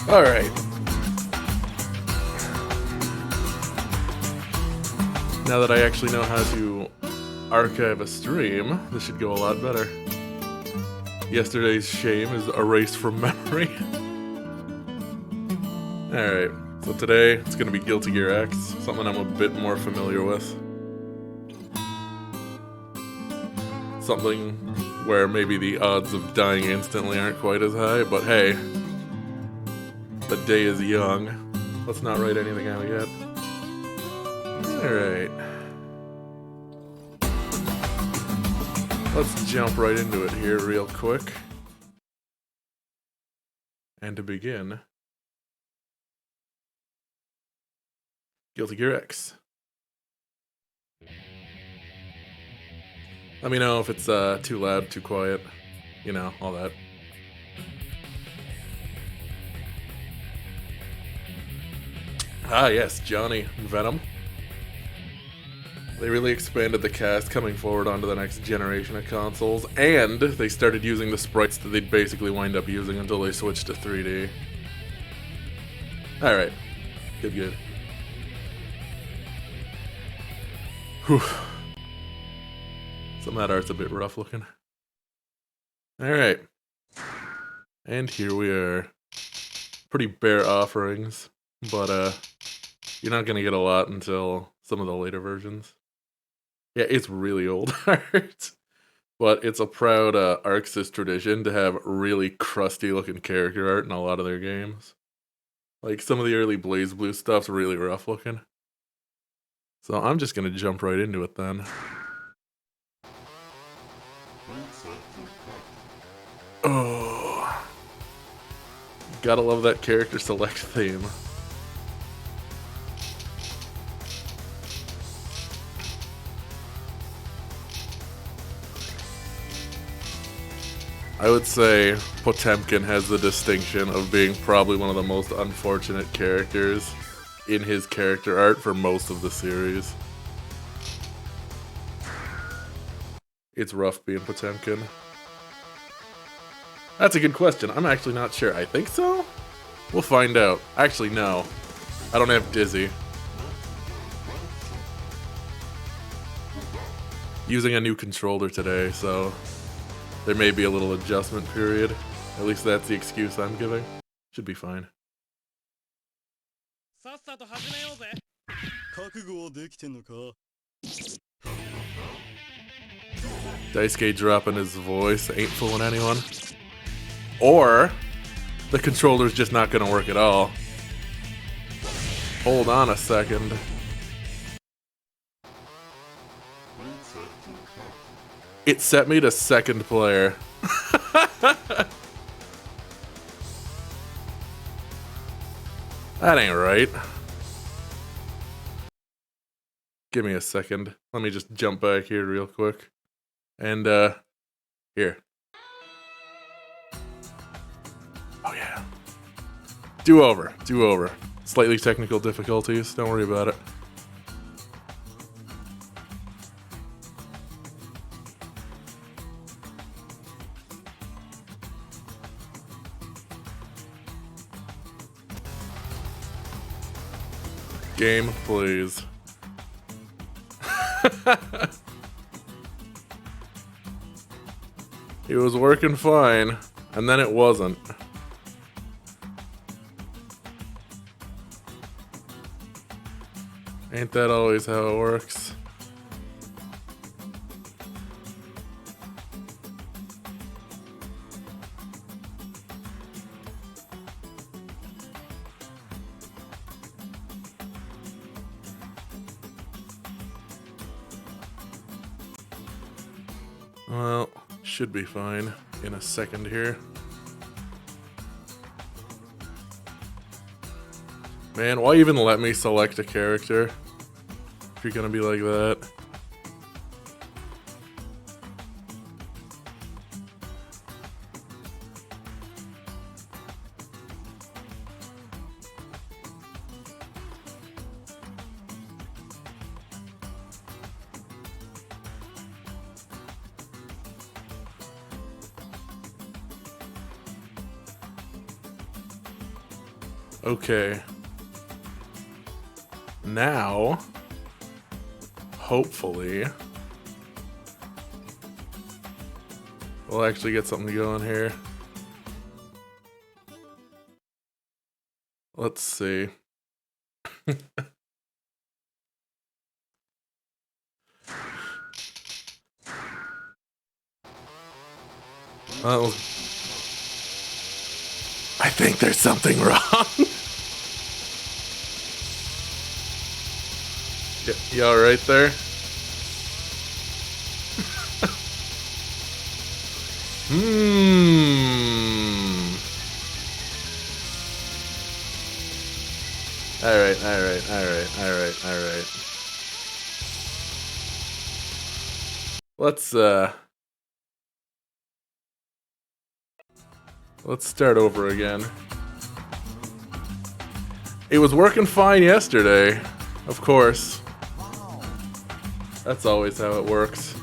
Alright. Now that I actually know how to archive a stream, this should go a lot better. Yesterday's shame is erased from memory. Alright, so today it's gonna be Guilty Gear X, something I'm a bit more familiar with. Something where maybe the odds of dying instantly aren't quite as high, but hey, the day is young. Let's not write anything out yet. Alright. Let's jump right into it here real quick. And to begin, Guilty Gear X. Let me know if it's too loud, too quiet, you know, all that. Ah yes, Johnny Venom. They really expanded the cast coming forward onto the next generation of consoles, and they started using the sprites that they'd basically wind up using until they switched to 3D. Alright. Good. Whew. Some of that art's a bit rough looking. Alright. And here we are. Pretty bare offerings, but you're not gonna get a lot until some of the later versions. Yeah, it's really old art, but it's a proud ArcSys tradition to have really crusty looking character art in a lot of their games. Like, some of the early BlazBlue stuff's really rough looking. So I'm just gonna jump right into it then. Oh, gotta love that character select theme. I would say Potemkin has the distinction of being probably one of the most unfortunate characters in his character art for most of the series. It's rough being Potemkin. That's a good question. I'm actually not sure. I think so? We'll find out. Actually, no. I don't have Dizzy. Using a new controller today, so there may be a little adjustment period. At least that's the excuse I'm giving. Should be fine. Daisuke dropping his voice ain't fooling anyone. Or the controller's just not gonna work at all. Hold on a second. It set me to second player. That ain't right. Give me a second. Let me just jump back here real quick. And, here. Oh yeah. Do over. Slightly technical difficulties, don't worry about it. Game, please. It was working fine, and then it wasn't. Ain't that always how it works? Well, should be fine in a second here. Man, why even let me select a character if you're gonna be like that? Okay. Now, hopefully, we'll actually get something going here. Let's see. Oh, I think there's something wrong. You all right there? Alright. Let's start over again. It was working fine yesterday, of course. That's always how it works.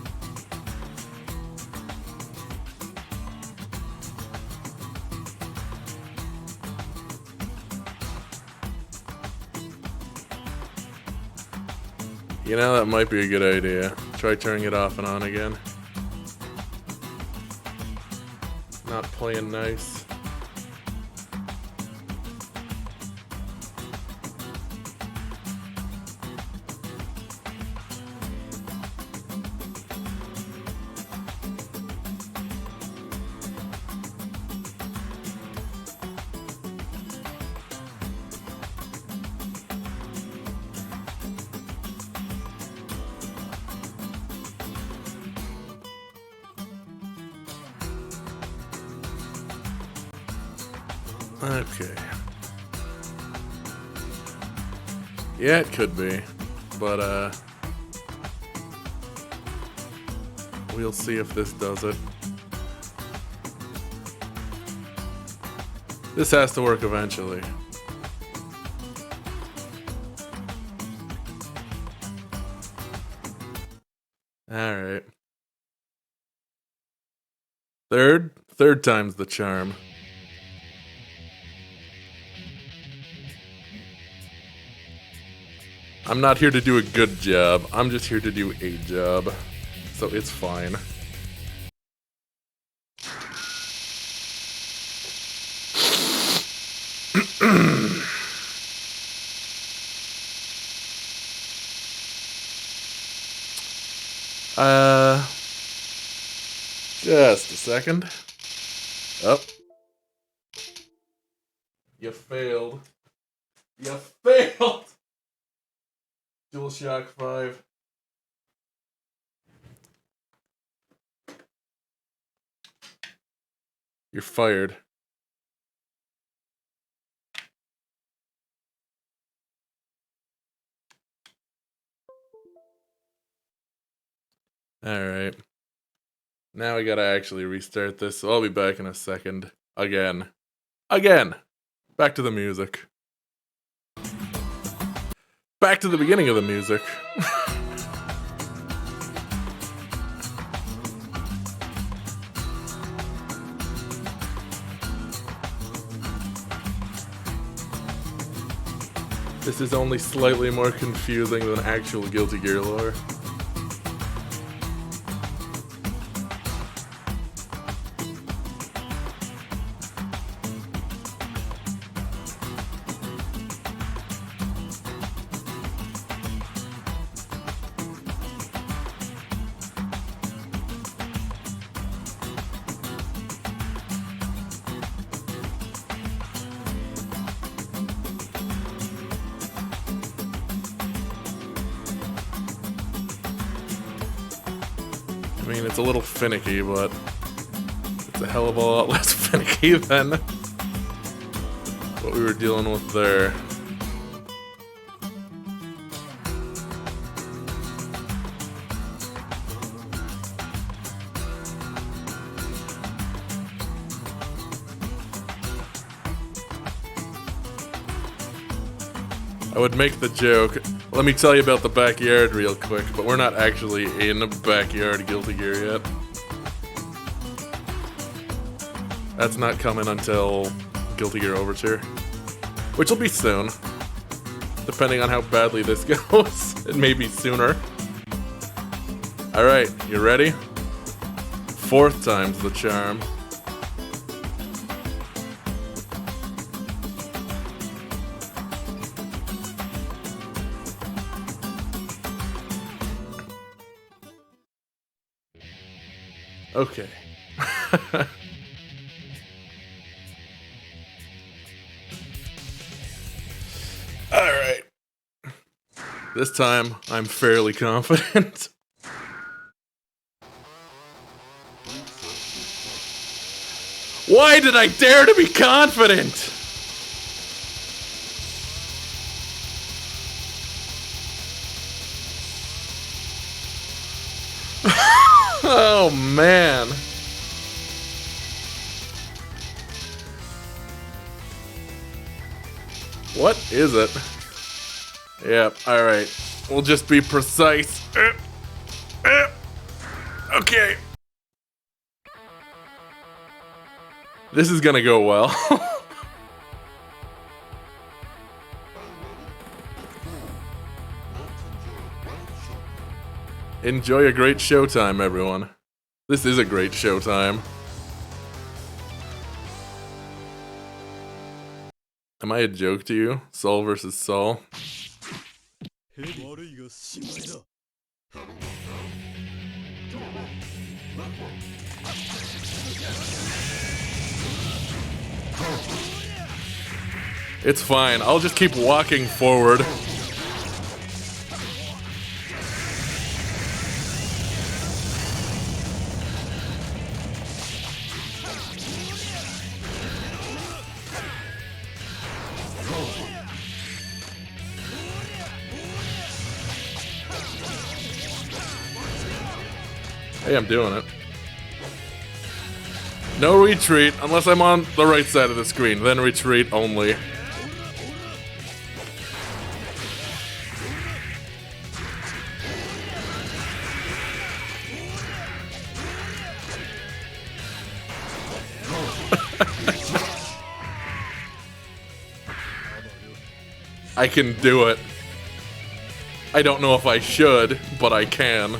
You know, that might be a good idea. Try turning it off and on again. Not playing nice. Okay. Yeah, it could be. But, we'll see if this does it. This has to work eventually. Alright. Third time's the charm. I'm not here to do a good job, I'm just here to do a job. So it's fine. Just a second. Oh. You failed. You failed! DualShock 5. You're fired. Alright. Now we gotta actually restart this, so I'll be back in a second. Again. Back to the music. Back to the beginning of the music. This is only slightly more confusing than actual Guilty Gear lore. I mean, it's a little finicky, but it's a hell of a lot less finicky than what we were dealing with there. I would make the joke, let me tell you about the backyard real quick, but we're not actually in the backyard Guilty Gear yet. That's not coming until Guilty Gear Overture. which will be soon. Depending on how badly this goes, it may be sooner. Alright, you ready? 4th time's the charm. Okay. Alright. This time, I'm fairly confident. Why did I dare to be confident? Oh, man. What is it? Yep, alright. We'll just be precise. Okay. This is gonna go well. Enjoy a great showtime, everyone. This is a great showtime. Am I a joke to you? Soul versus Soul? It's fine, I'll just keep walking forward. Hey, I'm doing it. No retreat, unless I'm on the right side of the screen, then retreat only. I can do it. I don't know if I should, but I can.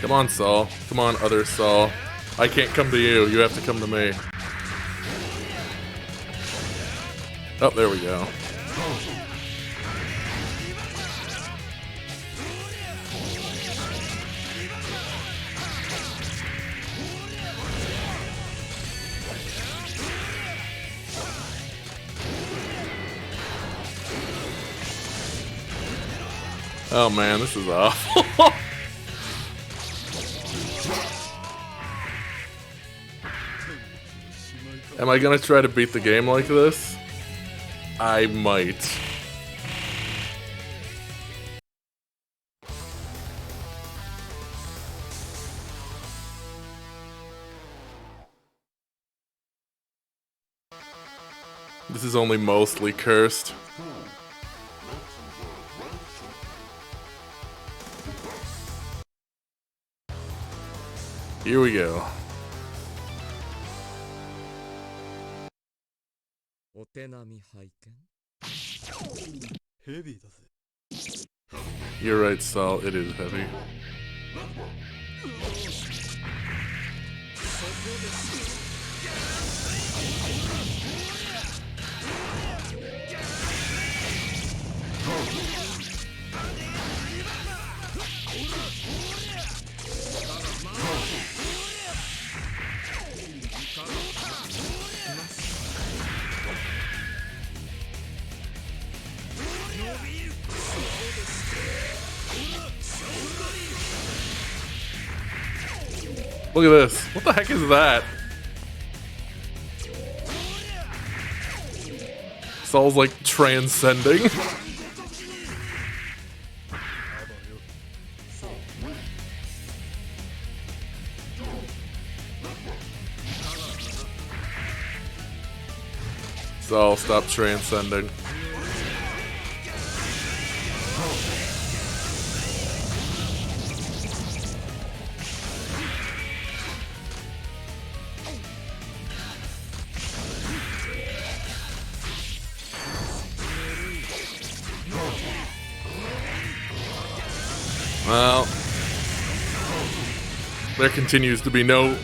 Come on, Saul. Come on, other Saul. I can't come to you. You have to come to me. Oh, there we go. Oh man, this is awful. Am I gonna try to beat the game like this? I might. This is only mostly cursed. Here we go. You're right, Saul. It is heavy. Look at this. What the heck is that? Saul's like transcending. So I'll stop transcending. Well, there continues to be no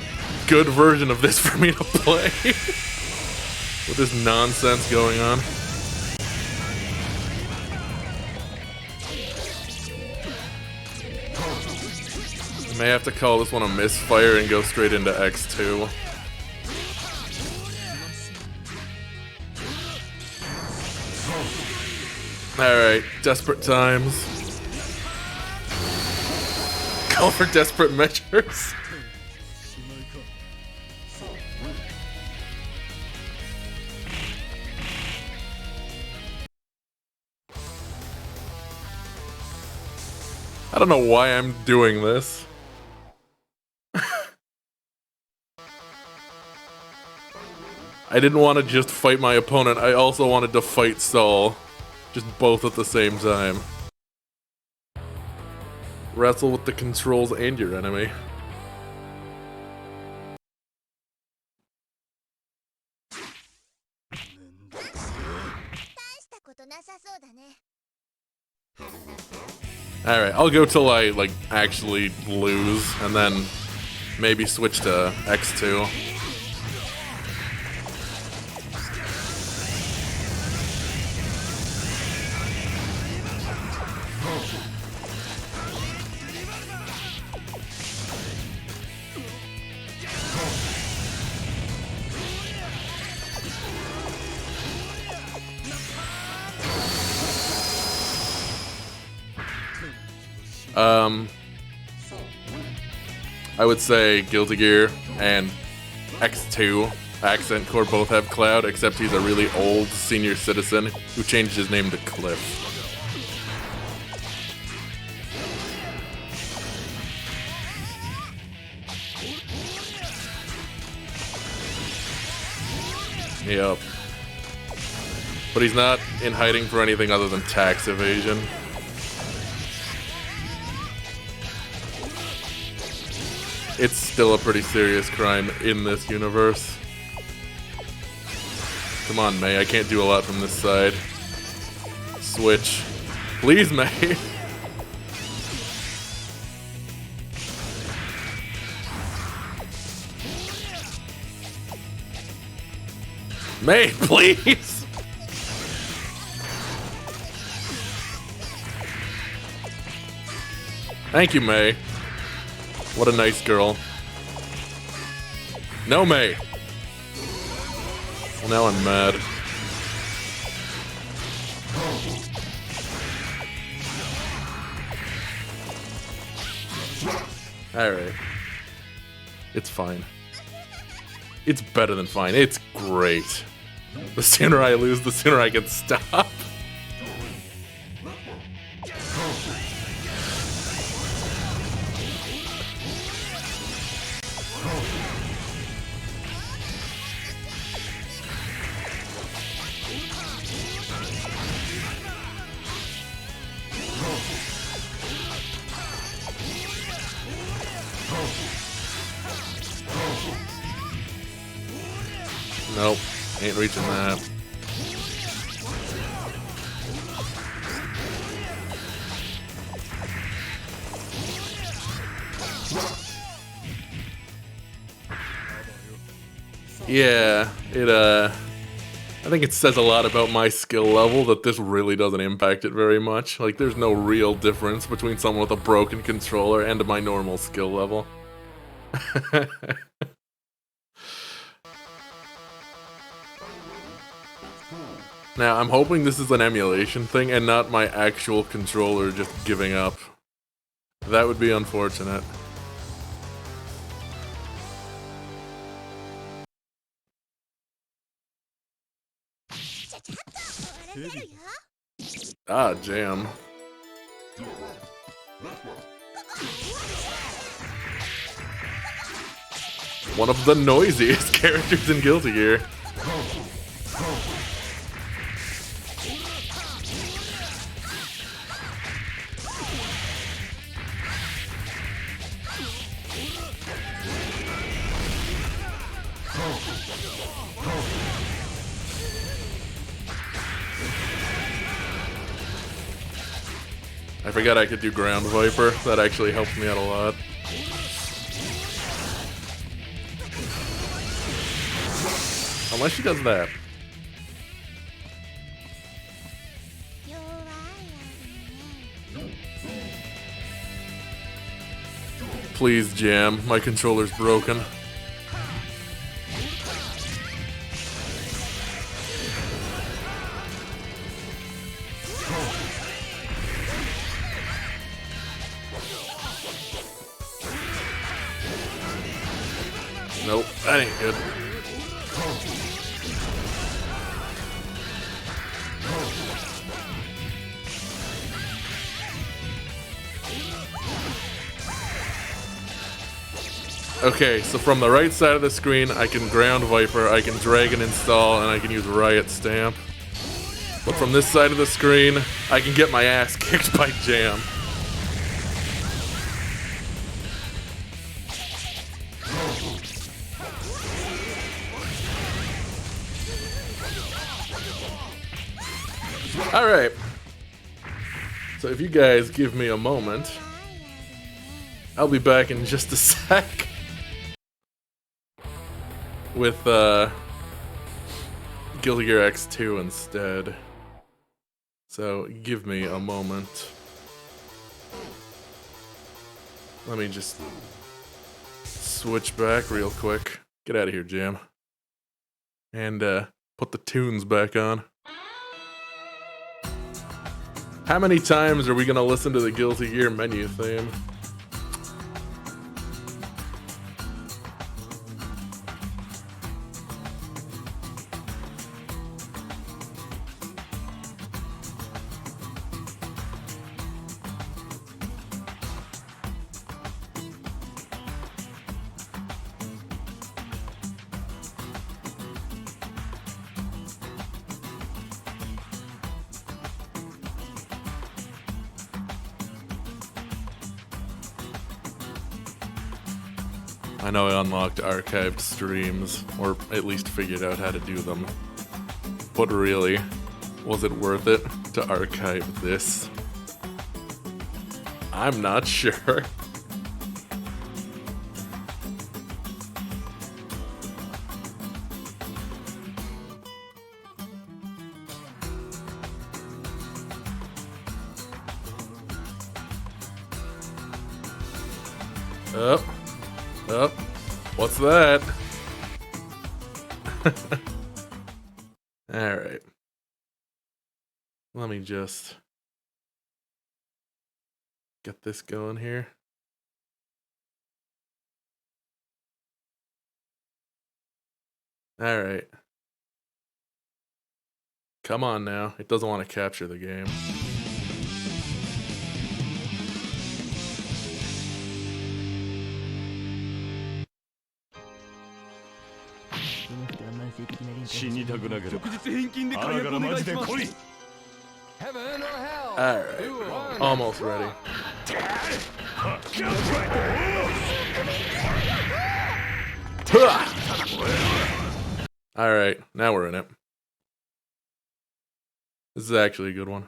good version of this for me to play. With this nonsense going on. I may have to call this one a misfire and go straight into X2. Alright, desperate times. Call for desperate measures. I don't know why I'm doing this. I didn't want to just fight my opponent, I also wanted to fight Saul. Just both at the same time. Wrestle with the controls and your enemy. Alright, I'll go till I, like, actually lose, and then maybe switch to X2. I would say Guilty Gear and X2 Accent Core both have Cloud, except he's a really old senior citizen who changed his name to Cliff. Yep. But he's not in hiding for anything other than tax evasion. It's still a pretty serious crime in this universe. Come on, May, I can't do a lot from this side. Switch. Please, May! May, please! Thank you, May. What a nice girl. No, May! Well, now I'm mad. Alright. It's fine. It's better than fine. It's great. The sooner I lose, the sooner I can stop. Nope, ain't reaching that. Yeah, I think it says a lot about my skill level that this really doesn't impact it very much. Like, there's no real difference between someone with a broken controller and my normal skill level. Now, I'm hoping this is an emulation thing and not my actual controller just giving up. That would be unfortunate. Ah, jam. One of the noisiest characters in Guilty Gear. I forgot I could do Ground Viper. That actually helped me out a lot. Unless she does that. Please, Jam. My controller's broken. Nope, that ain't good. Okay, so from the right side of the screen, I can Ground Viper, I can Dragon Install, and I can use Riot Stamp. But from this side of the screen, I can get my ass kicked by Jam. Alright. So if you guys give me a moment, I'll be back in just a sec. With Guilty Gear X2 instead. So give me a moment. Let me just switch back real quick. Get out of here, Jam. And put the tunes back on. How many times are we gonna listen to the Guilty Gear menu theme? I know I unlocked archived streams, or at least figured out how to do them. But really, was it worth it to archive this? I'm not sure. Up. Up. What's that? Alright. Let me just get this going here. Alright. Come on now. It doesn't want to capture the game. Alright, almost ready. Alright, now we're in it. This is actually a good one.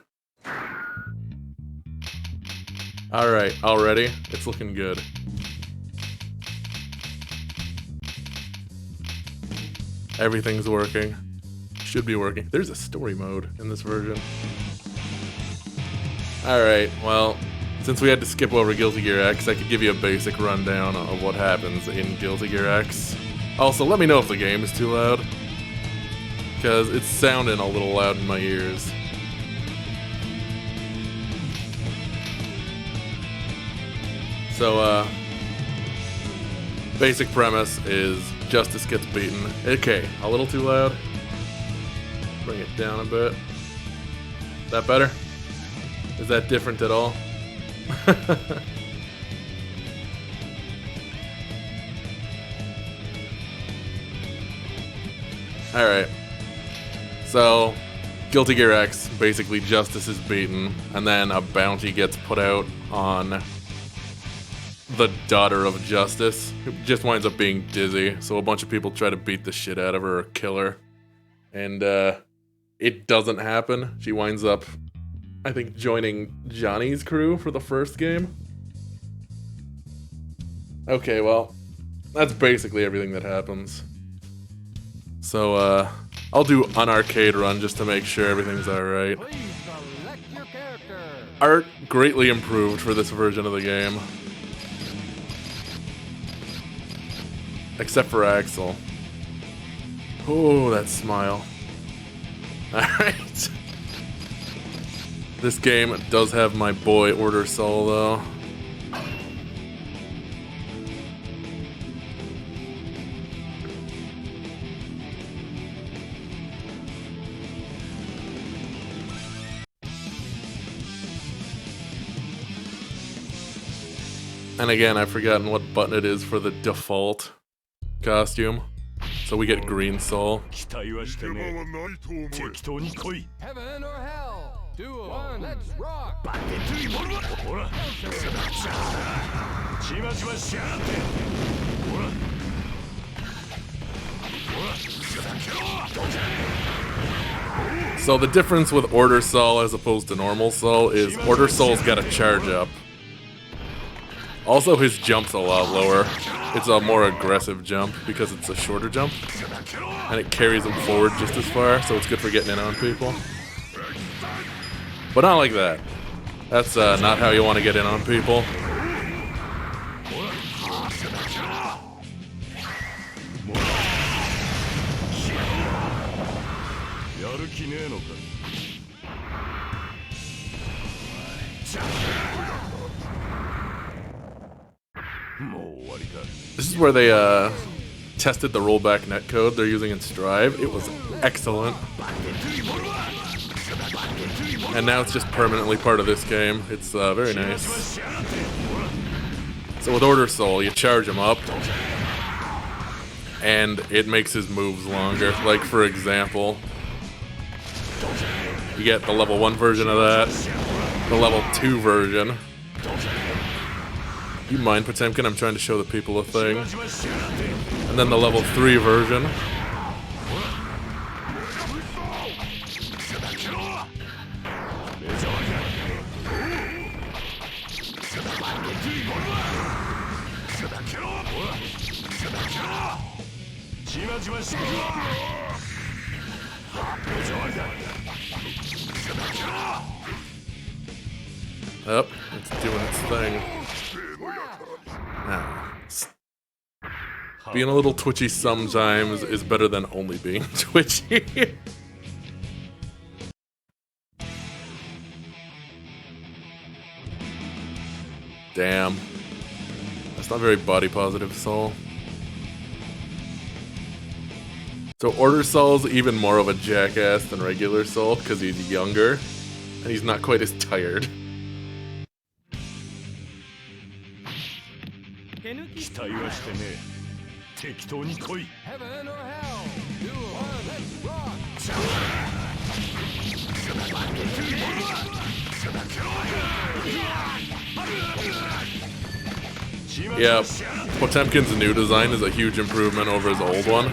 Alright, already? It's looking good. Everything's working. Should be working. There's a story mode in this version. Alright, well, since we had to skip over Guilty Gear X, I could give you a basic rundown of what happens in Guilty Gear X. Also, let me know if the game is too loud, because it's sounding a little loud in my ears. So, basic premise is Justice gets beaten. Okay, a little too loud. Bring it down a bit. Is that better? Is that different at all? Alright. So, Guilty Gear X, basically Justice is beaten, and then a bounty gets put out on the daughter of Justice, who just winds up being dizzy, so a bunch of people try to beat the shit out of her or kill her. And, it doesn't happen. She winds up I think, joining Johnny's crew for the first game. Okay, well, that's basically everything that happens. So, I'll do an arcade run just to make sure everything's alright. Art greatly improved for this version of the game. Except for Axel. Oh, that smile. Alright. This game does have my boy Order Soul, though. And again, I've forgotten what button it is for the default costume. So we get Green Soul. Heaven or hell? Duo. One, let's rock. So the difference with Order Soul as opposed to normal Soul is Order Soul's got a charge up. Also, his jump's a lot lower. It's a more aggressive jump because it's a shorter jump. And it carries him forward just as far, so it's good for getting in on people. But not like that. That's not how you want to get in on people. This is where they tested the rollback netcode they're using in Strive. It was excellent. And now it's just permanently part of this game. It's very nice. So with Order Soul, you charge him up, and it makes his moves longer. Like, for example, you get the level 1 version of that, the level 2 version. You mind, Potemkin? I'm trying to show the people a thing. And then the level 3 version. Up, it's doing its thing. Now, being a little twitchy sometimes is better than only being twitchy. Damn. That's not very body positive, Soul. So Order Soul's even more of a jackass than regular Soul because he's younger and he's not quite as tired. Heaven or hell? Duo. One, let's rock. Yeah, Potemkin's new design is a huge improvement over his old one.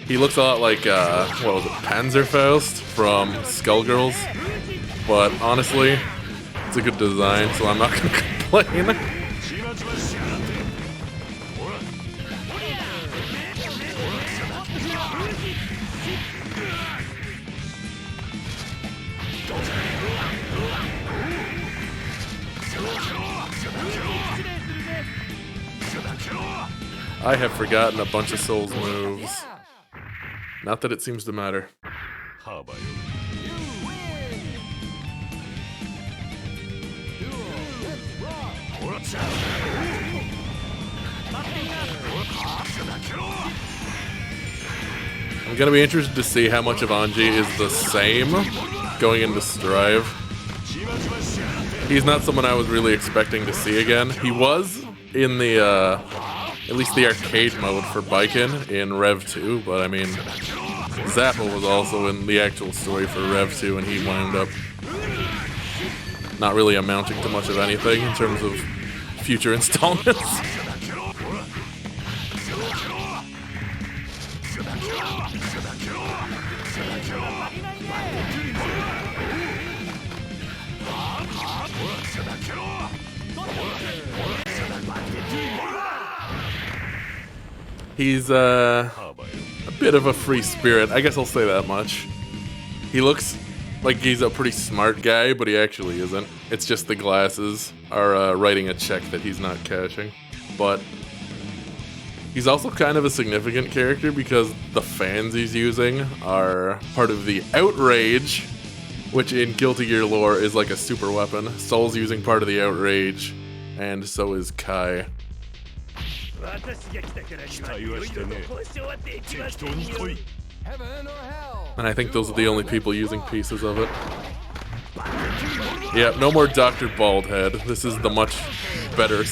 He looks a lot like, what was it, Panzerfaust from Skullgirls. But honestly, it's a good design, so I'm not gonna complain. I have forgotten a bunch of Soul's moves. Not that it seems to matter. I'm gonna be interested to see how much of Anji is the same going into Strive. He's not someone I was really expecting to see again. He was in the, at least the arcade mode for Baiken in Rev 2, but I mean, Zappa was also in the actual story for Rev 2, and he wound up not really amounting to much of anything in terms of future installments. He's a bit of a free spirit, I guess I'll say that much. He looks like he's a pretty smart guy, but he actually isn't. It's just the glasses are writing a check that he's not cashing. But he's also kind of a significant character because the fans he's using are part of the Outrage, which in Guilty Gear lore is like a super weapon. Soul's using part of the Outrage, and so is Kai. Heaven or hell. And I think those are the only people using pieces of it. Yeah, no more Dr. Baldhead. This is the much better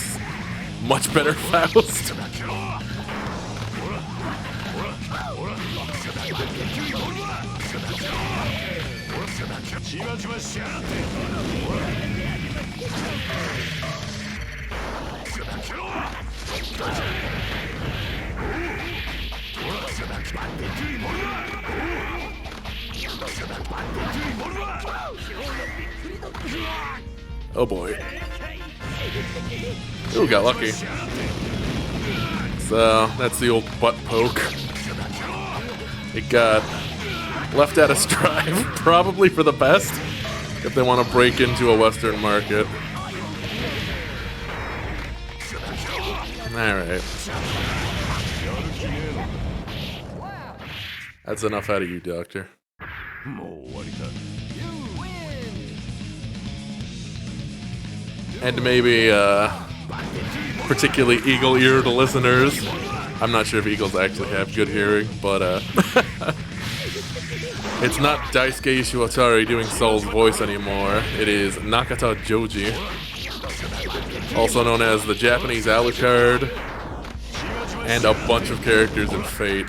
Faust. Oh boy. Ooh, got lucky. So, that's the old butt poke. It got left out of Strive, probably for the best, if they want to break into a Western market. Alright. That's enough out of you, Doctor. And maybe, particularly eagle-eared listeners. I'm not sure if eagles actually have good hearing, but, it's not Daisuke Ishiwatari doing Soul's voice anymore. It is Nakata Joji, also known as the Japanese Alucard, and a bunch of characters in Fate.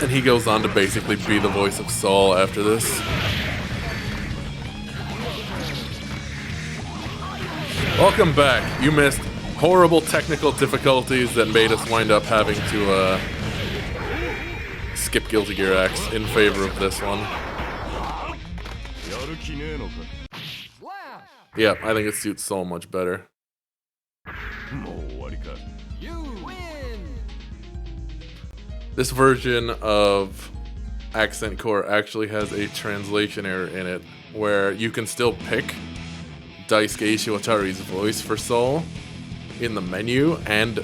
And he goes on to basically be the voice of Soul after this. Welcome back. You missed horrible technical difficulties that made us wind up having to skip Guilty Gear X in favor of this one. Yeah, I think it suits Soul much better. You win. This version of Accent Core actually has a translation error in it where you can still pick Daisuke Ishiwatari's voice for Soul in the menu, and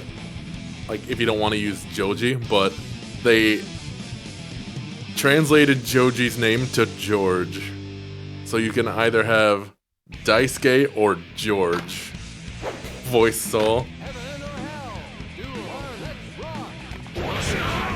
like if you don't want to use Joji, but they translated Joji's name to George. So you can either have Daisuke or George voice Soul. Heaven or hell. Do or let's rock.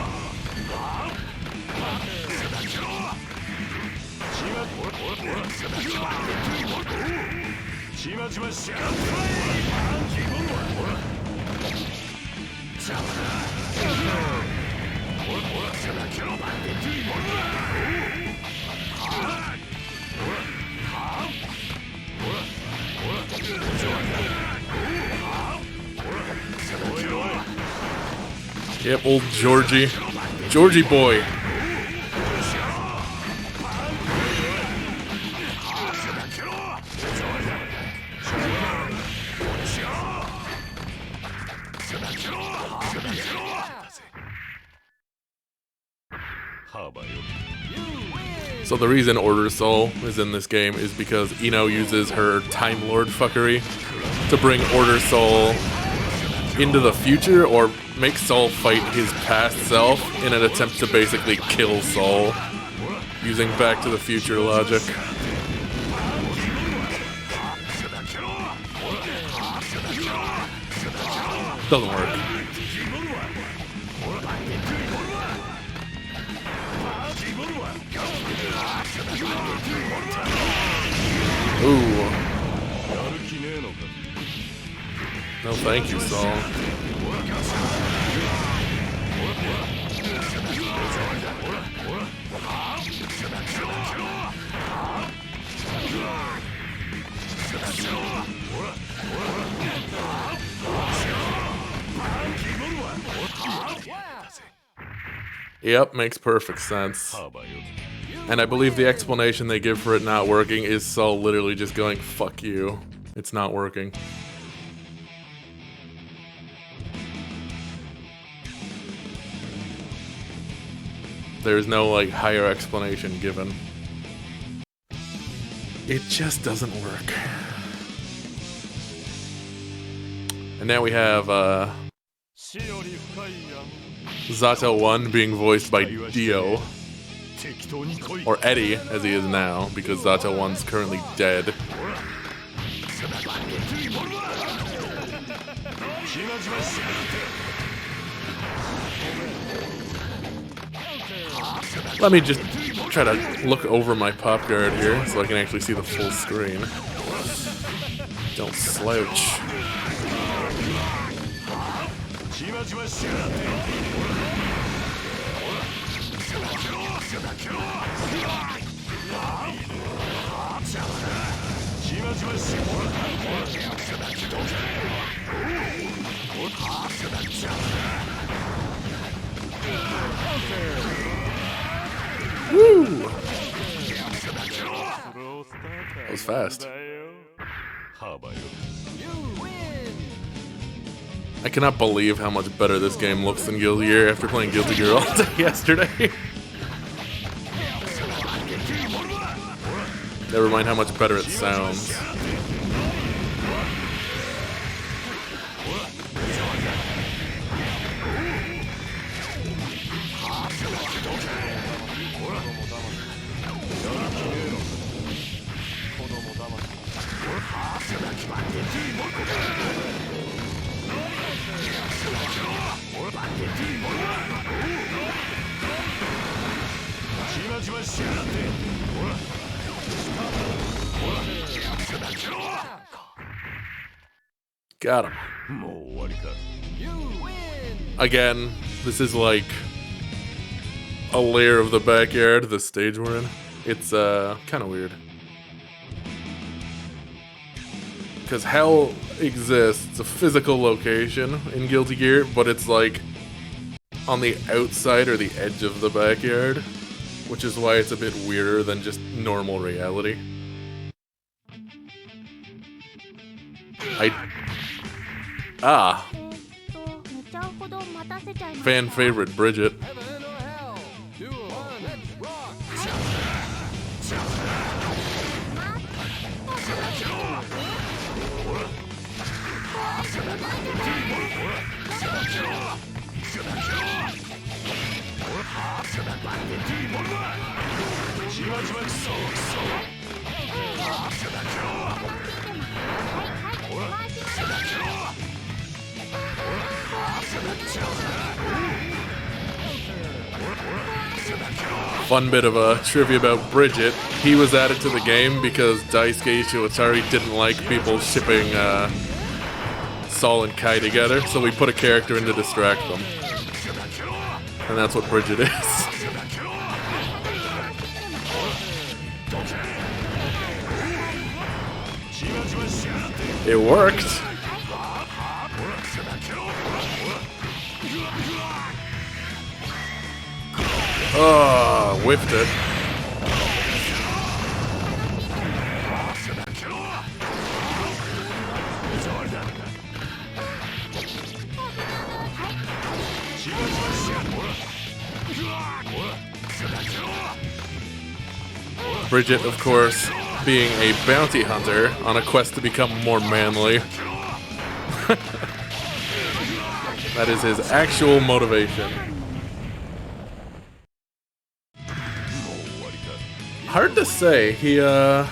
Yep, old Georgie. Georgie boy. So the reason Order Soul is in this game is because Ino uses her Time Lord fuckery to bring Order Soul into the future, or make Soul fight his past self in an attempt to basically kill Soul, using Back to the Future logic. Doesn't work. Ooh. No thank you, Saul. Yep, makes perfect sense. And I believe the explanation they give for it not working is Saul literally just going, fuck you. It's not working. There's no, like, higher explanation given. It just doesn't work. And now we have, Zato 1 being voiced by Dio. Or Eddie, as he is now, because Zato 1's currently dead. Let me just try to look over my pop guard here so I can actually see the full screen. Don't slouch. Woo! That was fast. I cannot believe how much better this game looks than Guilty Gear after playing Guilty Gear all day yesterday. Never mind how much better it sounds. Got him. Again, this is like a layer of the backyard, the stage we're in. It's kind of weird. Because hell exists, a physical location in Guilty Gear, but it's like on the outside or the edge of the backyard, which is why it's a bit weirder than just normal reality. Fan favorite Bridget. Fun bit of a trivia about Bridget. He was added to the game because Daisuke Ishiwatari didn't like people shipping Saul and Kai together, so we put a character in to distract them. And that's what Bridget is. It worked. Oh, whiffed it. Bridget, of course, being a bounty hunter on a quest to become more manly. That is his actual motivation. Hard to say. He doesn't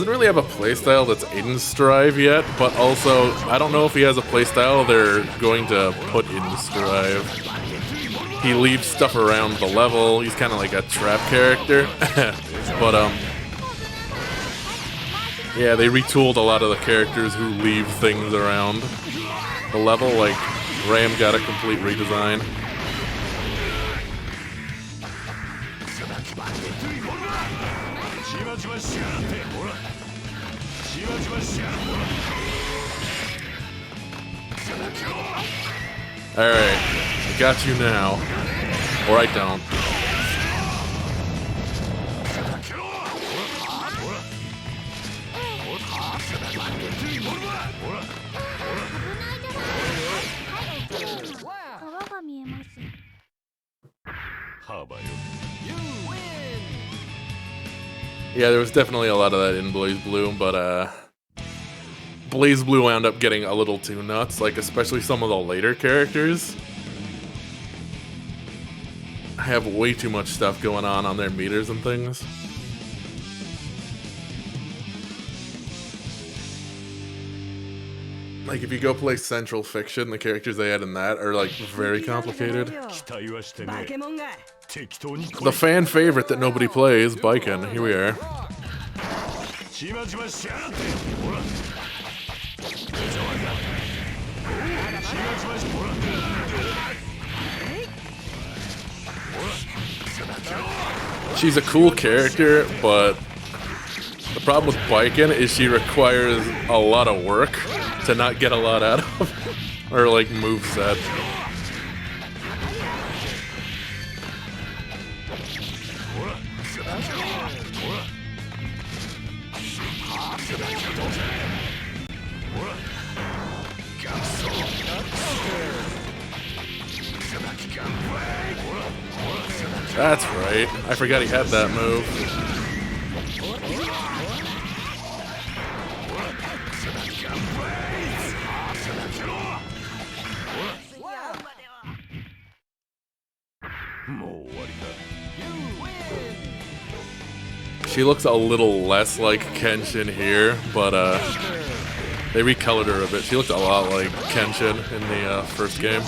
really have a playstyle that's in Strive yet, but also I don't know if he has a playstyle they're going to put in Strive. He leaves stuff around the level. He's kind of like a trap character. But yeah, they retooled a lot of the characters who leave things around the level. Like Ram got a complete redesign. Alright, I got you now. Or I don't. You win! Yeah, there was definitely a lot of that in Blaze Blue, but Blaze Blue wound up getting a little too nuts, like especially some of the later characters have way too much stuff going on their meters and things. Like if you go play Central Fiction, the characters they had in that are like very complicated. The fan favorite that nobody plays, Baiken, here we are. She's a cool character, but the problem with Baiken is she requires a lot of work to not get a lot out of her, like, moveset. That's right. I forgot he had that move. She looks a little less like Kenshin here, but they recolored her a bit. She looked a lot like Kenshin in the first game.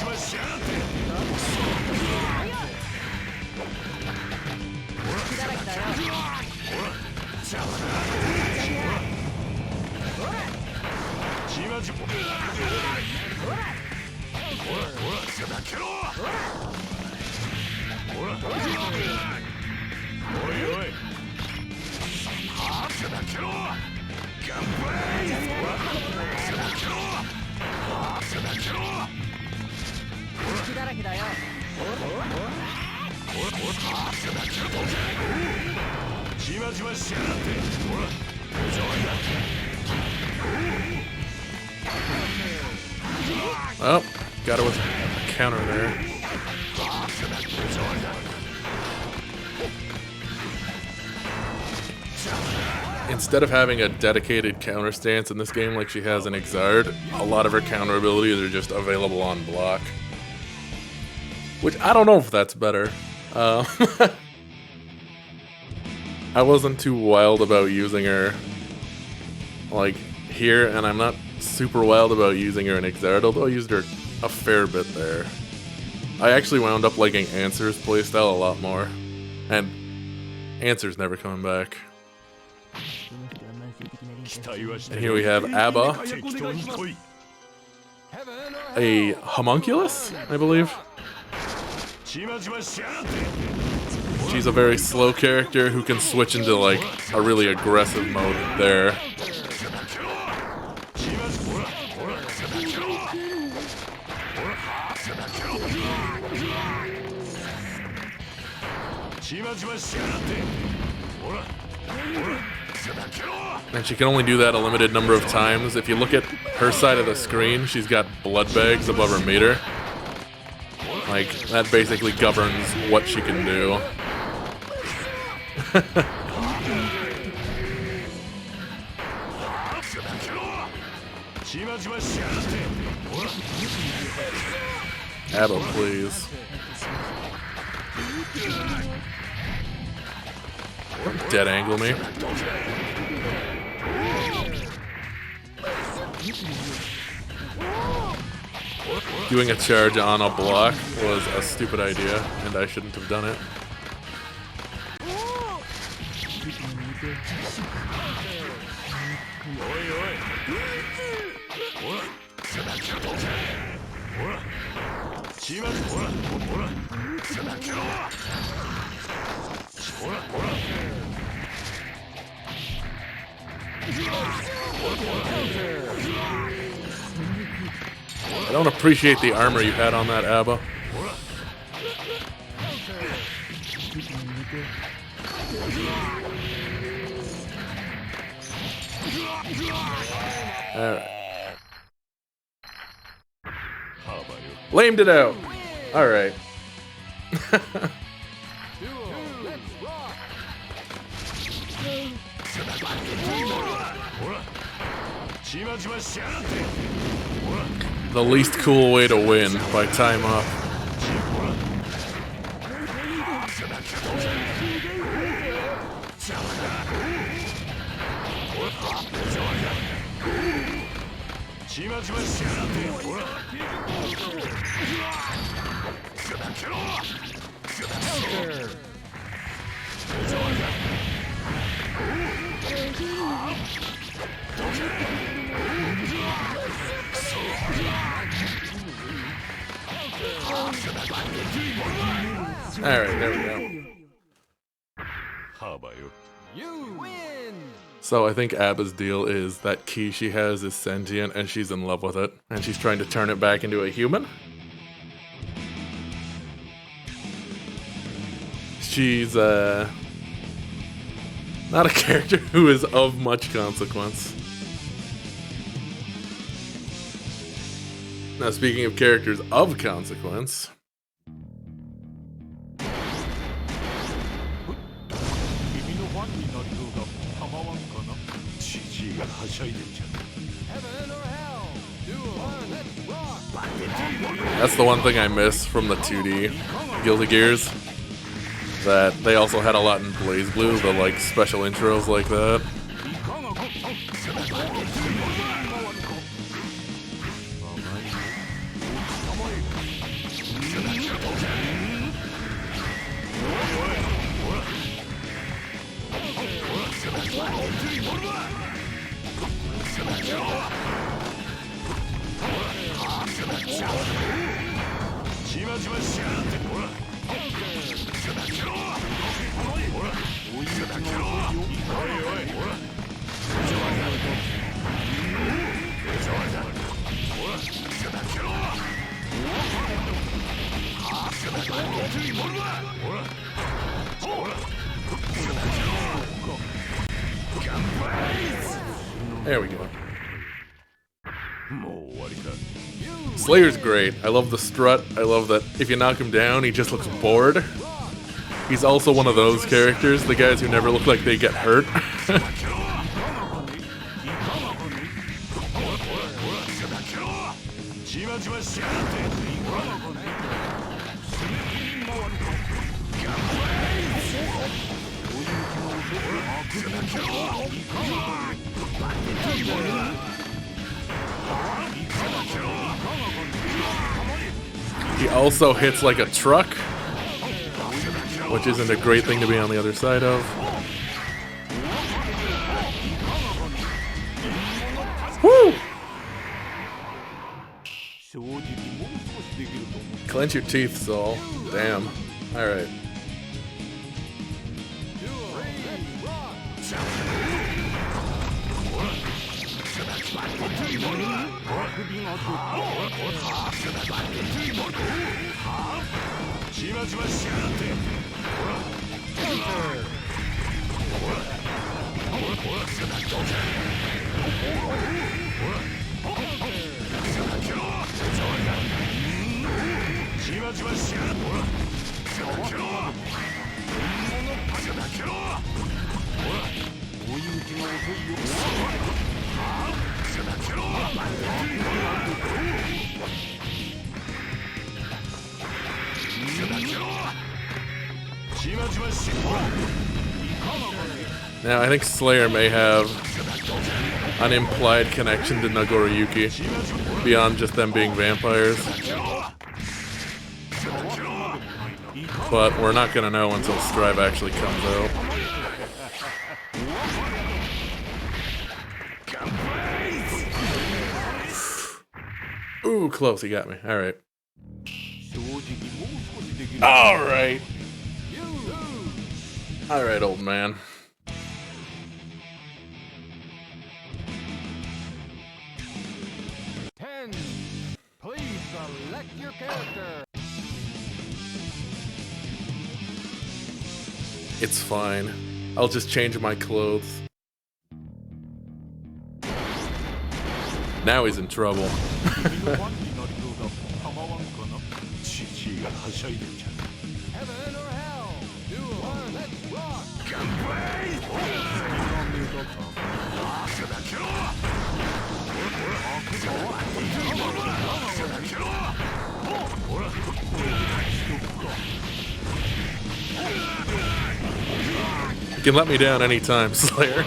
Oh, got her with a counter there. Instead of having a dedicated counter stance in this game like she has in Exard, a lot of her counter abilities are just available on block. Which, I don't know if that's better. I wasn't too wild about using her, like, here, and I'm not super wild about using her in Exard, although I used her a fair bit there. I actually wound up liking Answer's playstyle a lot more, and Answer's never coming back. And here we have Abba, a homunculus, I believe. She's a very slow character who can switch into like a really aggressive mode there. And she can only do that a limited number of times. If you look at her side of the screen, she's got blood bags above her meter. Like, that basically governs what she can do. Abba, please. Dead angle me. Doing a charge on a block was a stupid idea, and I shouldn't have done it. I don't appreciate the armor you had on that, Abba. Alright. Lamed it out. Alright. The least cool way to win by time up. Alright, there we go. You win! So I think Abba's deal is that key she has is sentient and she's in love with it. And she's trying to turn it back into a human. She's not a character who is of much consequence. Now, speaking of characters of consequence, Heaven or hell? Let's rock! that's the one thing I miss from the 2D Guilty Gears. That they also had a lot in Blaze Blue, the like special intros like that. There we go. Slayer's great. I love the strut. I love that if you knock him down, he just looks bored. He's also one of those characters, the guys who never look like they get hurt. He also hits like a truck, which isn't a great thing to be on the other side of. Woo! Clench your teeth, Saul. Damn. Alright. Now, I think Slayer may have an implied connection to Nagoriyuki, beyond just them being vampires. But we're not gonna know until Strive actually comes out. Ooh, close, he got me. Alright. Alright! Alright, old man. Ten, please. character. It's fine. I'll just change my clothes. Now he's in trouble. Heaven or hell? Do one, let's rock. You can let me down anytime, Slayer.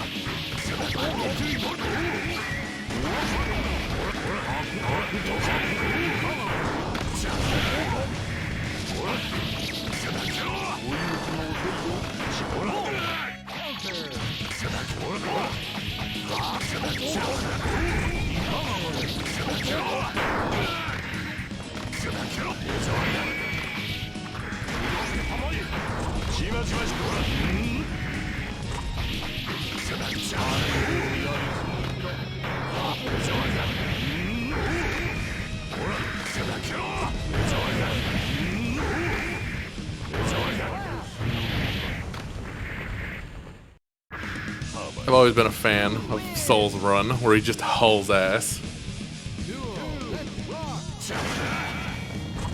I've always been a fan of Soul's Run, where he just hauls ass.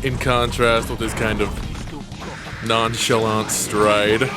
In contrast with his kind of nonchalant stride.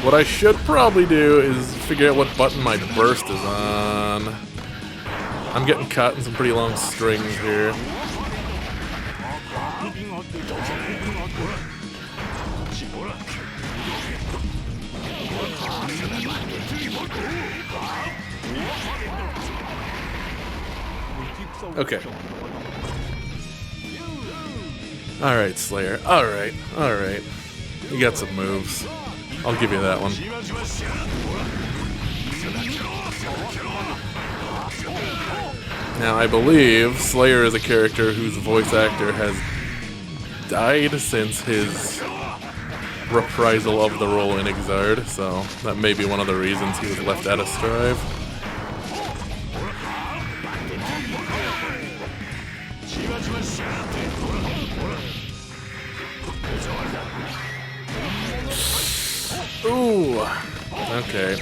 What I should probably do is figure out what button my burst is on. I'm getting caught in some pretty long strings here. Okay. Alright, Slayer. Alright, alright. You got some moves. I'll give you that one. Now, I believe Slayer is a character whose voice actor has died since his reprisal of the role in Exard, so that may be one of the reasons he was left out of Strive. Ooh, okay.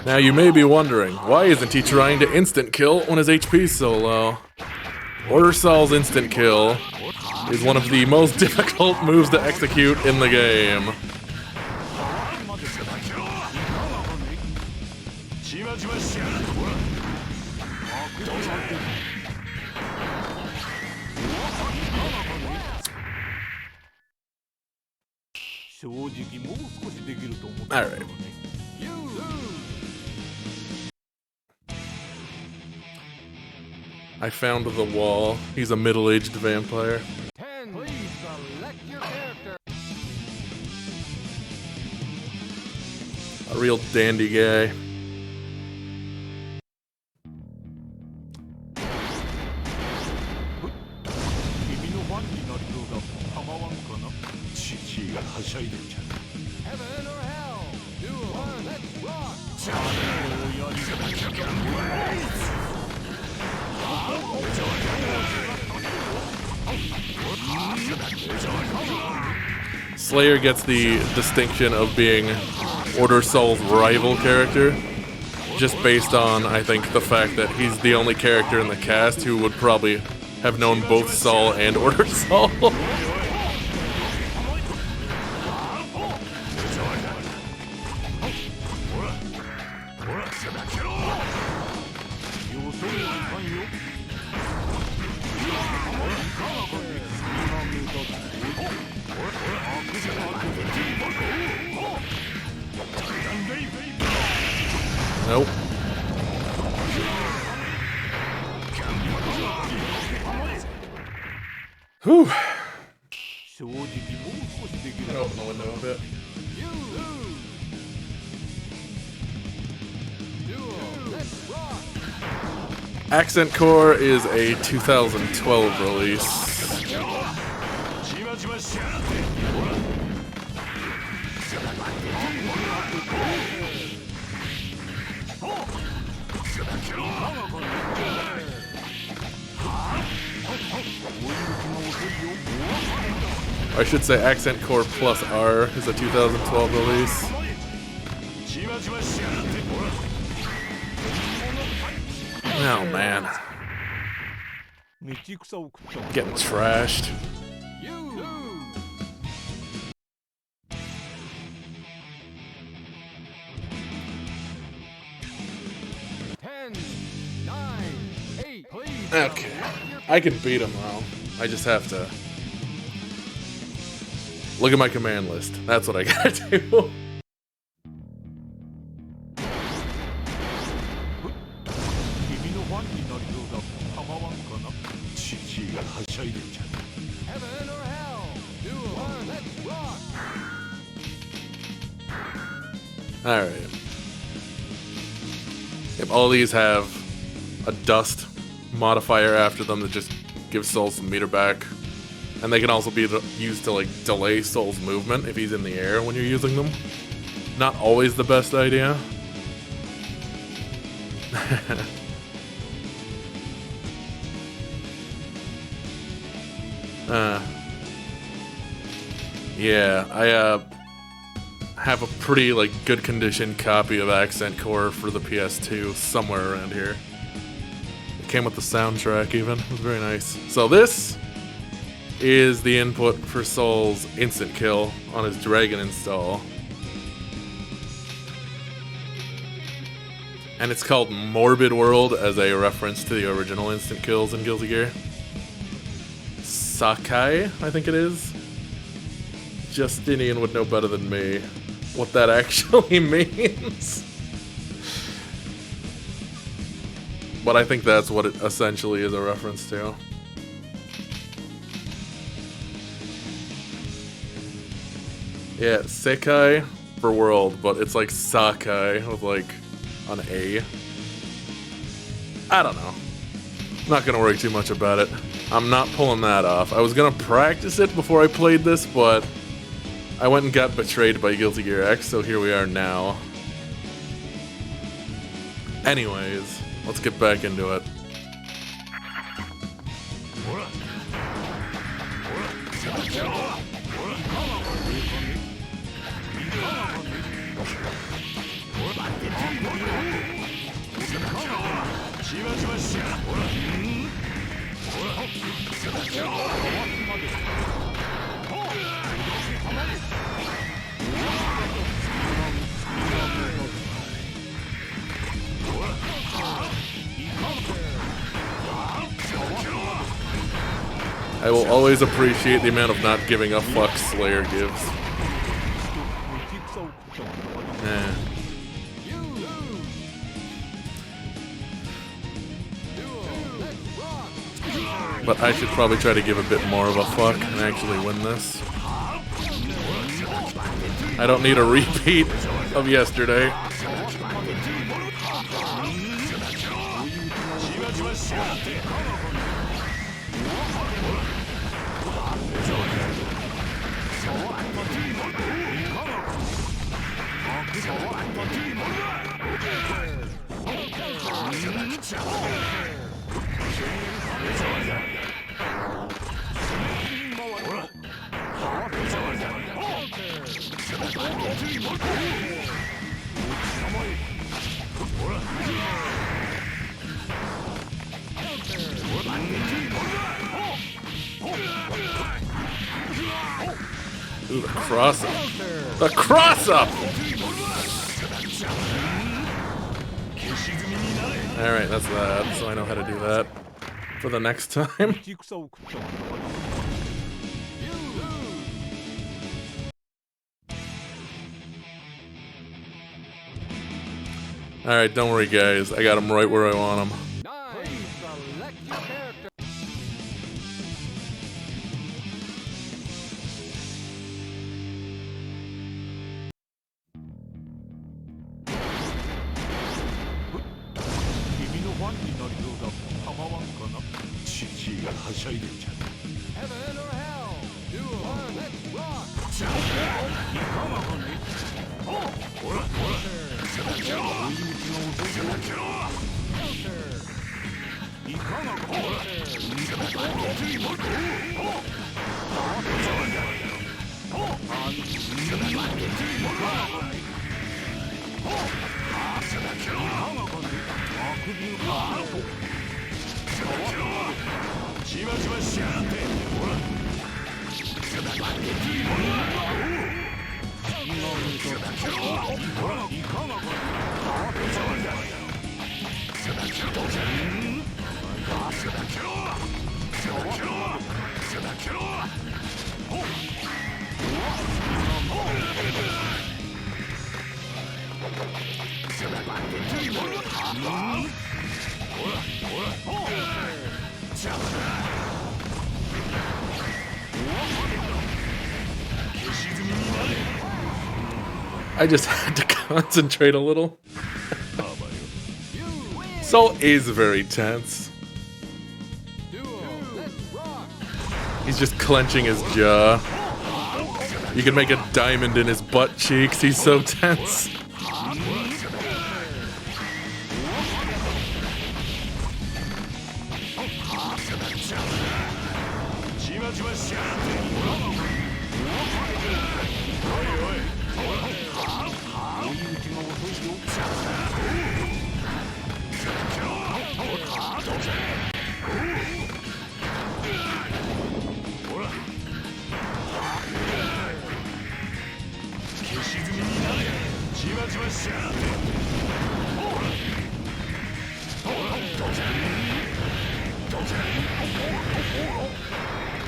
Now you may be wondering, why isn't he trying to instant kill when his HP's so low? Order Sol's instant kill is one of the most difficult moves to execute in the game. Alright. I found the wall. He's a middle-aged vampire. 10. Please select your character. A real dandy guy. Heaven or hell? Do one, let's rock. Slayer gets the distinction of being Order Soul's rival character, just based on, I think, the fact that he's the only character in the cast who would probably have known both Soul and Order Soul. Nope. Whew. 正直もう少しできる Gonna open the window a bit. You lose. Duel, let's rock. Accent Core is a 2012 release. I should say Accent Core Plus R is a 2012 release. Oh man. 道草を食った Getting trashed. You lose. Ten, nine, eight, please. Okay. I can beat him though. I just have to look at my command list. That's what I gotta do. 君のファンになりそうだ構わんかな父がはしゃいでんじゃん Heaven or hell Duel one let's rock Alright. Yep, all these have a dust modifier after them that just gives Soul some meter back. And they can also be used to like delay Soul's movement if he's in the air when you're using them. Not always the best idea. Yeah, I have a pretty like good condition copy of Accent Core for the PS2 somewhere around here. It came with the soundtrack even. It was very nice. So this is the input for Soul's instant kill on his dragon install. And it's called Morbid World as a reference to the original instant kills in Guilty Gear. Sakai, I think it is. Justinian would know better than me what that actually means. But I think that's what it essentially is a reference to. Yeah, Sekai for world, but it's like Sakai with like an A. I don't know. I'm not gonna worry too much about it. I'm not pulling that off. I was gonna practice it before I played this, but I went and got betrayed by Guilty Gear X, so here we are now. Anyways, let's get back into it. I will always appreciate the amount of not giving a fuck Slayer gives. Eh. But I should probably try to give a bit more of a fuck and actually win this. I don't need a repeat of yesterday. Ooh, the cross up. The cross up! Alright, that's that, so I know how to do that for the next time. 道草を食った Alright, don't worry guys, I got him right where I want him. Nine. Please select your character. が構わんかな。地域がはしゃいでんじゃん。Heaven or hell, do one, let's rock. いかがかね。ほらほら。追い抜きが遅いよ。いかがかね。I just had to concentrate a little. Soul is very tense. He's just clenching his jaw. You can make a diamond in his butt cheeks. He's so tense.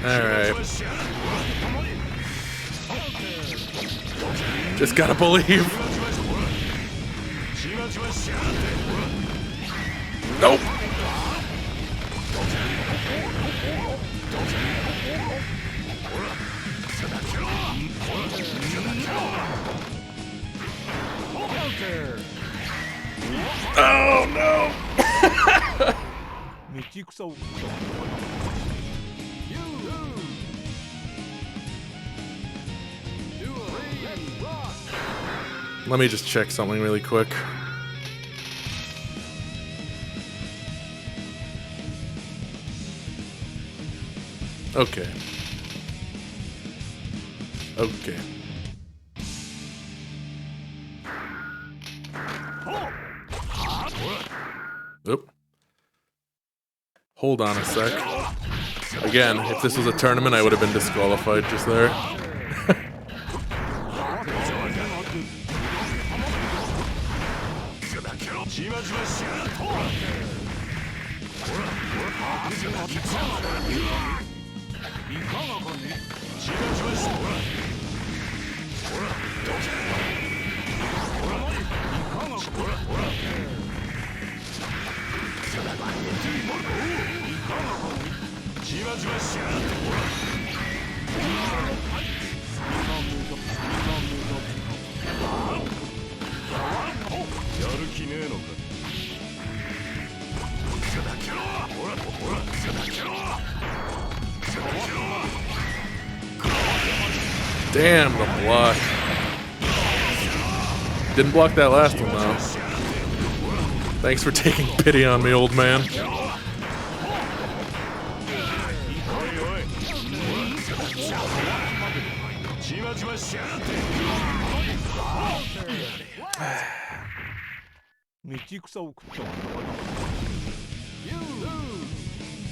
Alright. Just gotta believe. Nope. Oh no. Let me just check something really quick. Okay. Okay. Oop. Hold on a sec. Again, if this was a tournament, I would have been disqualified just there. Damn, the block. Didn't block that last one, though. Thanks for taking pity on me, old man.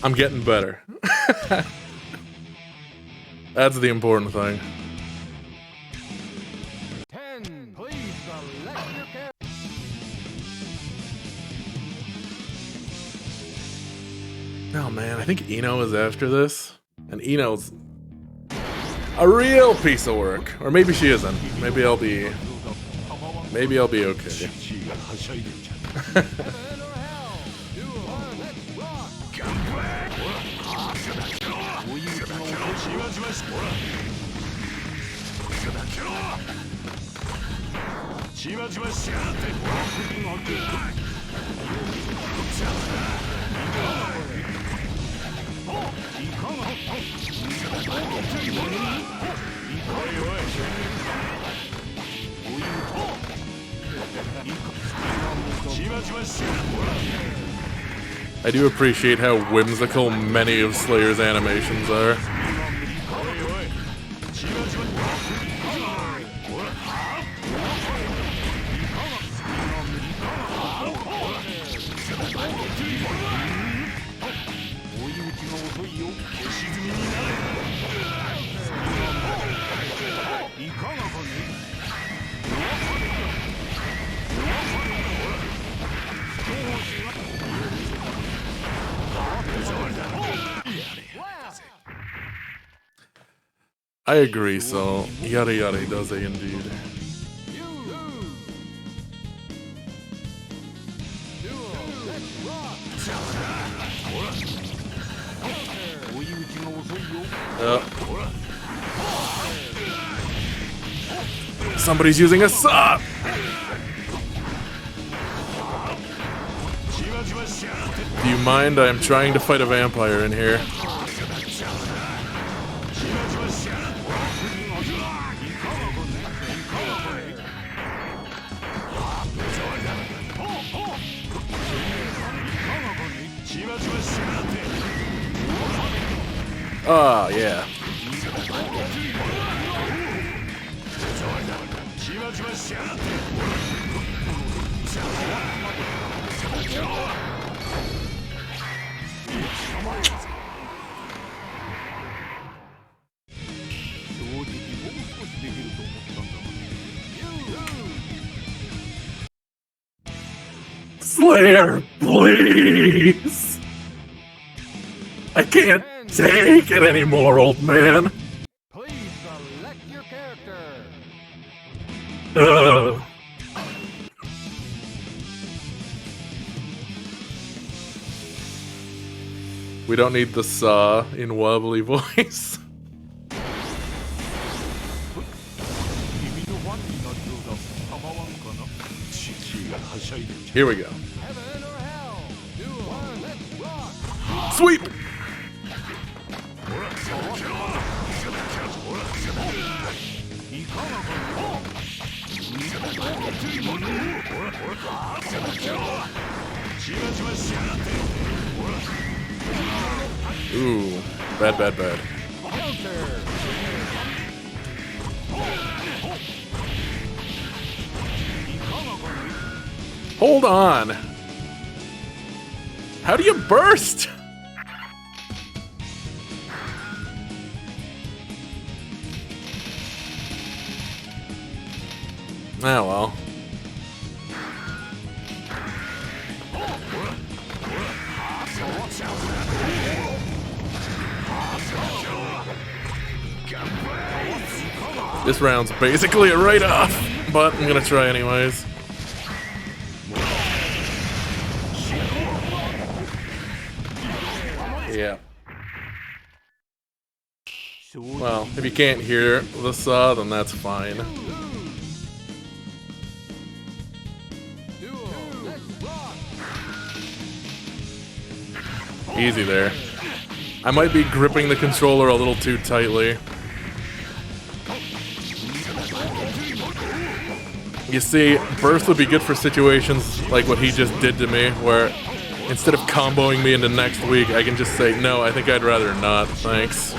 I'm getting better. That's the important thing. Oh man, I think Eno is after this. And Eno's a real piece of work. Or maybe she isn't. Maybe I'll be okay. I do appreciate how whimsical many of Slayer's animations are. I agree, so yada yada does it indeed. Somebody's using a saw! Do you mind? I'm trying to fight a vampire in here. Oh, yeah. Slayer, please! I can't take it anymore, old man! Please select your character. We don't need the saw in wobbly voice. Here we go. Heaven or hell. Duel. Let's rock. Sweep! Ooh, bad, bad, bad. Hold on. How do you burst? Ah, well. This round's basically a write-off, but I'm gonna try anyways. Yeah. Well, if you can't hear the saw, then that's fine. Easy there. I might be gripping the controller a little too tightly. You see, burst would be good for situations like what he just did to me, where instead of comboing me into next week, I can just say, no, I think I'd rather not, thanks.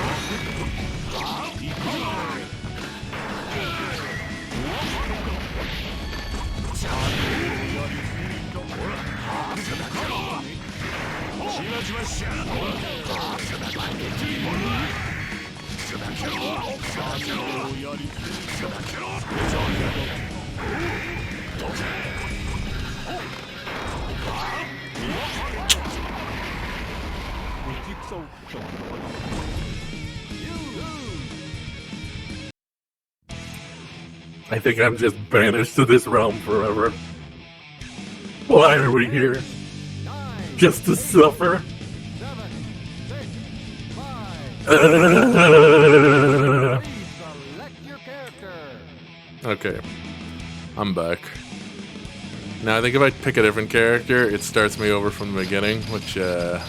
I think I'm just banished to this realm forever. Why are we here? Just to suffer? 7, 6, 5. Select your character. Okay. I'm back. Now I think if I pick a different character, it starts me over from the beginning, which, not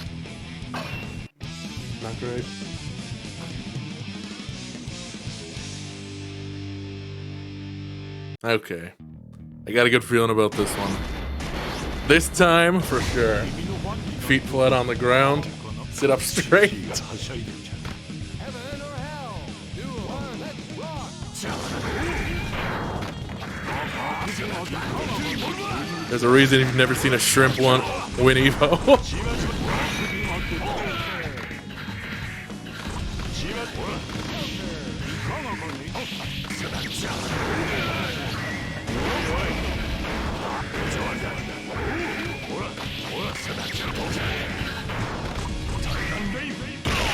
great. Okay. I got a good feeling about this one. This time, for sure. feet flat on the ground. Sit up straight. Heaven or hell? Do one, let's rock! There's a reason you've never seen a shrimp win Evo.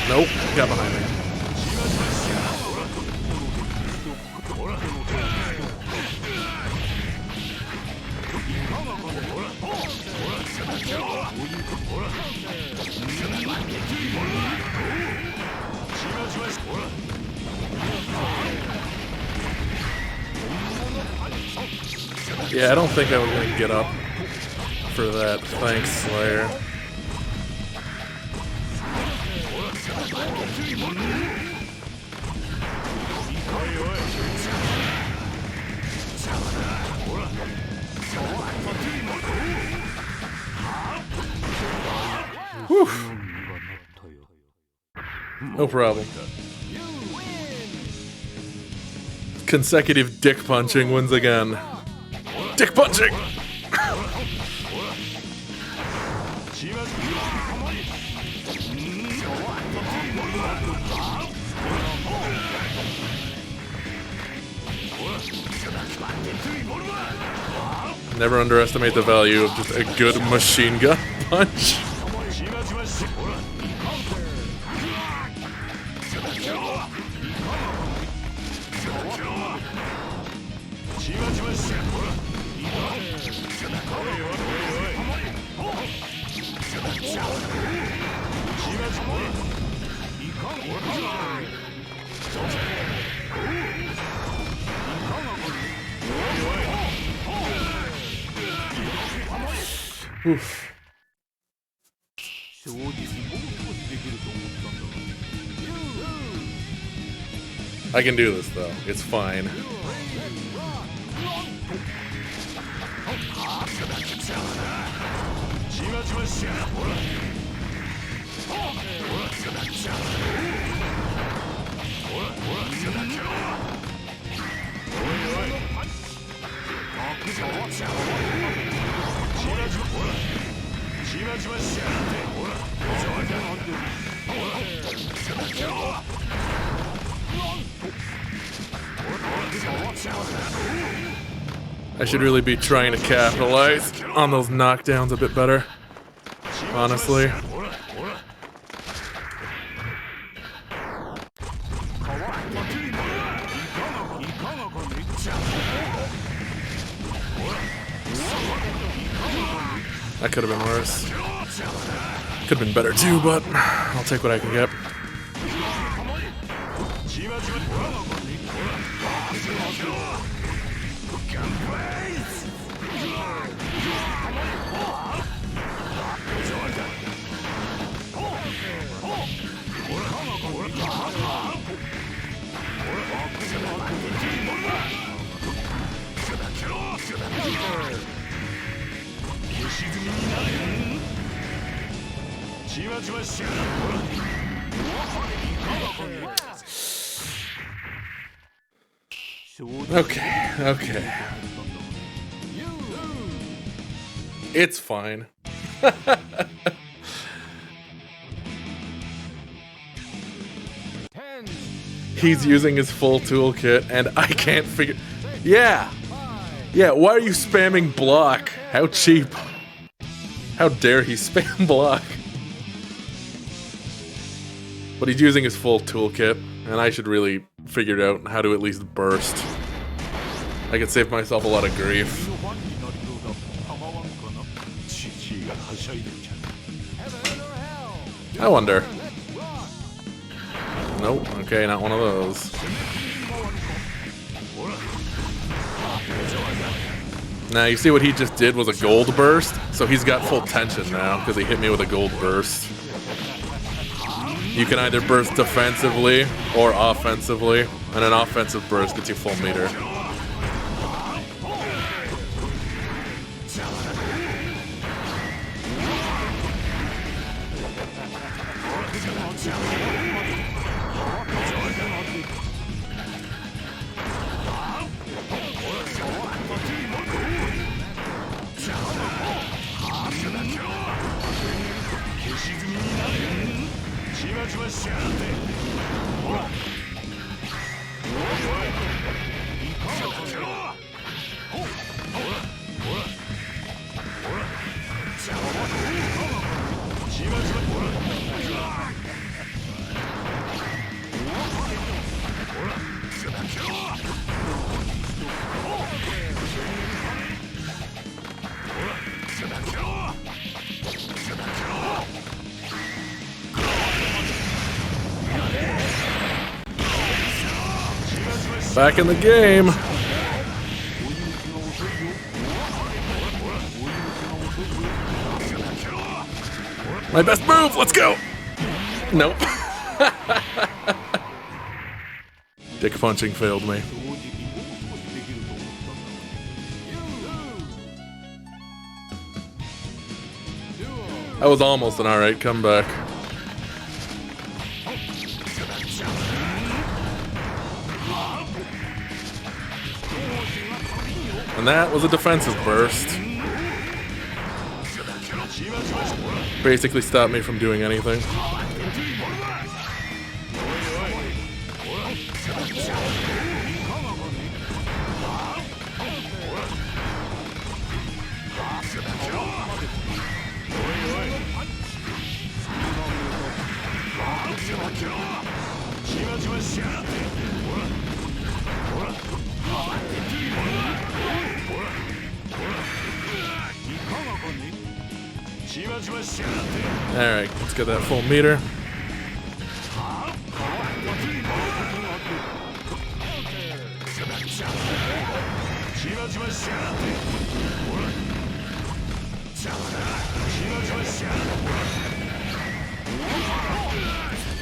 Nope, got behind me. Yeah, I don't think I was gonna get up for that. Thanks, Slayer. Whew. No problem. Consecutive dick punching wins again. Dick punching! Never underestimate the value of just a good machine gun punch. Oof. I can do this though. It's fine. I should really be trying to capitalize on those knockdowns a bit better, honestly. That could have been worse. Could have been better too, but I'll take what I can get. Okay. It's fine. He's using his full toolkit, and I can't figure... Yeah, why are you spamming block? How cheap. How dare he spam block? But he's using his full toolkit, and I should really figure out how to at least burst. I could save myself a lot of grief. I wonder. Nope, okay, not one of those. Now, you see what he just did was a gold burst? So he's got full tension now, because he hit me with a gold burst. You can either burst defensively or offensively, and an offensive burst gets you full meter. Back in the game. My best move, let's go! Nope. Dick punching failed me. That was almost an alright comeback. And that was a defensive burst. Basically stopped me from doing anything. Alright, let's get that full meter.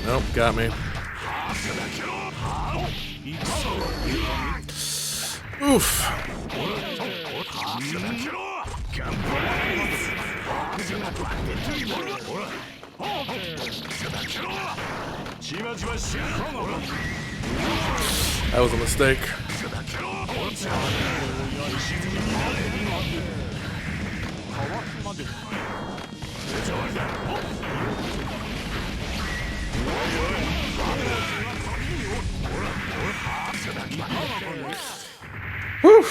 Nope, got me. Oof. That was a mistake. Whew.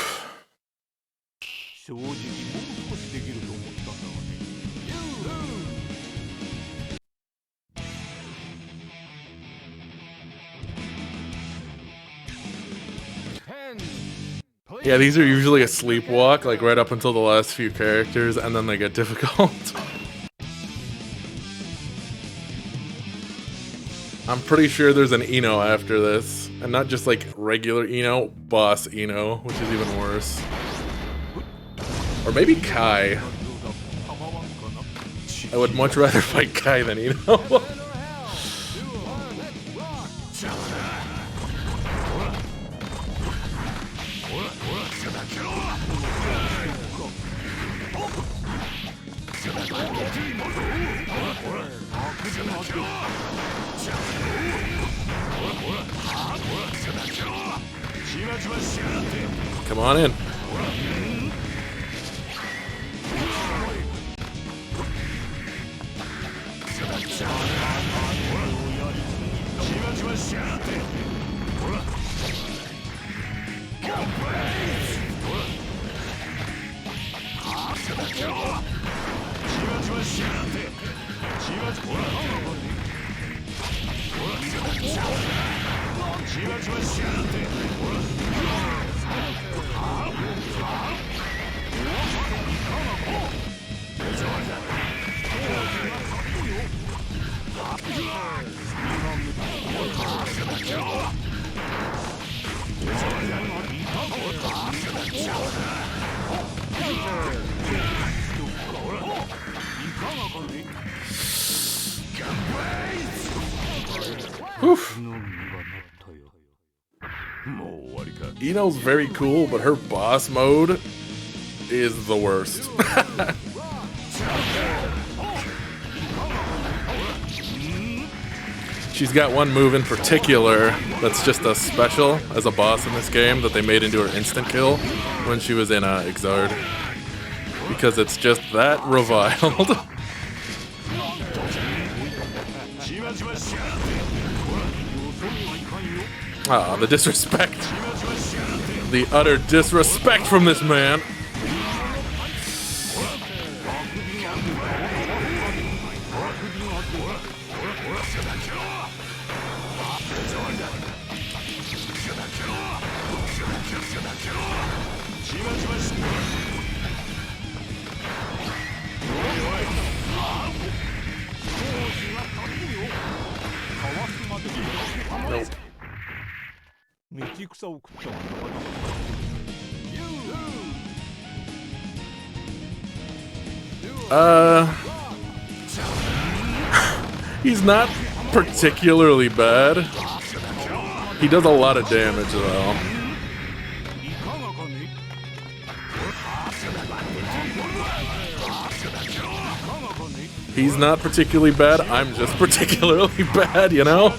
Yeah, these are usually a sleepwalk, like right up until the last few characters, and then they get difficult. I'm pretty sure there's an Eno after this, and not just like regular Eno, boss Eno, which is even worse. Or maybe Kai. I would much rather fight Kai than Eno. Come on in. Oof. Eno's very cool, but her boss mode is the worst. She's got one move in particular that's just a special as a boss in this game that they made into her instant kill when she was in Exard. Because it's just that reviled. Ah, the disrespect. The utter disrespect from this man. Nope. He's not particularly bad. He does a lot of damage though. He's not particularly bad, I'm just particularly bad, you know?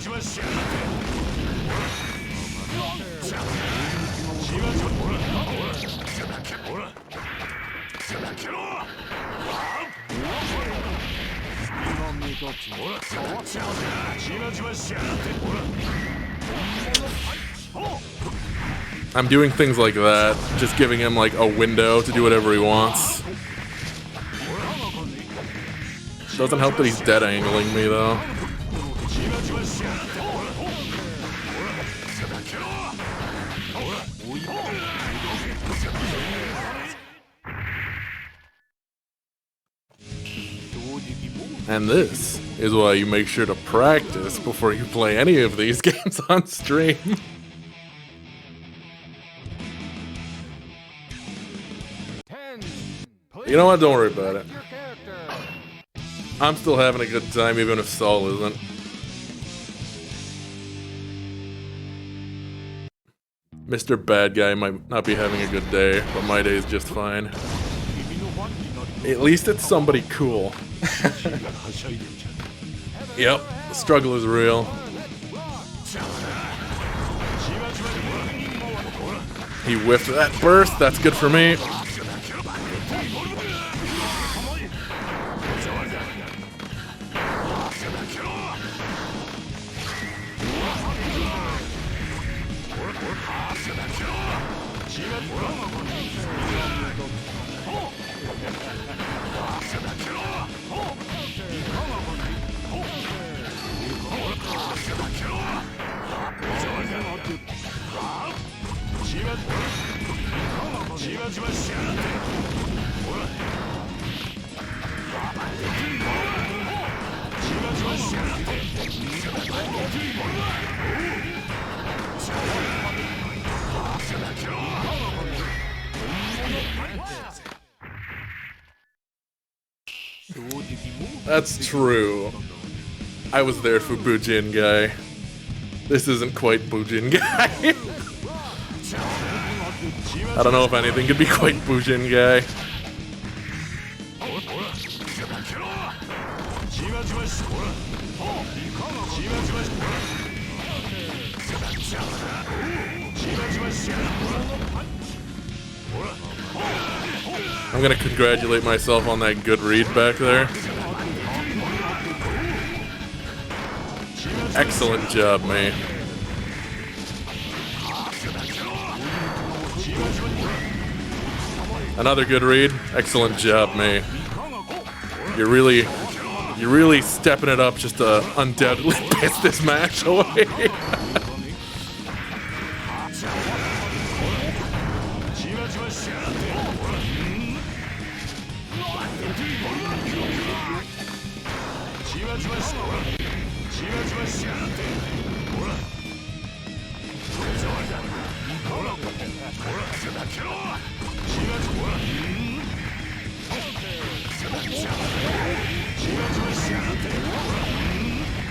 I'm doing things like that, just giving him like a window to do whatever he wants. Doesn't help that he's dead angling me though. And this is why you make sure to practice before you play any of these games on stream. You know what? Don't worry about it. I'm still having a good time even if Saul isn't. Mr. Bad Guy might not be having a good day, but my day is just fine. At least it's somebody cool. Yep, the struggle is real. He whiffed that burst, that's good for me. That's true. I was there for Bujin Guy. This isn't quite Bujin Guy. I don't know if anything could be quite Bujin Guy. I'm gonna congratulate myself on that good read back there. Excellent job, man. Another good read. Excellent job, man. You're really stepping it up just to undoubtedly piss this match away.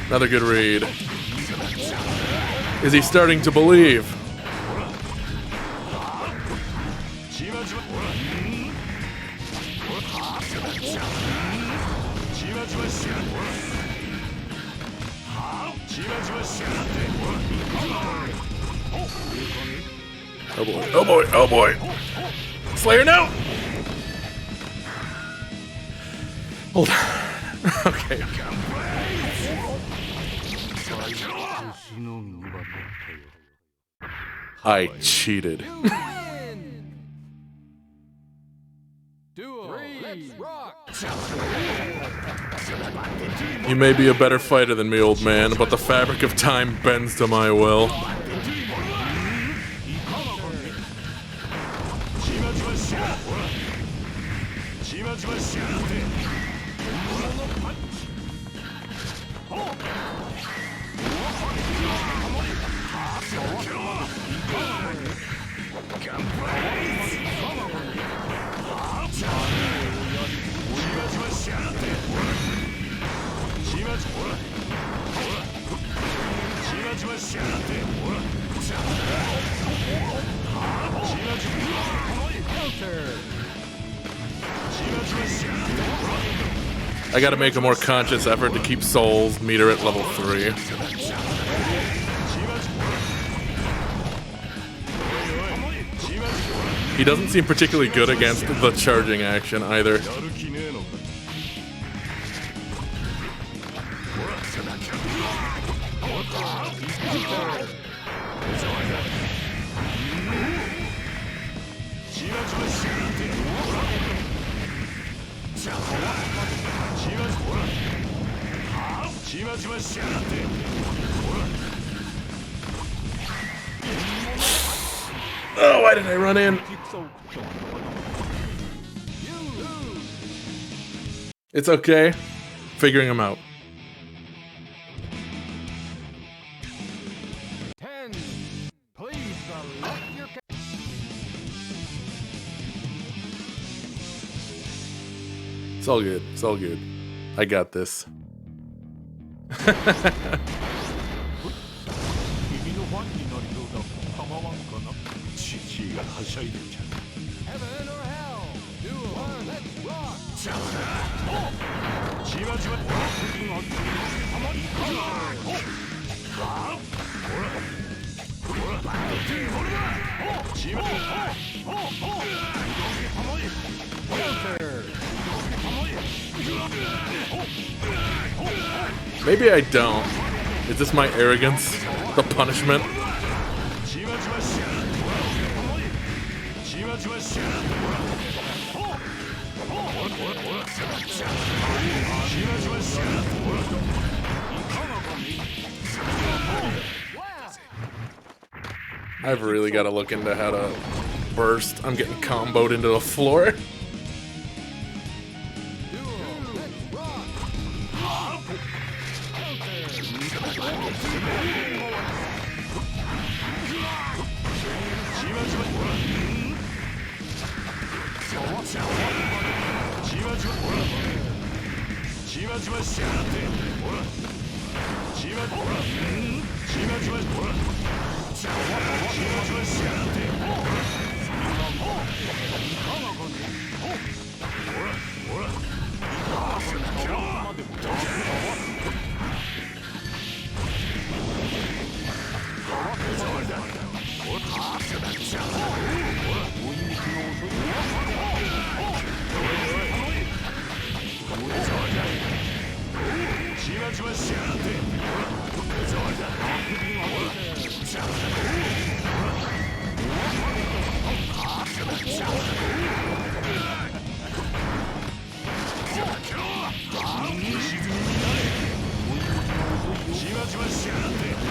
Another good read. Is he starting to believe? Oh boy, oh boy, oh boy. Slayer, no! Hold on. Okay. I cheated. You may be a better fighter than me, old man, but the fabric of time bends to my will. I gotta make a more conscious effort to keep Soul's meter at level 3. He doesn't seem particularly good against the charging action either. Oh, why did I run in? It's okay. Figuring them out. 10. Please select your. It's all good. It's all good. I got this. Heaven or hell. Duel. One. Let's rock. Maybe I don't. Is this my arrogance? The punishment? I've really got to look into how to burst. I'm getting comboed into the floor.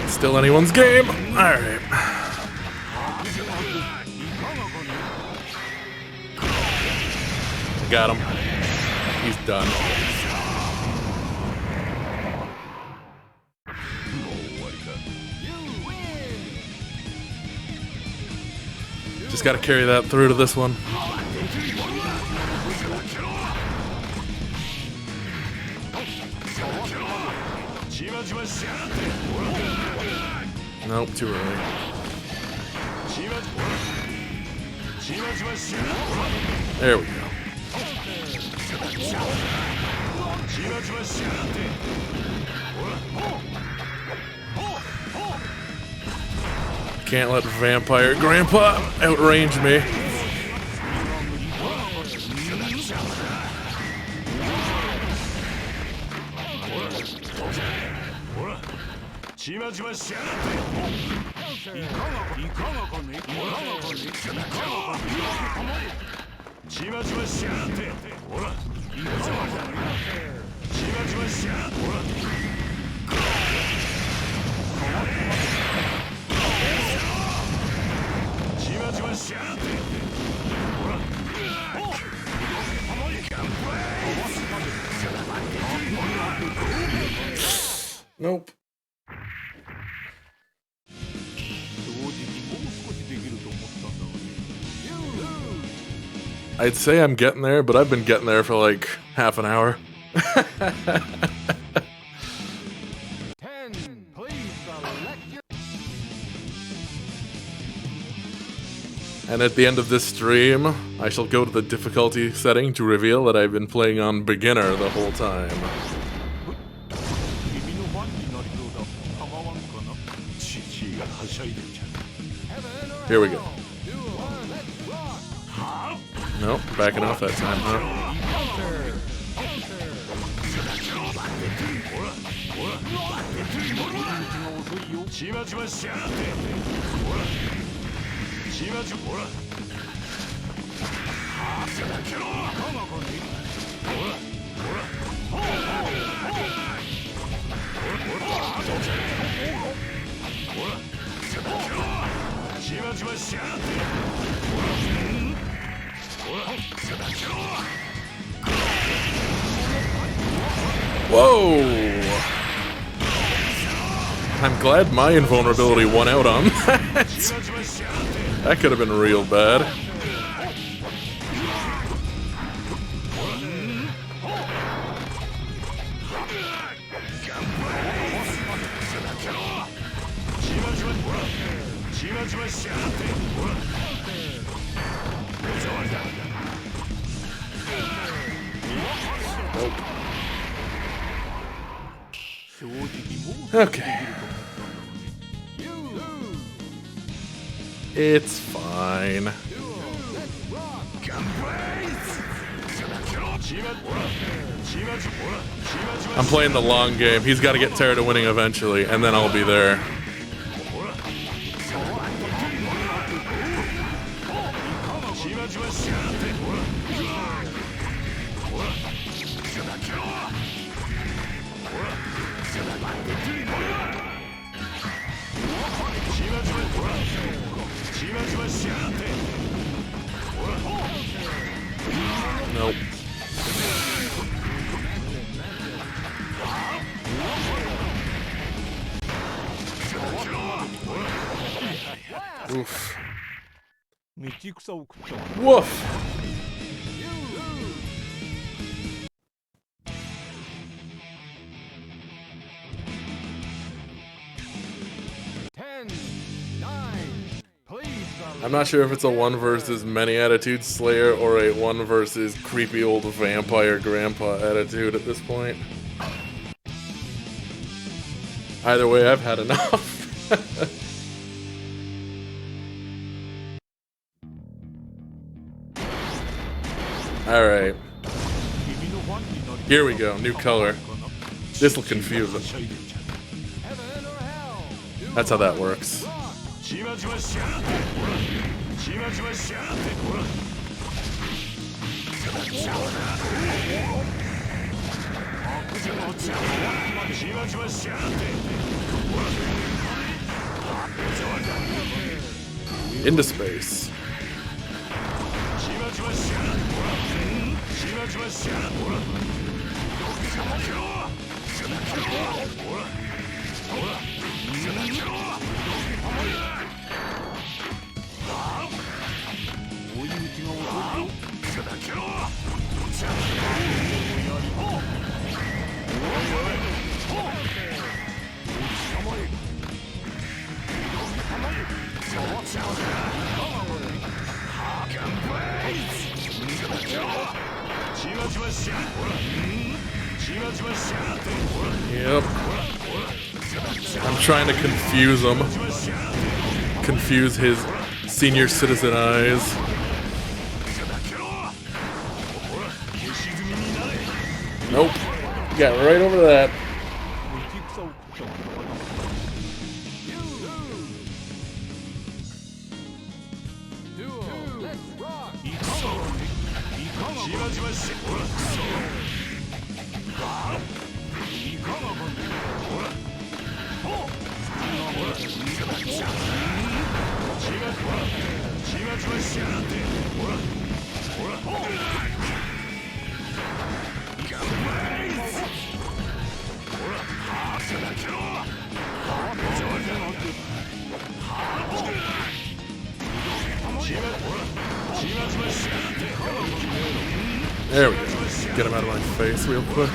Still anyone's game. Alright. Got him. He's done. Just gotta carry that through to this one. Nope, too early. There we go. Can't let Vampire Grandpa outrange me. Nope. I'd say I'm getting there, but I've been getting there for like half an hour. 10, please select your... And at the end of this stream, I shall go to the difficulty setting to reveal that I've been playing on beginner the whole time. Here we go. Nope, backing off that time, huh? Whoa! I'm glad my invulnerability won out on that. That could have been real bad. Okay. It's fine. I'm playing the long game. He's got to get tired of winning eventually, and then I'll be there. Nope. Oof. Woof. I'm not sure if it's a 1 versus many attitude Slayer or a 1 versus creepy old vampire grandpa attitude at this point. Either way, I've had enough. Alright. Here we go, new color. This'll confuse them. That's how that works. Into space. Yep. I'm trying to confuse them. confuse his senior citizen eyes. Nope. Got right over that. There we go. Get him out of my face real quick.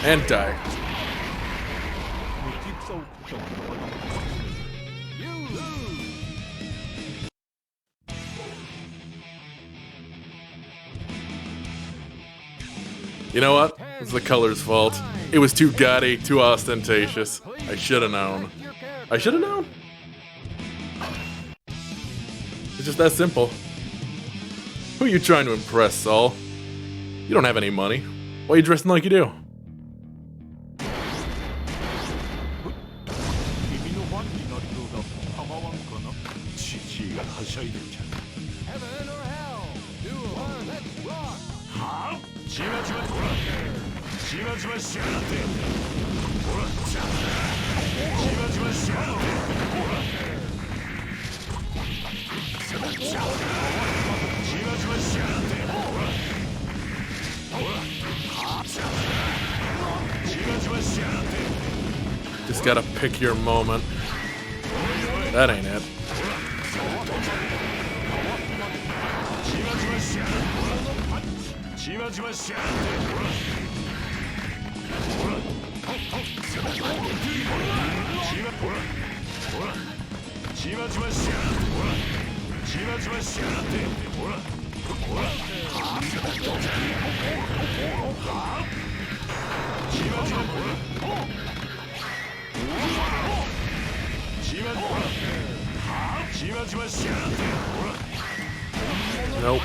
And die. You know what? It's the color's fault. It was too gaudy, too ostentatious. I should have known. I should have known. It's just that simple. Who are you trying to impress, Saul? You don't have any money. Why are you dressing like you do? Heaven or hell? Duel. Let's rock. Just gotta pick your moment. That ain't it. Nope.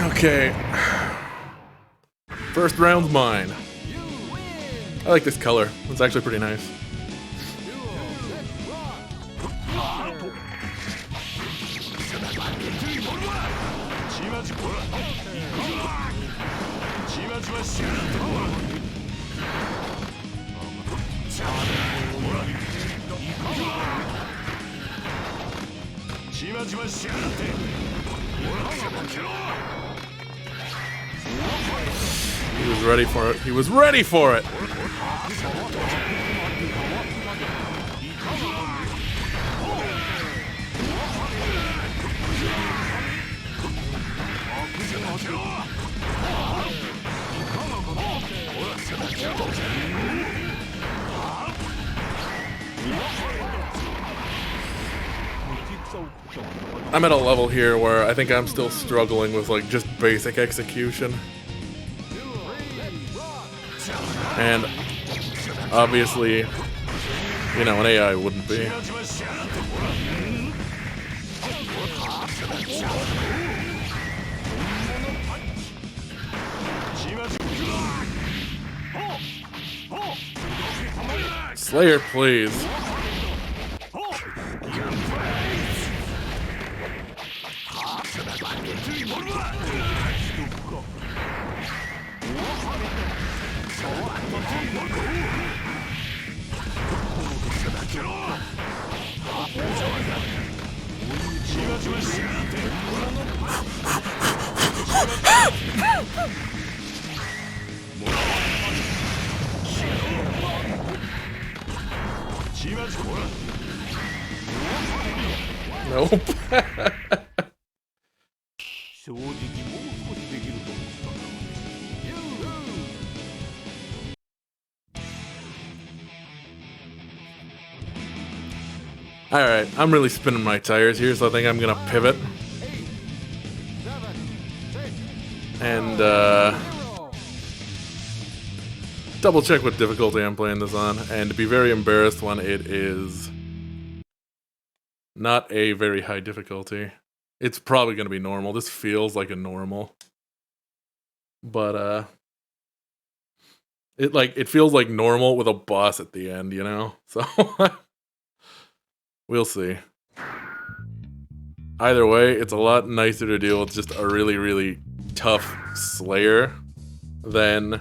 Okay. First round's mine. I like this color. It's actually pretty nice. He was ready for it. He was ready for it! I'm at a level here where I think I'm still struggling with like just basic execution. And obviously, you know, an AI wouldn't be. Slayer, please. Nope. 正直もう少しできると思ったんだがね。Alright, I'm really spinning my tires here, so I think I'm gonna pivot. And, double check what difficulty I'm playing this on, and be very embarrassed when it is not a very high difficulty. It's probably gonna be normal. This feels like a normal. But, it feels like normal with a boss at the end, you know? So, we'll see. Either way, it's a lot nicer to deal with just a really, really tough Slayer than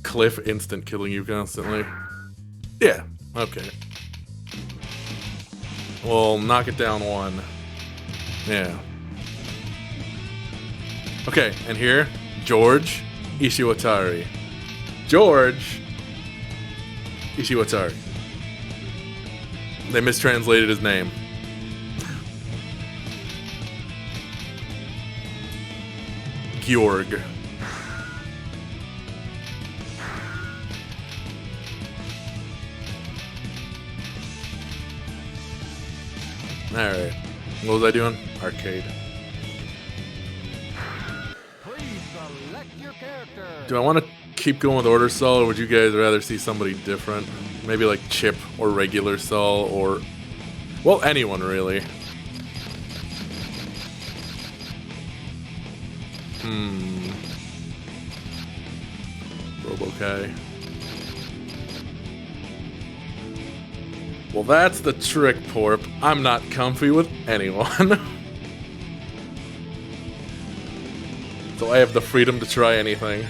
Cliff instant killing you constantly. Yeah, okay. We'll knock it down one. Yeah. Okay, and here, George Ishiwatari. George Ishiwatari. They mistranslated his name. Georg. Alright. What was I doing? Arcade. Please select your character. Do I want to keep going with Order Cell, or would you guys rather see somebody different? Maybe like Chip or regular Cell, or... well, anyone really. Robo-Kai. Well, that's the trick, Porp. I'm not comfy with anyone. So I have the freedom to try anything.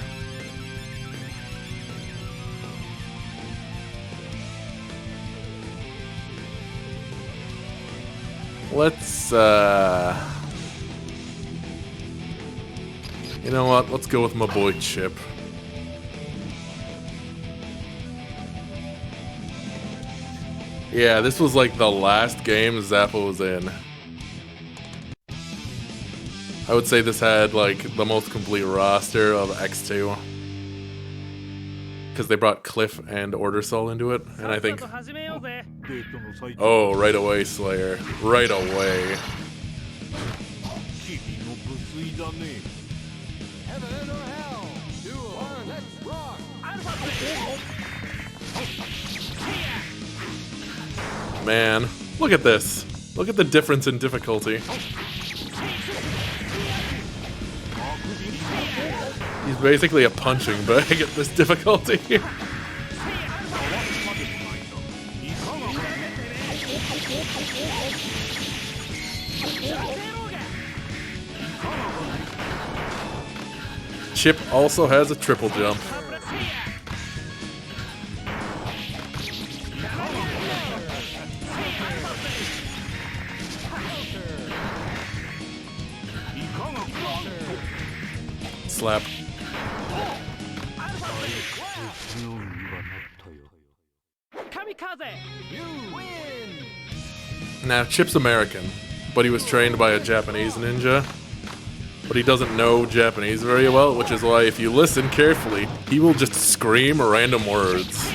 Let's, you know what? Let's go with my boy Chip. Yeah, this was like the last game Zappa was in. I would say this had like the most complete roster of X2. Because they brought Cliff and Order Soul into it, and I think... oh, right away, Slayer. Right away. Heaven or hell? Duel. Let's rock. Man, look at this. Look at the difference in difficulty. He's basically a punching bag at this difficulty. Chip also has a triple jump. Slap. You win. Now, Chip's American, but he was trained by a Japanese ninja. But he doesn't know Japanese very well, which is why if you listen carefully, he will just scream random words.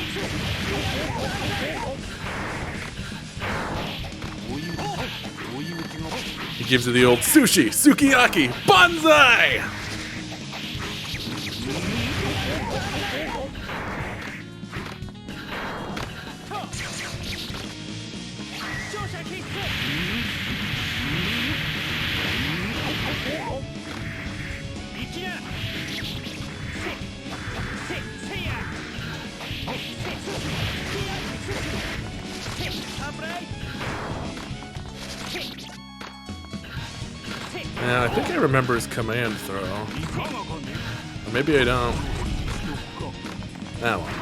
He gives you the old sushi, sukiyaki, banzai! Yeah, I think I remember his command throw. Or maybe I don't. That one.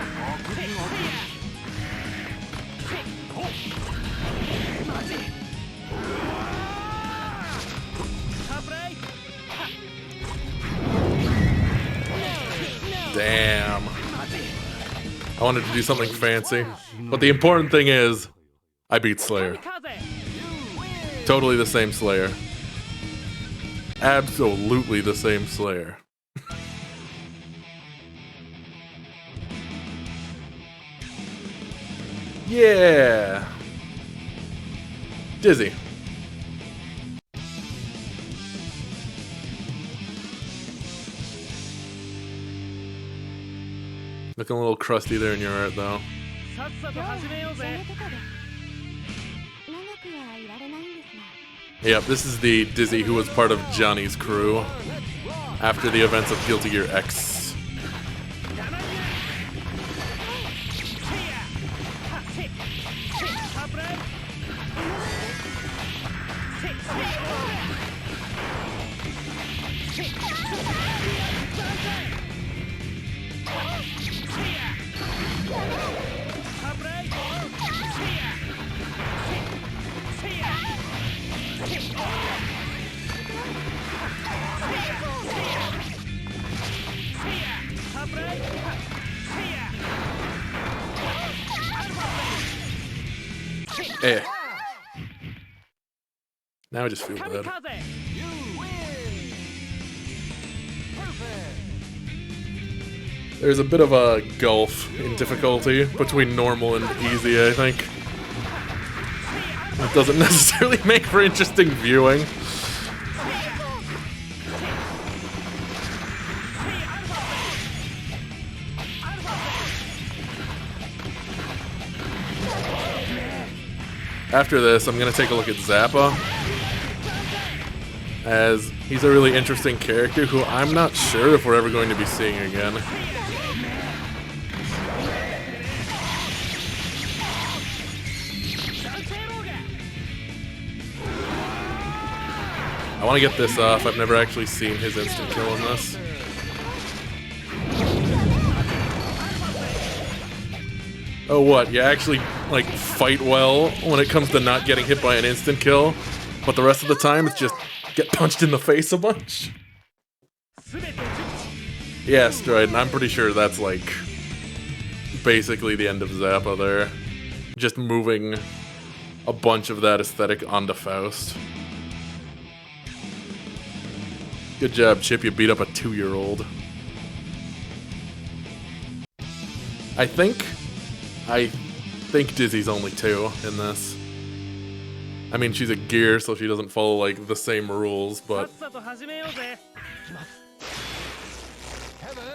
Damn. I wanted to do something fancy. But the important thing is, I beat Slayer. You win. Totally the same Slayer. Absolutely the same Slayer. Yeah. Dizzy. Looking a little crusty there in your art, though. さっさと始めようぜ。長くはいられないんですが。 Yep, this is the Dizzy who was part of Johnny's crew after the events of Guilty Gear X. Eh. Now I just feel bad. You win. Perfect. There's a bit of a gulf in difficulty between normal and easy, I think. It doesn't necessarily make for interesting viewing. After this, I'm gonna take a look at Zappa, as he's a really interesting character who I'm not sure if we're ever going to be seeing again. I want to get this off. I've never actually seen his instant kill in this. Oh, what? You actually, like, fight well when it comes to not getting hit by an instant kill, but the rest of the time it's just get punched in the face a bunch? Yeah, Stride, I'm pretty sure that's, like, basically the end of Zappa there. Just moving a bunch of that aesthetic onto Faust. Good job, Chip. You beat up a 2-year-old. I think Dizzy's only 2 in this. I mean, she's a gear, so she doesn't follow, like, the same rules, but...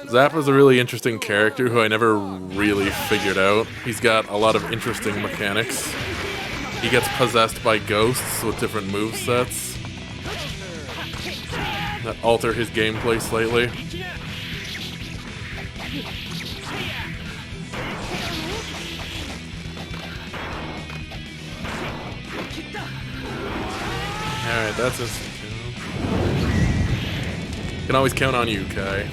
Zappa's a really interesting character who I never really figured out. He's got a lot of interesting mechanics. He gets possessed by ghosts with different movesets that alter his gameplay slightly. Alright, that's instant kill. Can always count on you, Kai.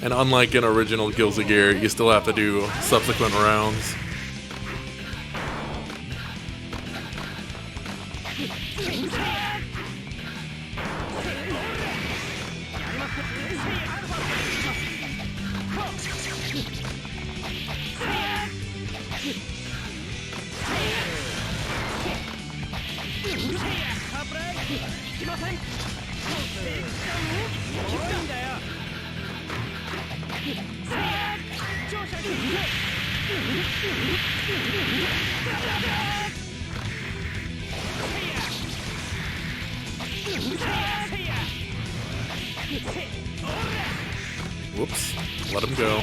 And unlike in original Guilty Gear, you still have to do subsequent rounds. Whoops. Let him go.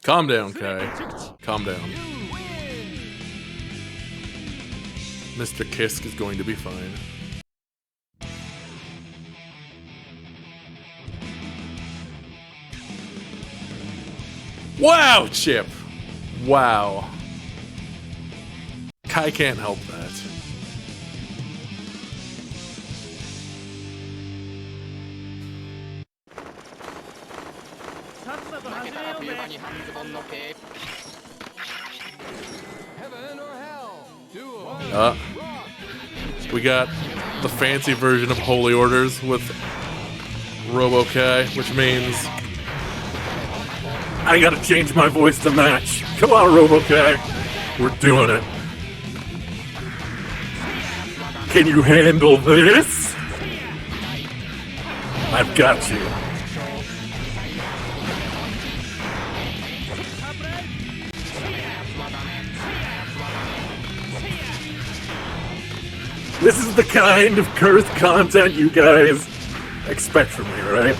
Calm down, Kai. Calm down. Mr. Kisk is going to be fine. Wow, Chip! Wow. Kai can't help that. Heaven or hell. Duel. Uh, we got the fancy version of Holy Orders with Robo-Kai, which means I gotta change my voice to match. Come on, Robo-Kai. We're doing it. Can you handle this? I've got you. This is the kind of cursed content you guys expect from me, right?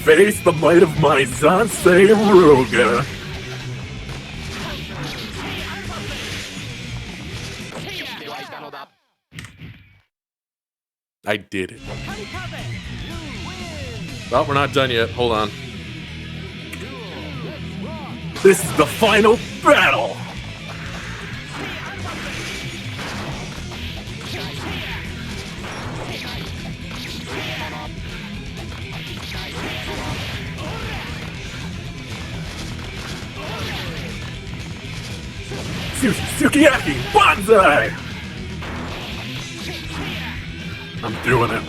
Face the might of my Zansei Ruga. I did it. Well, we're not done yet. Hold on. This is the final battle! Sukiyaki Banzai! I'm doing it.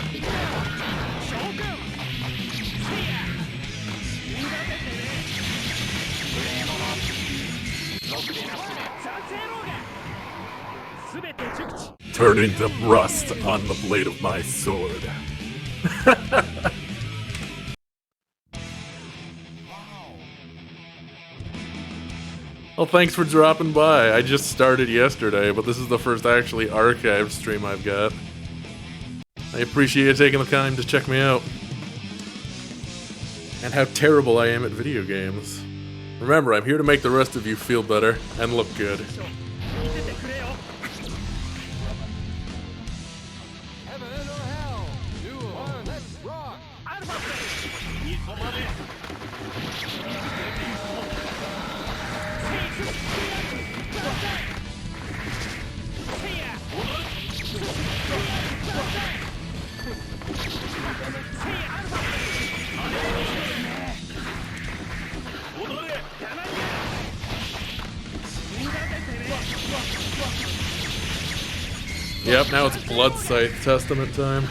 Turn into rust on the blade of my sword. Well, thanks for dropping by. I just started yesterday, but this is the first actually archived stream I've got. I appreciate you taking the time to check me out. And how terrible I am at video games. Remember, I'm here to make the rest of you feel better and look good. Heaven or hell. Duel. Let's rock. Yep, now it's Blood Sight Testament time.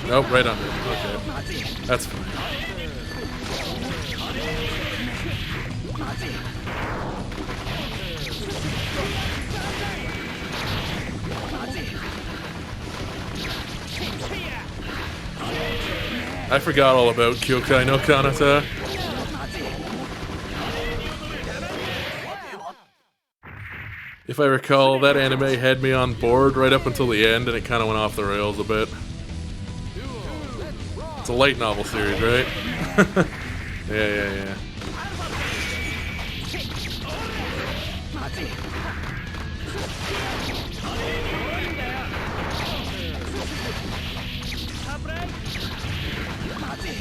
Nope, right under. Okay. That's fine. I forgot all about Kyokai no Kanata. If I recall, that anime had me on board right up until the end, and it kind of went off the rails a bit. It's a light novel series, right? Yeah.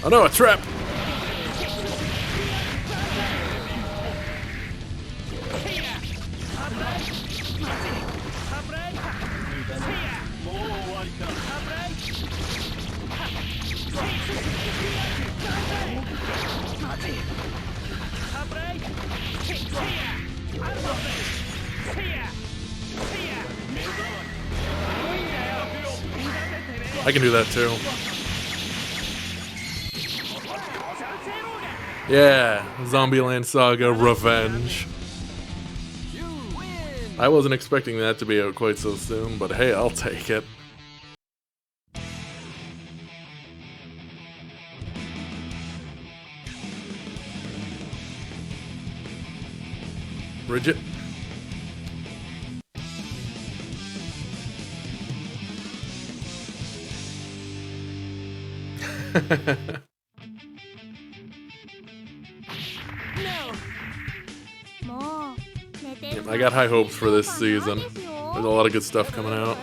Oh no, a trap! I can do that too. Yeah, Zombieland Saga Revenge. I wasn't expecting that to be out quite so soon, but hey, I'll take it. Bridget? Yeah, I got high hopes for this season. There's a lot of good stuff coming out.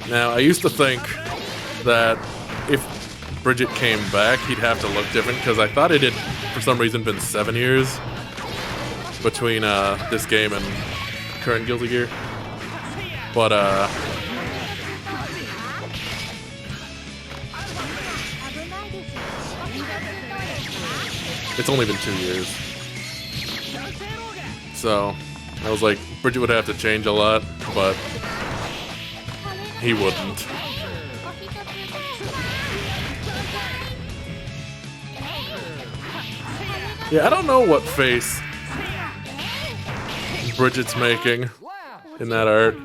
Now, I used to think that if Bridget came back, he'd have to look different, because I thought it had, for some reason, been 7 years between this game and current Guilty Gear. But, it's only been 2 years. So, I was like, Bridget would have to change a lot, but he wouldn't. Yeah, I don't know what face Bridget's making in that art.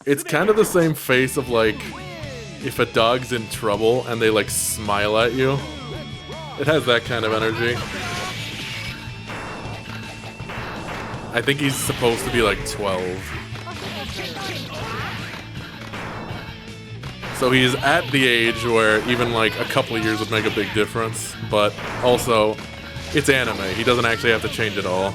It's kind of the same face of, like, if a dog's in trouble and they, like, smile at you. It has that kind of energy. I think he's supposed to be, like, 12. So he's at the age where even, like, a couple of years would make a big difference. But also, it's anime. He doesn't actually have to change it all.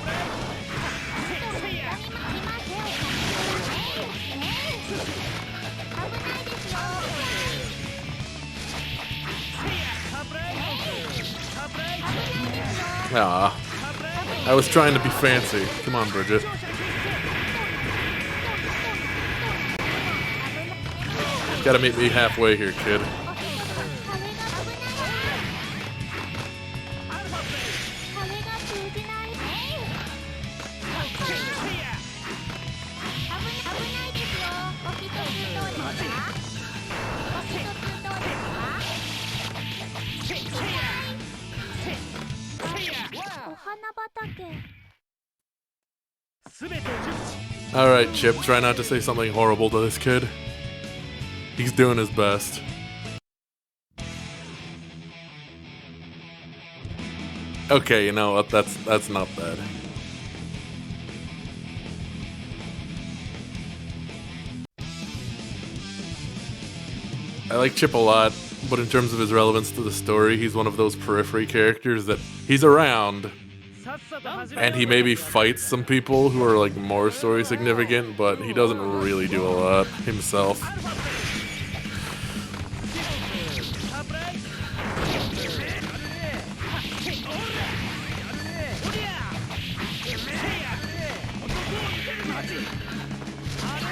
Ah, I was trying to be fancy. Come on, Bridget. Gotta meet me halfway here, kid. Alright, Chip, try not to say something horrible to this kid. He's doing his best. Okay, you know what? That's not bad. I like Chip a lot, but in terms of his relevance to the story, he's one of those periphery characters that he's around, and he maybe fights some people who are like more story significant, but he doesn't really do a lot himself.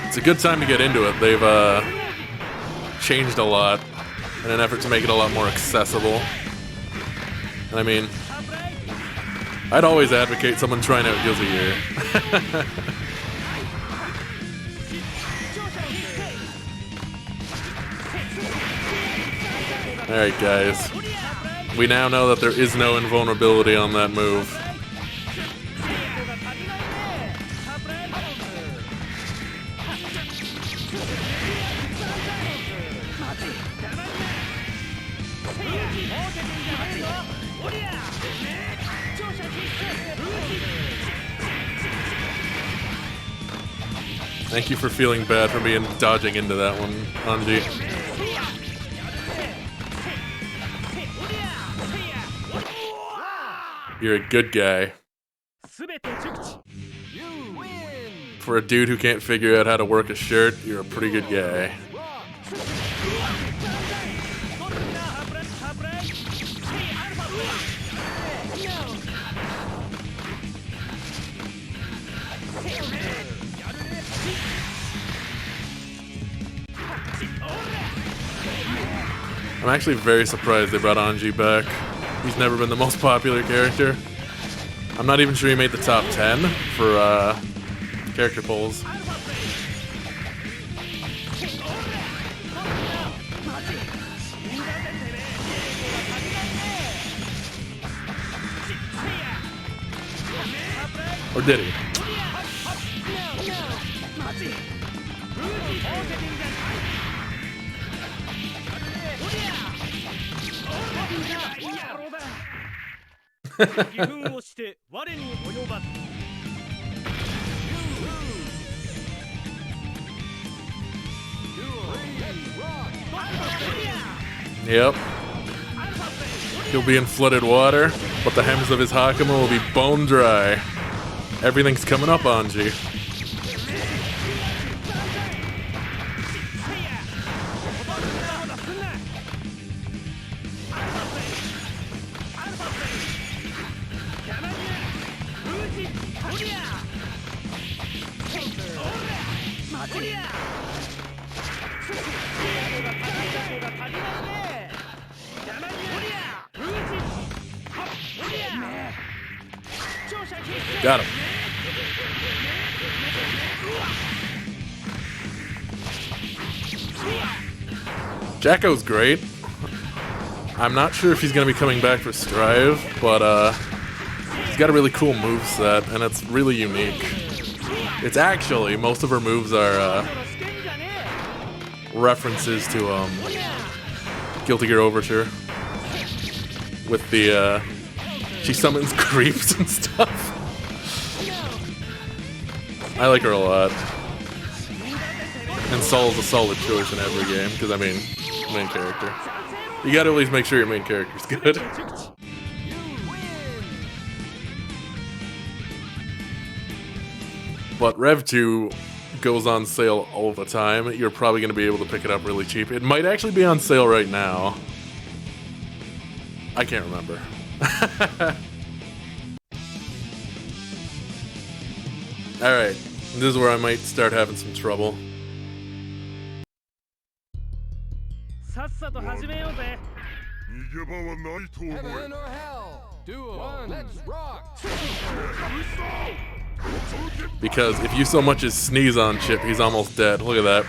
It's a good time to get into it. They've changed a lot in an effort to make it a lot more accessible. And I mean, I'd always advocate someone trying out Guilty Gear. Alright guys, we now know that there is no invulnerability on that move. Thank you for feeling bad for me and dodging into that one, Anji. You're a good guy. For a dude who can't figure out how to work a shirt, you're a pretty good guy. I'm actually very surprised they brought Anji back. He's never been the most popular character. I'm not even sure he made the top 10 for character polls. Or did he? Yep. He'll be in flooded water, but the hems of his Hakama will be bone dry. Everything's coming up, Anji. Got him. Jacko's great. I'm not sure if he's going to be coming back for Strive, but he's got a really cool moveset, and it's really unique. It's actually, most of her moves are references to Guilty Gear Overture. With the, she summons creeps and stuff. I like her a lot. And Saul's a solid choice in every game, because, I mean, main character. You gotta at least make sure your main character's good. But Rev 2 goes on sale all the time. You're probably gonna be able to pick it up really cheap. It might actually be on sale right now. I can't remember. Alright, this is where I might start having some trouble. Heaven or hell. Duo. Let's rock. Because if you so much as sneeze on Chip, he's almost dead. Look at that.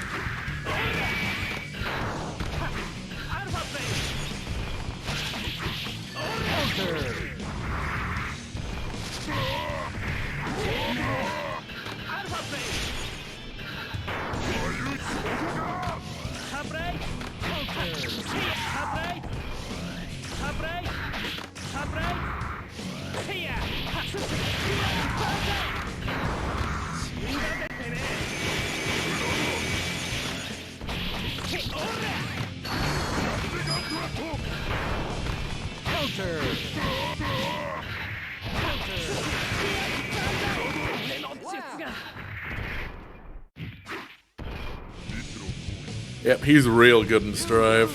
Yep, he's real good in Strive.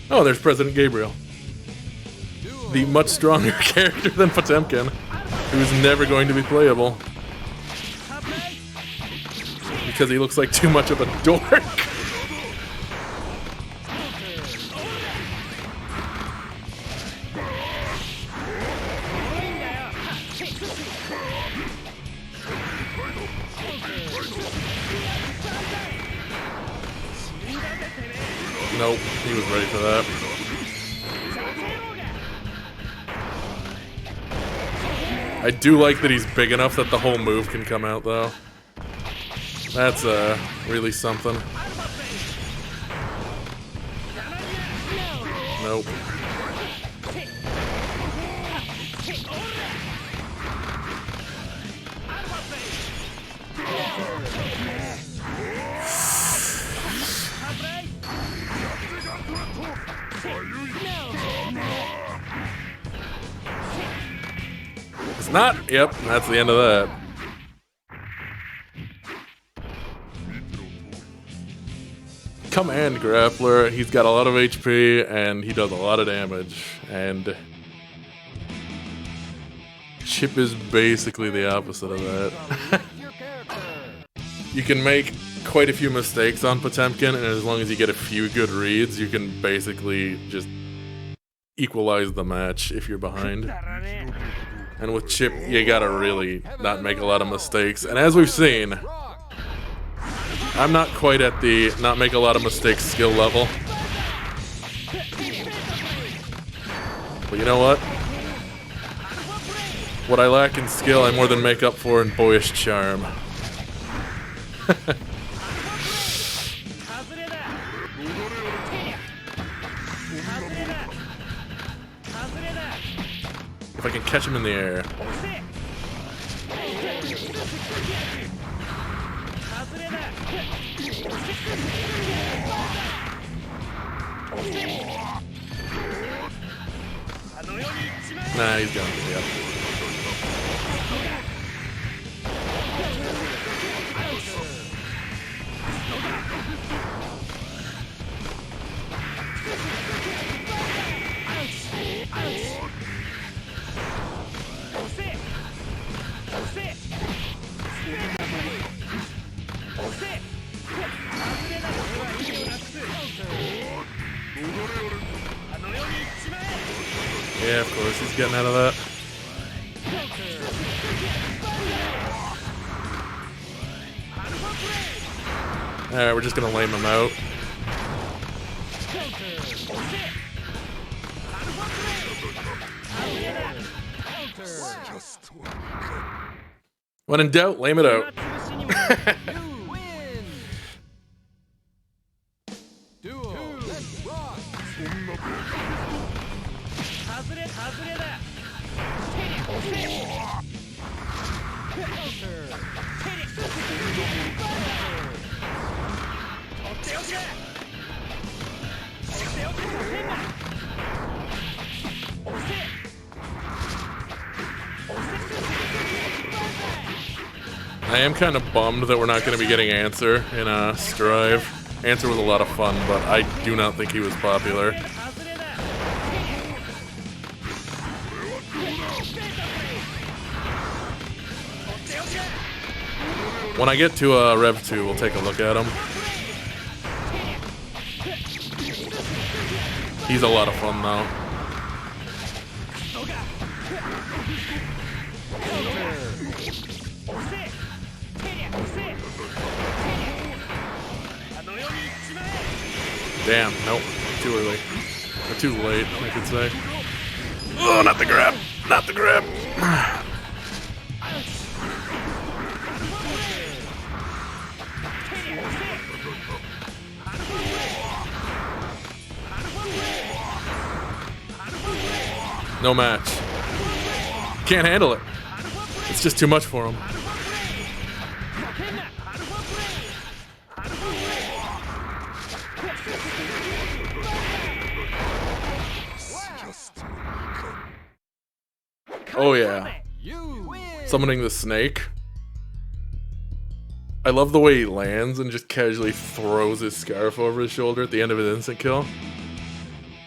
Oh, there's President Gabriel. The much stronger character than Potemkin, who's never going to be playable. Because he looks like too much of a dork. Nope, he was ready for that. I do like that he's big enough that the whole move can come out, though. That's really something. Nope. It's not. Yep, that's the end of that. Command Grappler, he's got a lot of HP and he does a lot of damage. And Chip is basically the opposite of that. You can make quite a few mistakes on Potemkin, and as long as you get a few good reads, you can basically just equalize the match if you're behind. And with Chip, you gotta really not make a lot of mistakes. And as we've seen, I'm not quite at the not make a lot of mistakes skill level. But you know what? What I lack in skill, I more than make up for in boyish charm. If I can catch him in the air. Nah, he's gone. Yeah. Yeah, of course he's getting out of that. Alright, we're just gonna lame him out. When in doubt, lame it out. I am kind of bummed that we're not going to be getting Answer in Strive. Answer was a lot of fun, but I do not think he was popular. When I get to Rev 2, we'll take a look at him. He's a lot of fun, though. Damn, nope. Too early. Or too late, I could say. Oh, not the grab! Not the grab! No match. Can't handle it. It's just too much for him. Oh yeah. Summoning the snake. I love the way he lands and just casually throws his scarf over his shoulder at the end of his instant kill.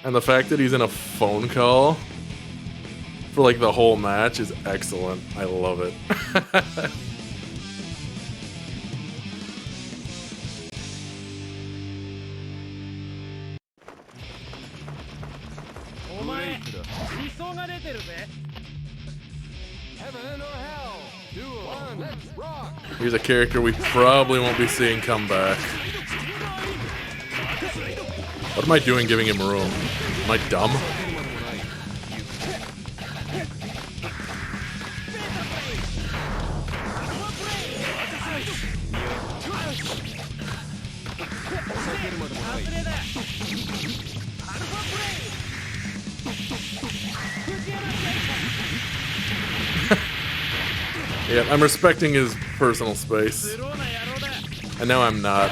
And the fact that he's in a phone call for like the whole match is excellent. I love it. Here's a character we probably won't be seeing come back. What am I doing giving him room? Am I dumb? Yeah, I'm respecting his personal space. And now I'm not.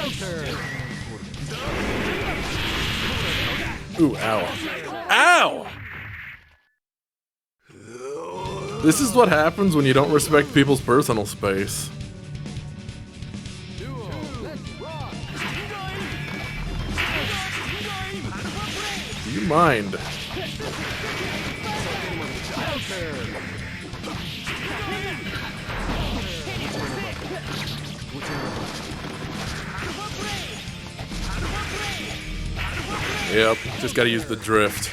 Ooh, ow. Ow! This is what happens when you don't respect people's personal space. Do you mind? Yep, just gotta use the drift.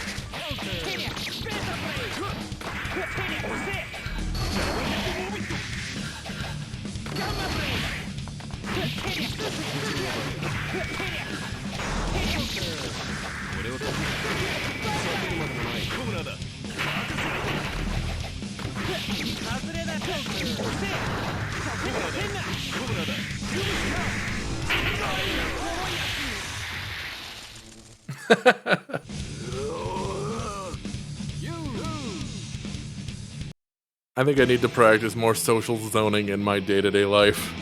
I think I need to practice more social zoning in my day-to-day life.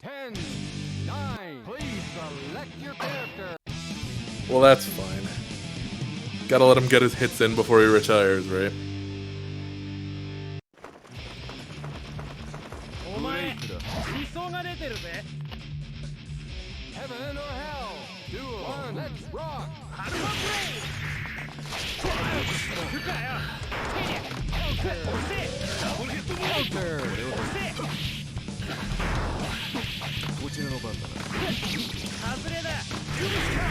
10, 9, please select your character. Well, that's fine. Gotta let him get his hits in before he retires, right? お前理想が出てるぜ Heaven or hell Duel One Let's rock ハルマプレイ行くかよ押せダブルヘッドボール押せこちらの番だ外れだ許すか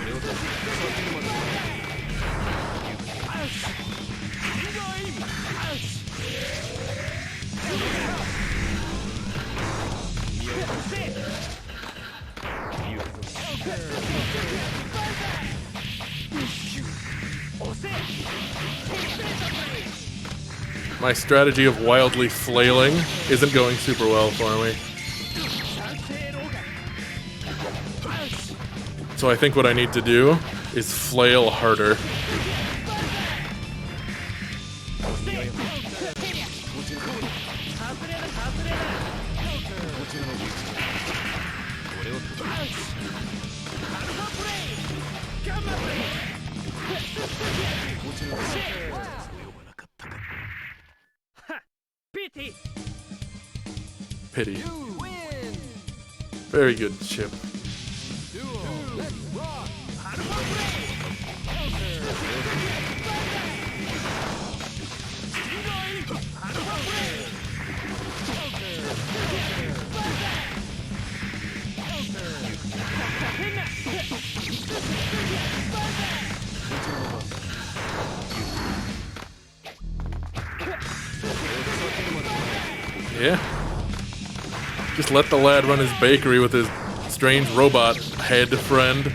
俺を助けるまでアウシインドインアウシ My strategy of wildly flailing isn't going super well for me. So I think what I need to do is flail harder. Pity. Very good chip. Yeah. Just let the lad run his bakery with his strange robot head friend.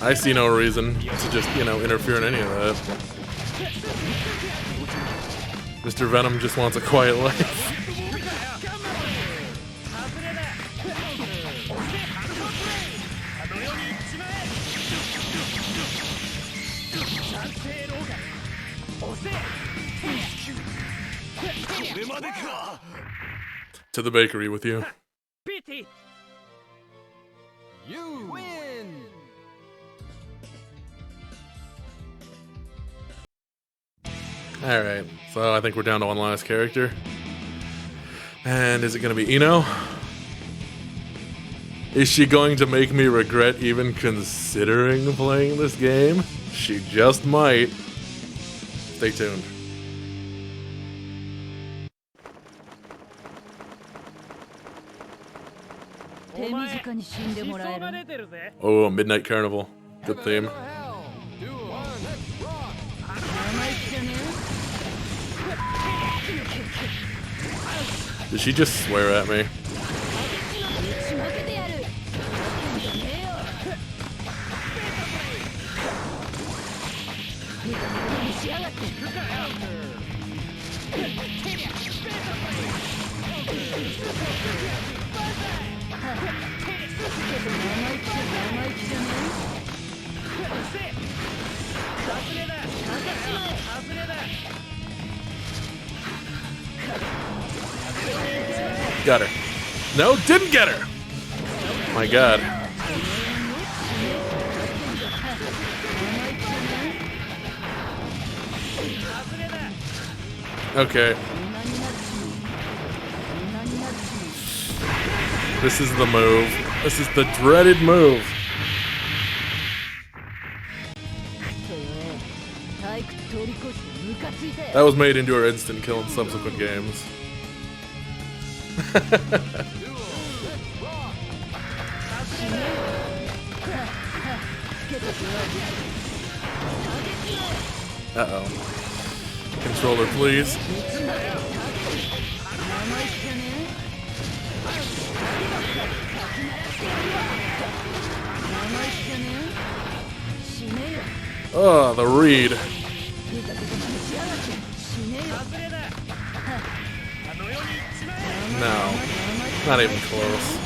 I see no reason to just, interfere in any of that. Mr. Venom just wants a quiet life. To the bakery with you. You win. Alright, so I think we're down to one last character. And is it going to be Ino? Is she going to make me regret even considering playing this game? She just might. Stay tuned. Oh, Midnight Carnival. Good theme. Did she just swear at me? Got her. No, didn't get her! My god. Okay. This is the move. This is the dreaded move. That was made into her instant kill in subsequent games. Uh-oh. Controller, please. Oh, the read. No, not even close.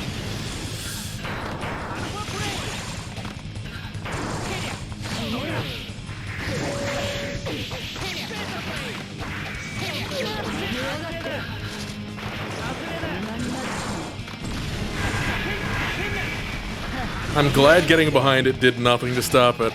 I'm glad getting behind it did nothing to stop it.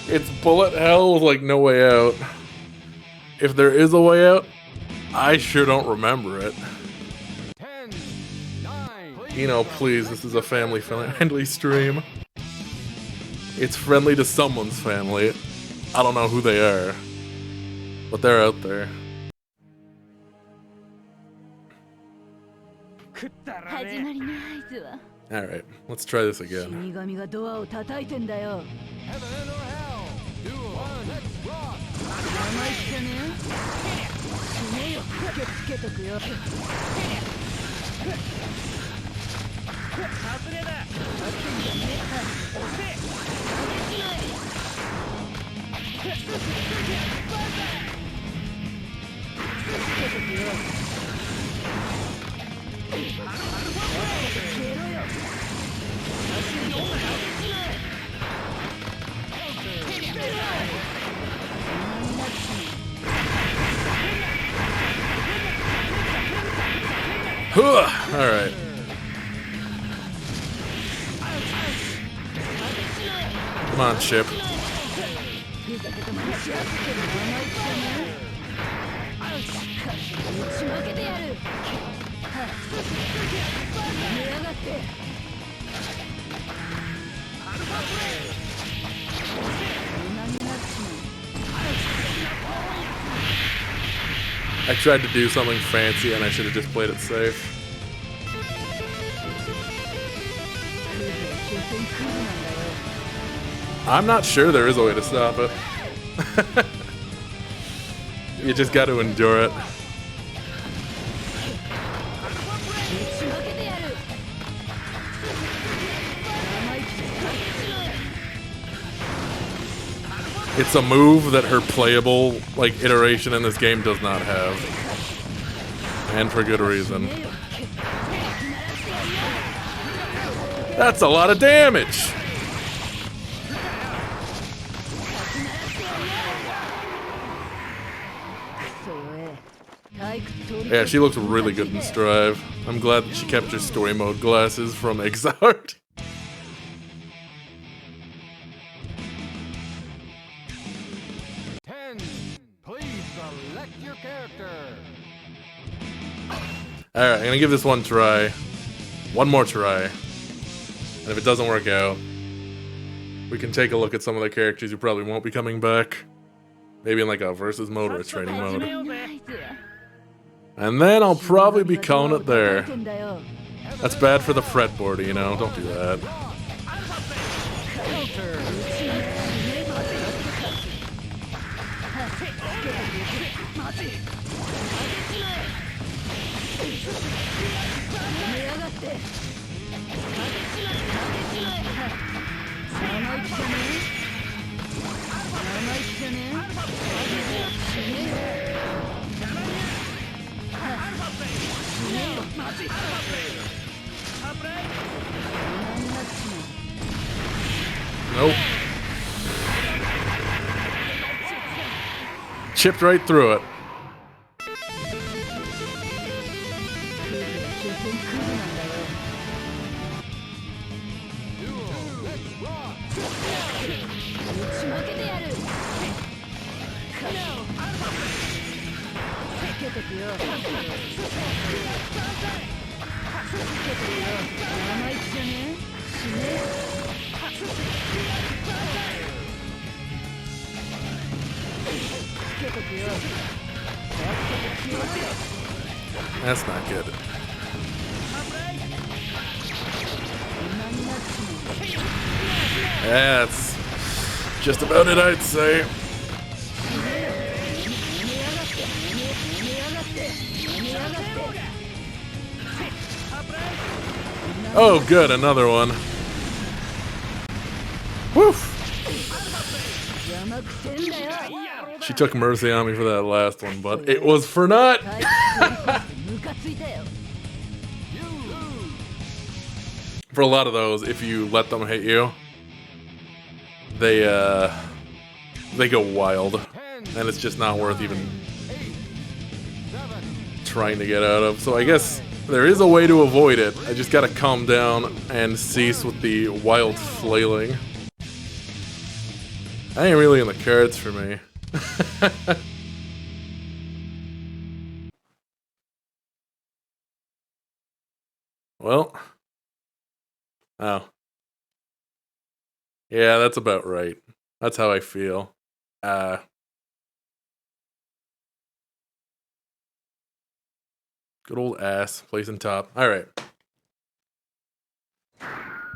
It's bullet hell with like no way out. If there is a way out, I sure don't remember it. 10, 9, You know, please, this is a family-friendly stream. It's friendly to someone's family. I don't know who they are, but they're out there. 食ったら始ね。まりの合図は Alright, let's try this 死 again. 神がドアを叩いてんだよ。 Heaven or hell. Duel. Let's rock. 生意気じゃね死ねよ。つけとくよ。外れだ。Alright. Come on, Chip. 打ち負けてやる。寝やがって。 I tried to do something fancy and I should have just played it safe. I'm not sure there is a way to stop it. You just got to endure it. It's a move that her playable, like, iteration in this game does not have. And for good reason. That's a lot of damage! Yeah, she looks really good in Strive. I'm glad that she kept her story mode glasses from Exart. Alright, I'm gonna give this one try. One more try. And if it doesn't work out, we can take a look at some of the characters who probably won't be coming back. Maybe in like a versus mode or a training mode. And then I'll probably be calling it there. That's bad for the fretboard, you know? Don't do that. Nope. Chipped right through it. That's not good. That's just about it, I'd say. Oh, good, another one. Woof! She took mercy on me for that last one, but it was for naught! for a lot of those, if you let them hit you, they go wild, and it's just not worth even trying to get out of. So I guess there is a way to avoid it. I just gotta calm down and cease with the wild flailing. That ain't really in the cards for me. Well. Oh. Yeah, that's about right. That's how I feel. Good old ass, placing top. Alright.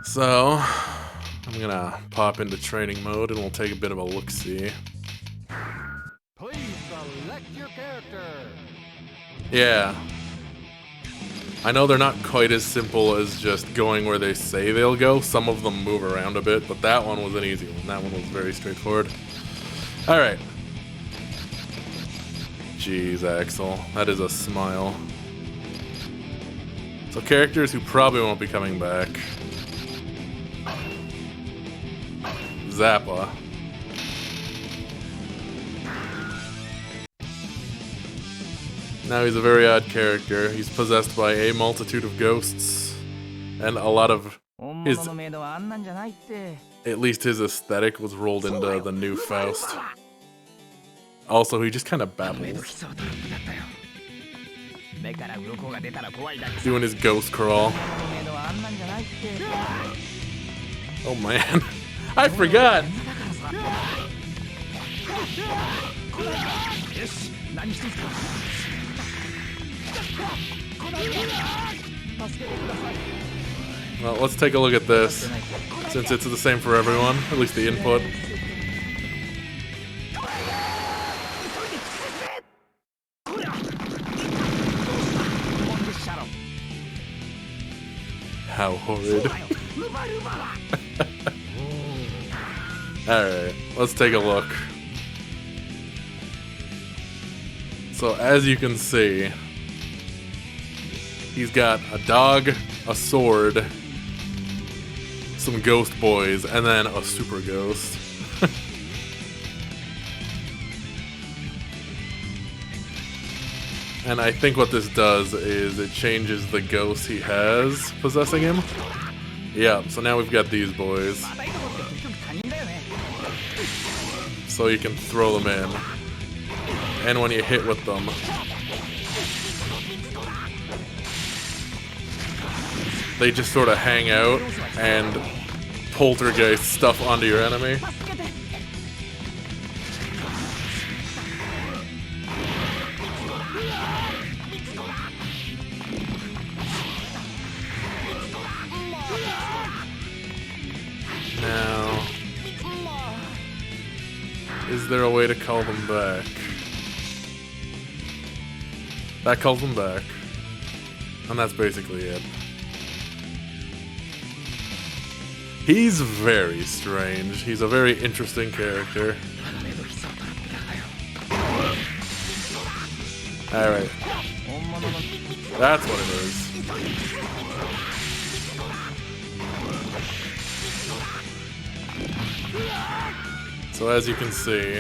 So, I'm gonna pop into training mode and we'll take a bit of a look-see. Please select your character. Yeah. I know they're not quite as simple as just going where they say they'll go. Some of them move around a bit, but that one was an easy one. That one was very straightforward. Alright. Jeez, Axel. That is a smile. So characters who probably won't be coming back. Zappa. Now he's a very odd character. He's possessed by a multitude of ghosts. And a lot of his... At least his aesthetic was rolled into the new Faust. Also, he just kind of babbles. Doing his ghost crawl. Oh man. I forgot! Well, let's take a look at this, since it's the same for everyone, at least the input. How horrid. Alright, let's take a look. So as you can see, he's got a dog, a sword, some ghost boys, and then a super ghost. And I think what this does is it changes the ghosts he has possessing him. Yeah, so now we've got these boys. So you can throw them in. And when you hit with them, they just sort of hang out and poltergeist stuff onto your enemy. Now, is there a way to call them back? That calls them back. And that's basically it. He's very strange. He's a very interesting character. Alright. That's what it is. So as you can see,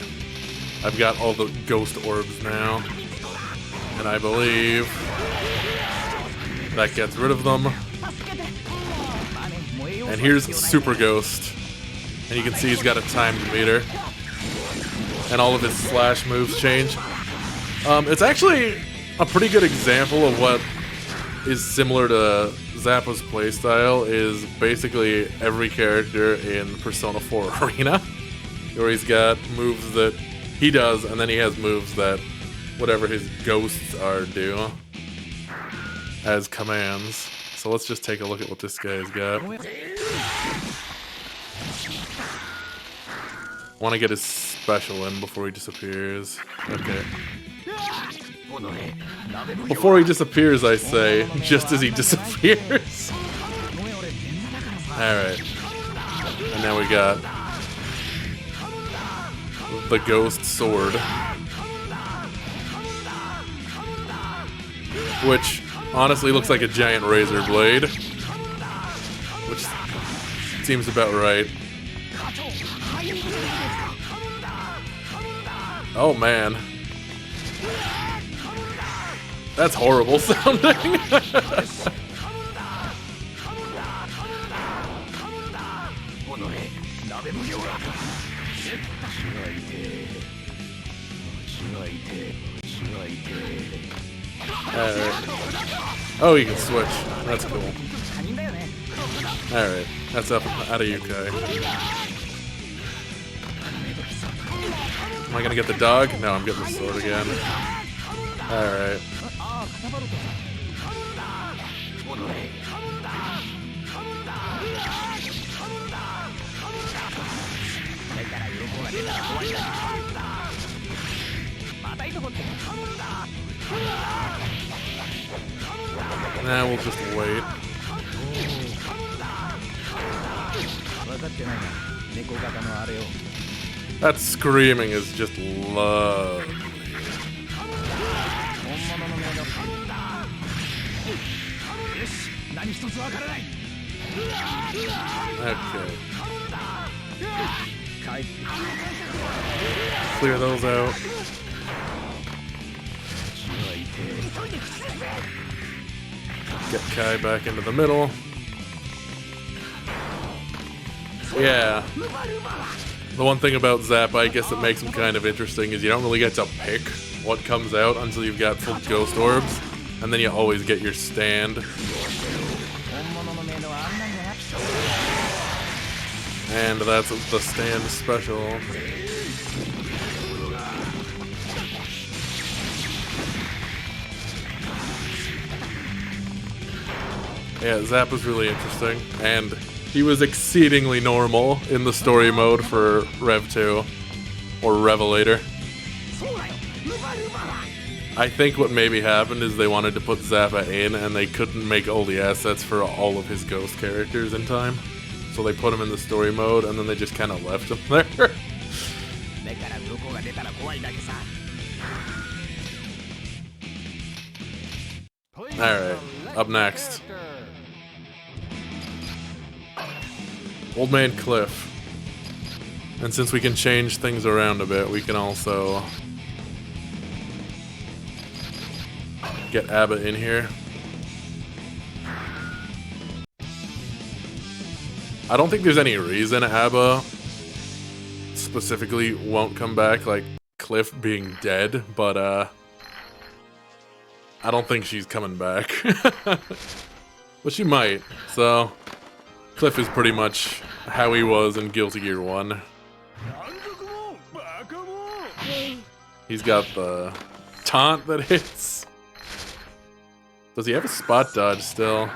I've got all the ghost orbs now. And I believe that gets rid of them. And here's Super Ghost. And you can see he's got a timed meter. And all of his slash moves change. It's actually a pretty good example of what is similar to Zappa's playstyle, is basically every character in Persona 4 Arena. Where he's got moves that he does, and then he has moves that whatever his ghosts are do as commands. So let's just take a look at what this guy's got. Want to get his special in before he disappears. Okay. Before he disappears, I say, just as he disappears. Alright. And now we got the ghost sword. Which honestly looks like a giant razor blade. which seems about right. Oh man. That's horrible sounding. Alright. Oh, you can switch. That's cool. Alright. That's up out of Yukai. Am I gonna get the dog? No, I'm getting the sword again. Alright. Nah, we'll just wait. That screaming is just lovely. Okay. Clear those out. Get Kai back into the middle. Yeah. The one thing about Zap, I guess that makes him kind of interesting, is you don't really get to pick what comes out until you've got full ghost orbs, and then you always get your stand. And that's the stand special. Yeah, Zap was really interesting, and he was exceedingly normal in the story mode for Rev 2, or Revelator. I think what maybe happened is they wanted to put Zappa in, and they couldn't make all the assets for all of his ghost characters in time. So they put him in the story mode, and then they just kind of left him there. Alright, up next. Old Man Cliff. And since we can change things around a bit, we can also get Abba in here. I don't think there's any reason Abba specifically won't come back, like Cliff being dead, but I don't think she's coming back. But she might, so Cliff is pretty much how he was in Guilty Gear 1. He's got the taunt that hits. Does he have a spot dodge still?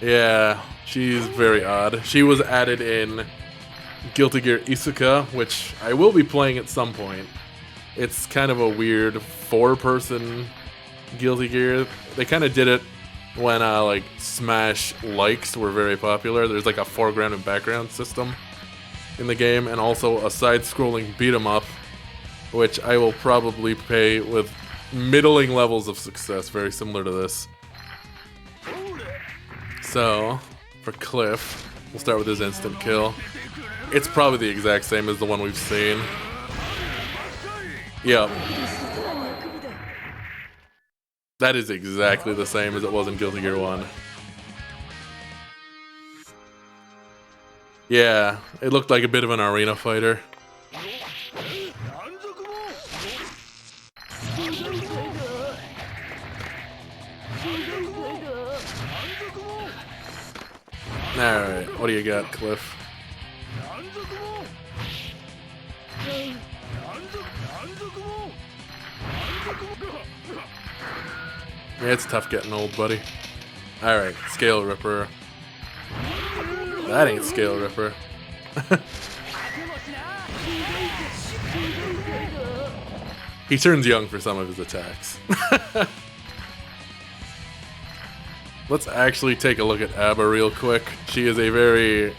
Yeah, she's very odd. She was added in Guilty Gear Isuka, which I will be playing at some point. It's kind of a weird 4-person Guilty Gear. They kind of did it when like Smash likes were very popular. There's like a foreground and background system in the game, and also a side-scrolling beat-em-up, which I will probably play with middling levels of success, very similar to this. So, for Cliff, we'll start with his instant kill. It's probably the exact same as the one we've seen. Yep. That is exactly the same as it was in Guilty Gear 1. Yeah, it looked like a bit of an arena fighter. Alright, what do you got, Cliff? Yeah, it's tough getting old, buddy. Alright, Scale Ripper. That ain't Scale Ripper. He turns young for some of his attacks. Let's actually take a look at Abba real quick. She is a very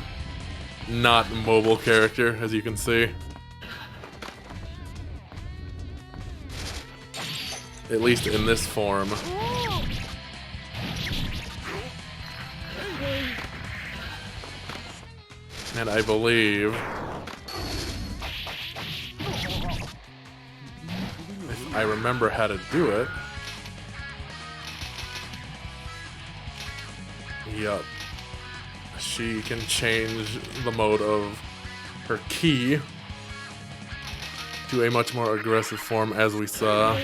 not mobile character, as you can see. At least in this form. And I believe, if I remember how to do it, yup, she can change the mode of her ki to a much more aggressive form, as we saw.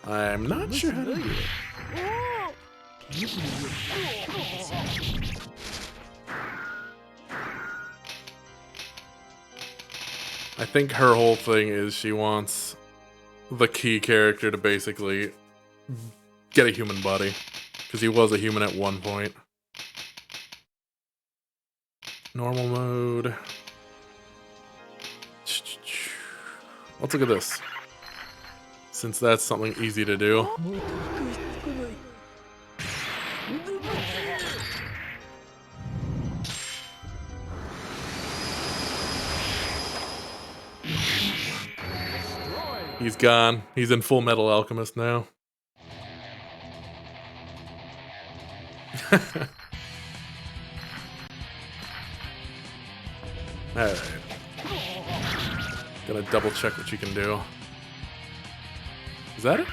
I'm not sure how to do it. I think her whole thing is she wants the key character to basically get a human body, because he was a human at one point. Normal mode. Let's look at this, since that's something easy to do. He's gone. He's in Full Metal Alchemist now. Alright. Gonna double check what you can do. Is that it?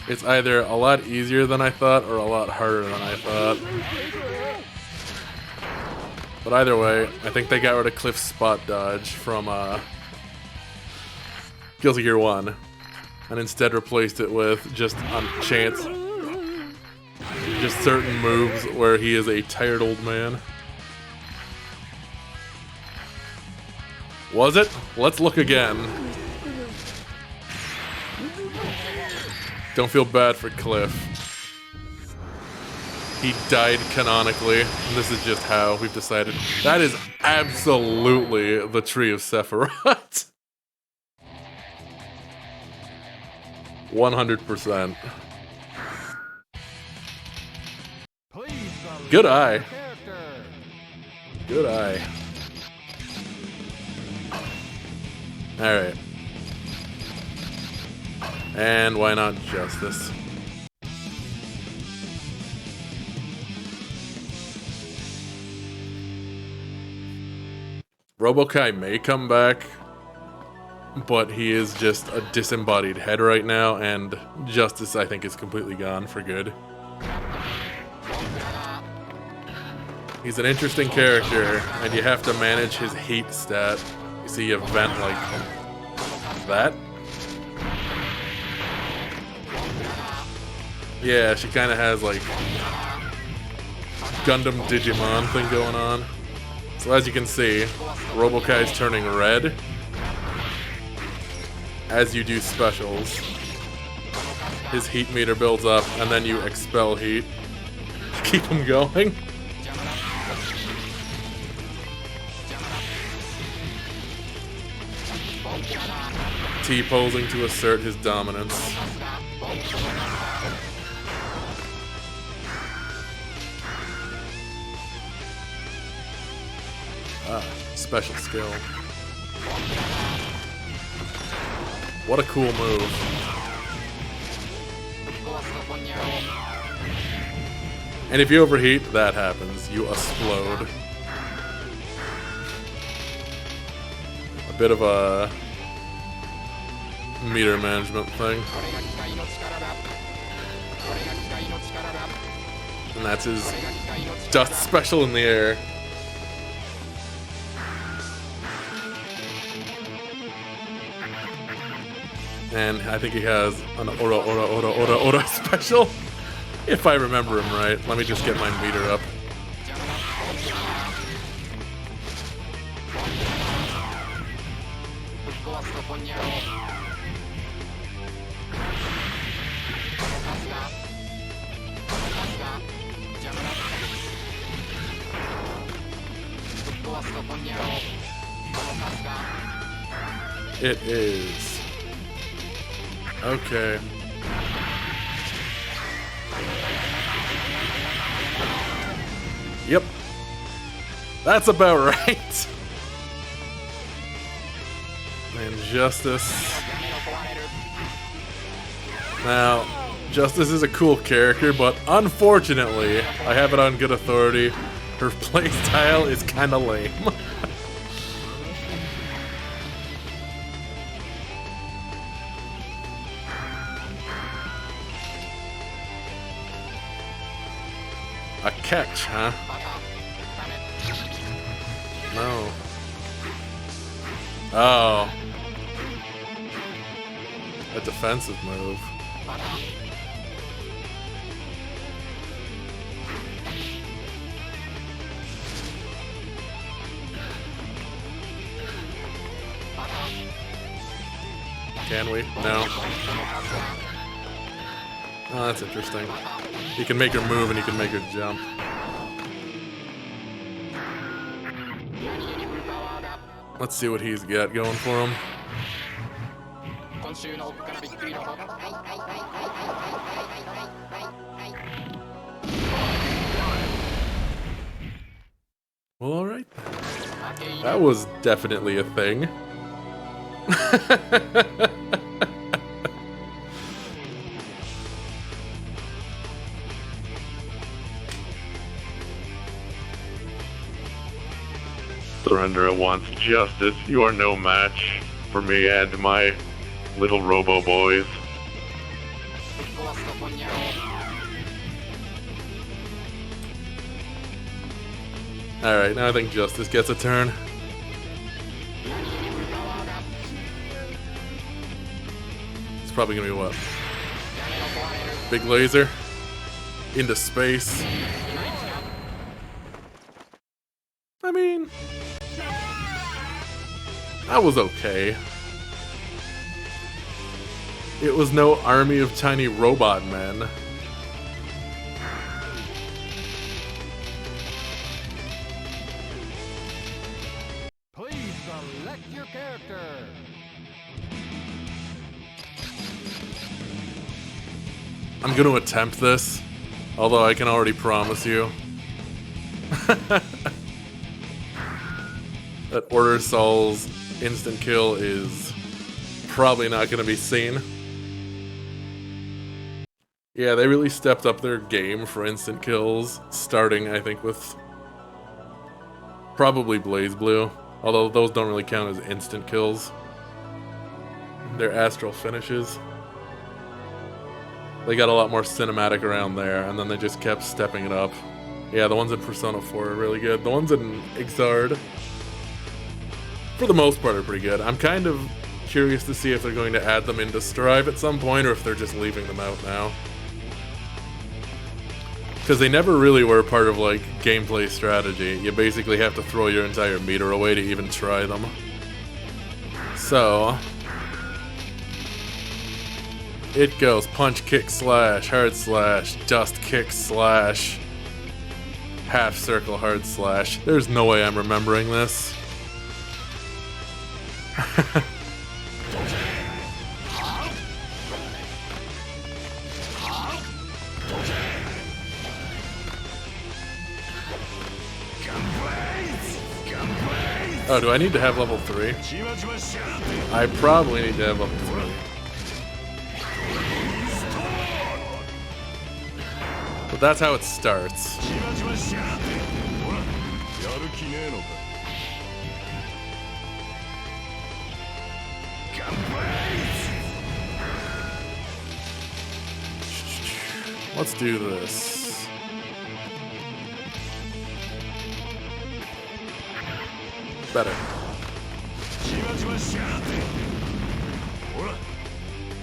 It's either a lot easier than I thought or a lot harder than I thought. But either way, I think they got rid of Cliff's spot dodge from Guilty Gear 1 and instead replaced it with just on chance, just certain moves where he is a tired old man. Was it? Let's look again. Don't feel bad for Cliff. He died canonically, and this is just how we've decided. That is absolutely the Tree of Sephiroth. 100%. Good eye. Good eye. Alright. And why not Justice? Robokai may come back, but he is just a disembodied head right now, and Justice, I think, is completely gone for good. He's an interesting character, and you have to manage his heat stat. You see a vent like that. Yeah, she kind of has like Gundam Digimon thing going on. So as you can see, Robokai is turning red as you do specials. His heat meter builds up, and then you expel heat to keep him going. T-posing to assert his dominance. Special skill. What a cool move. And if you overheat, that happens. You explode. A bit of a meter management thing. And that's his dust special in the air. And I think he has an Ora special, if I remember him right. Let me just get my meter up. It is. Okay. Yep. That's about right. And Justice. Now, Justice is a cool character, but unfortunately, I have it on good authority, her playstyle is kinda lame. A catch, huh? No. Oh. A defensive move. Can we? No. Oh, that's interesting. You can make her move and you can make her jump. Let's see what he's got going for him. Well, alright. That was definitely a thing. Surrender at once, Justice. You are no match for me and my little robo boys. Alright, now I think Justice gets a turn. It's probably gonna be what? Big laser? Into space? I mean, that was okay. It was no army of tiny robot men. Please select your character. I'm gonna attempt this, although I can already promise you that Order Sol's instant kill is probably not gonna be seen. Yeah, they really stepped up their game for instant kills, starting, I think, with probably Blaze Blue, although those don't really count as instant kills. They're astral finishes. They got a lot more cinematic around there, and then they just kept stepping it up. Yeah, the ones in Persona 4 are really good. The ones in Exard, for the most part, are pretty good. I'm kind of curious to see if they're going to add them into Strive at some point, or if they're just leaving them out now. Because they never really were part of, like, gameplay strategy. You basically have to throw your entire meter away to even try them. So it goes punch, kick, slash, hard slash, dust, kick, slash, half circle, hard slash. There's no way I'm remembering this. Oh, do I need to have level 3? I probably need to have level 3. But that's how it starts. Let's do this. Better.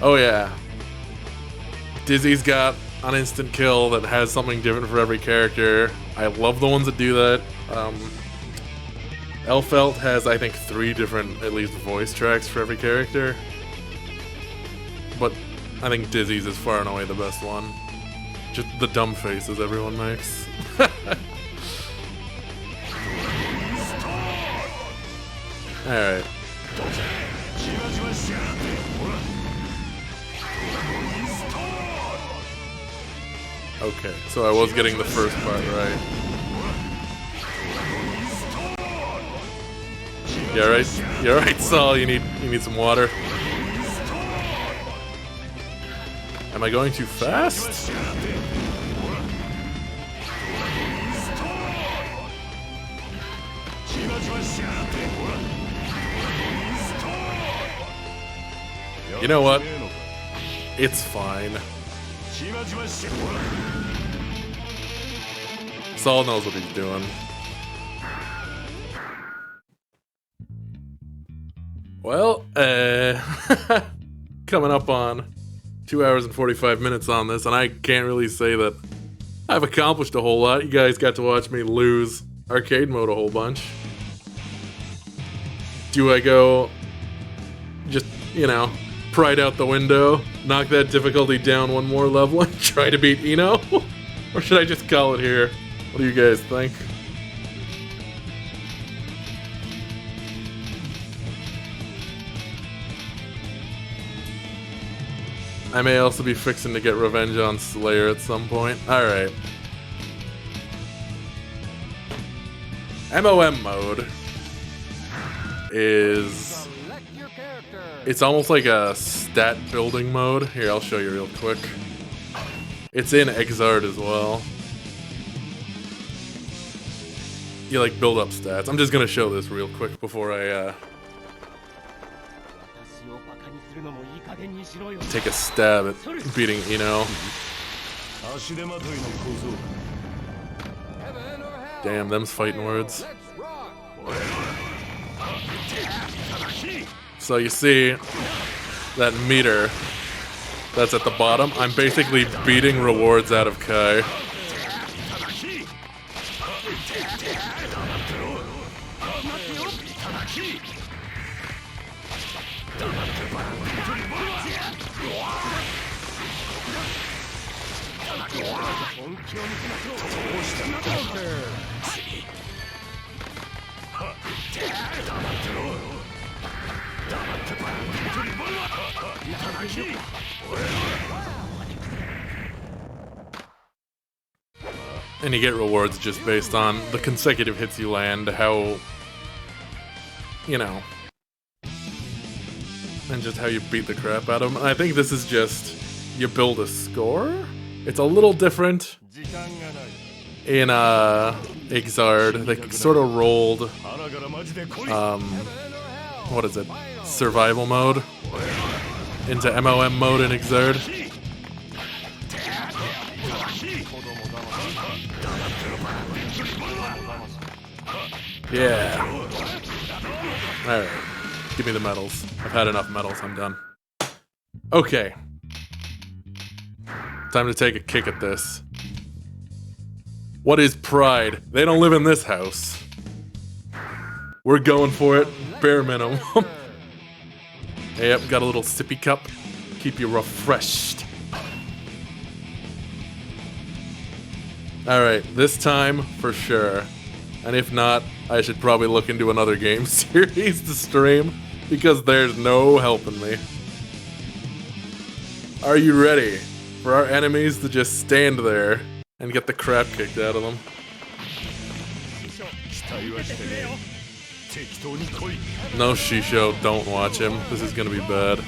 Oh yeah. Dizzy's got an instant kill that has something different for every character. I love the ones that do that. Elfelt has, I think, 3 different, at least, voice tracks for every character. But I think Dizzy's is far and away the best one. Just the dumb faces everyone makes. Alright. Okay, so I was getting the first part right. You alright? You alright, Saul? You need some water? Am I going too fast? You know what? It's fine. Saul knows what he's doing. Well, coming up on 2 hours and 45 minutes on this, and I can't really say that I've accomplished a whole lot. You guys got to watch me lose arcade mode a whole bunch. Do I go just, you know, pride out the window, knock that difficulty down one more level, and try to beat Eno? Or should I just call it here? What do you guys think? I may also be fixing to get revenge on Slayer at some point. Alright. MOM mode is... It's almost like a stat building mode. Here, I'll show you real quick. It's in Exard as well. You like build up stats. I'm just gonna show this real quick before I take a stab at beating Eno. Damn, them's fighting words. So you see that meter that's at the bottom? I'm basically beating rewards out of Kai. And you get rewards just based on the consecutive hits you land, how, you know, and just how you beat the crap out of them. I think this is just, you build a score? It's a little different in Exard. They sort of rolled, what is it, survival mode into MOM mode in Exard. Yeah. Alright. Give me the medals. I've had enough medals, I'm done. Okay. Time to take a kick at this. What is pride? They don't live in this house. We're going for it, bare minimum. Yep, got a little sippy cup. Keep you refreshed. Alright, this time for sure. And if not, I should probably look into another game series to stream, because there's no helping me. Are you ready for our enemies to just stand there and get the crap kicked out of them? No, Shisho, don't watch him. This is gonna be bad.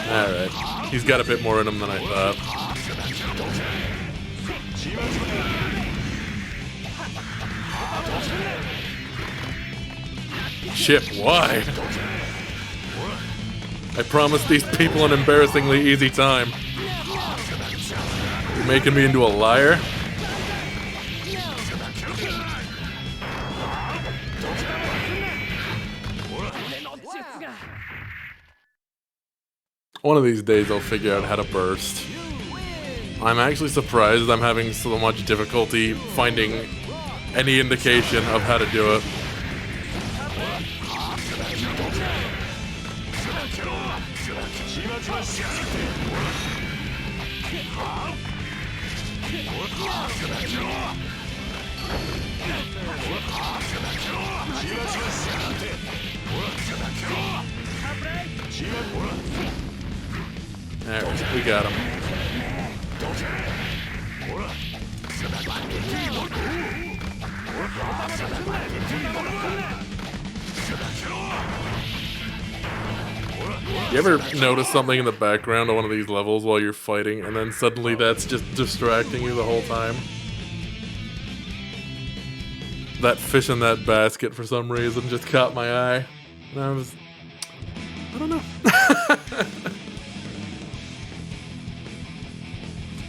Alright, he's got a bit more in him than I thought. Chip, why? I promised these people an embarrassingly easy time. You're making me into a liar? One of these days I'll figure out how to burst. I'm actually surprised I'm having so much difficulty finding any indication of how to do it. Alright, we got him. You ever notice something in the background of one of these levels while you're fighting, and then suddenly that's just distracting you the whole time? That fish in that basket, for some reason, just caught my eye. And I don't know.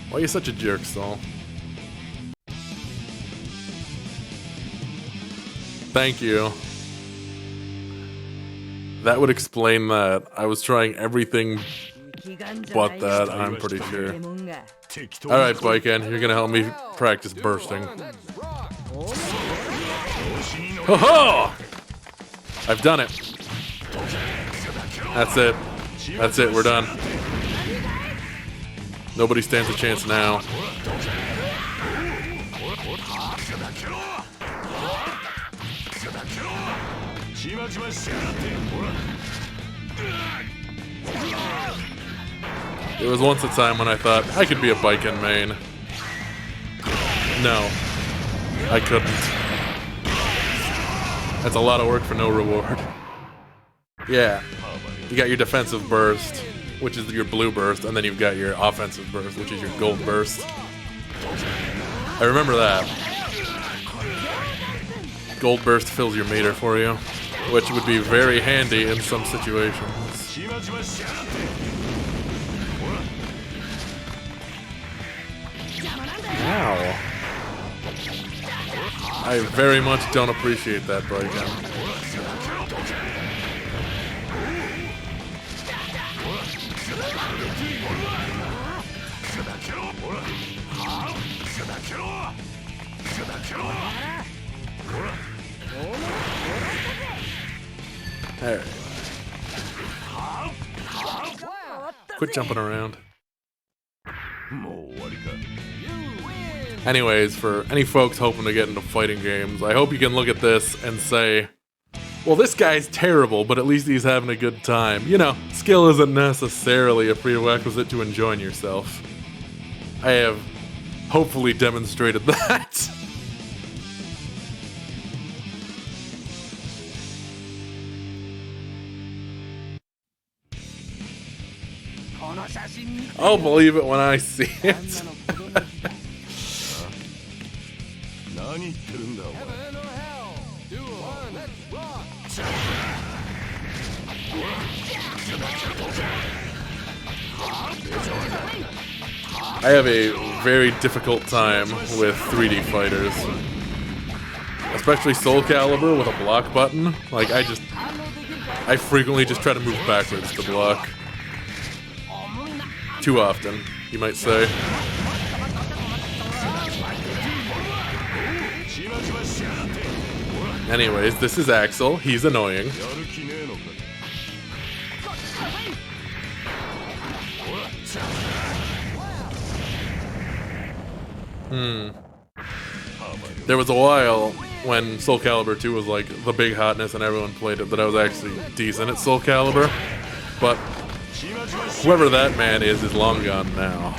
Why are you such a jerk, Saul? Thank you. That would explain that. I was trying everything but that, I'm pretty sure. Alright, Baiken, you're gonna help me practice bursting. Ho-ho! I've done it. That's it. That's it, we're done. Nobody stands a chance now. There was once a time when I thought I could be a Baiken main. No, I couldn't. That's a lot of work for no reward. Yeah, you got your defensive burst, which is your blue burst, and then you've got your offensive burst, which is your gold burst. I remember that. Gold burst fills your meter for you, which would be very handy in some situations. Wow. I very much don't appreciate that, Baiken. Alright. Quit jumping around. Anyways, for any folks hoping to get into fighting games, I hope you can look at this and say, well, this guy's terrible, but at least he's having a good time. You know, skill isn't necessarily a prerequisite to enjoying yourself. I have hopefully demonstrated that. I'll believe it when I see it. I have a very difficult time with 3D fighters. Especially Soul Calibur with a block button. Like, I frequently just try to move backwards to block. Too often, you might say. Anyways, this is Axel. He's annoying. There was a while when Soul Calibur 2 was like the big hotness and everyone played it that I was actually decent at Soul Calibur. But whoever that man is long gone now.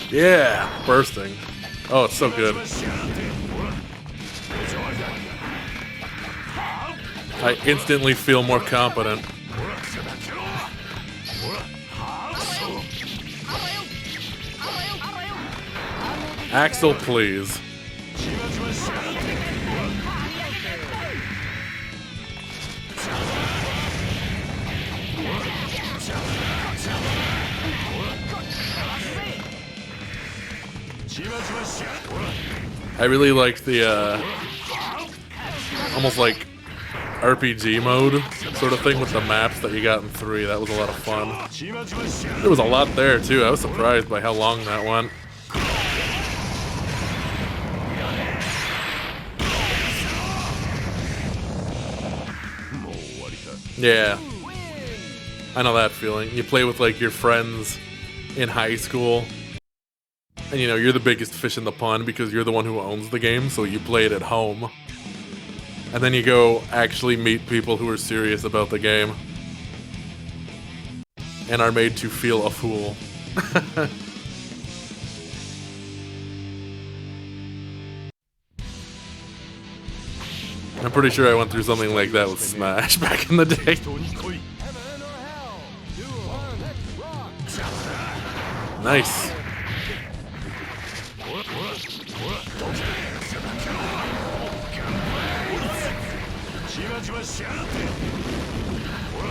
Yeah, bursting. Oh, it's so good. I instantly feel more competent. Axel, please. I really liked the, almost like RPG mode sort of thing with the maps that you got in 3. That was a lot of fun. There was a lot there, too. I was surprised by how long that went. Yeah. I know that feeling. You play with like your friends in high school, and you know, you're the biggest fish in the pond because you're the one who owns the game, so you play it at home. And then you go actually meet people who are serious about the game and are made to feel a fool. I'm pretty sure I went through something like that with Smash back in the day. Nice.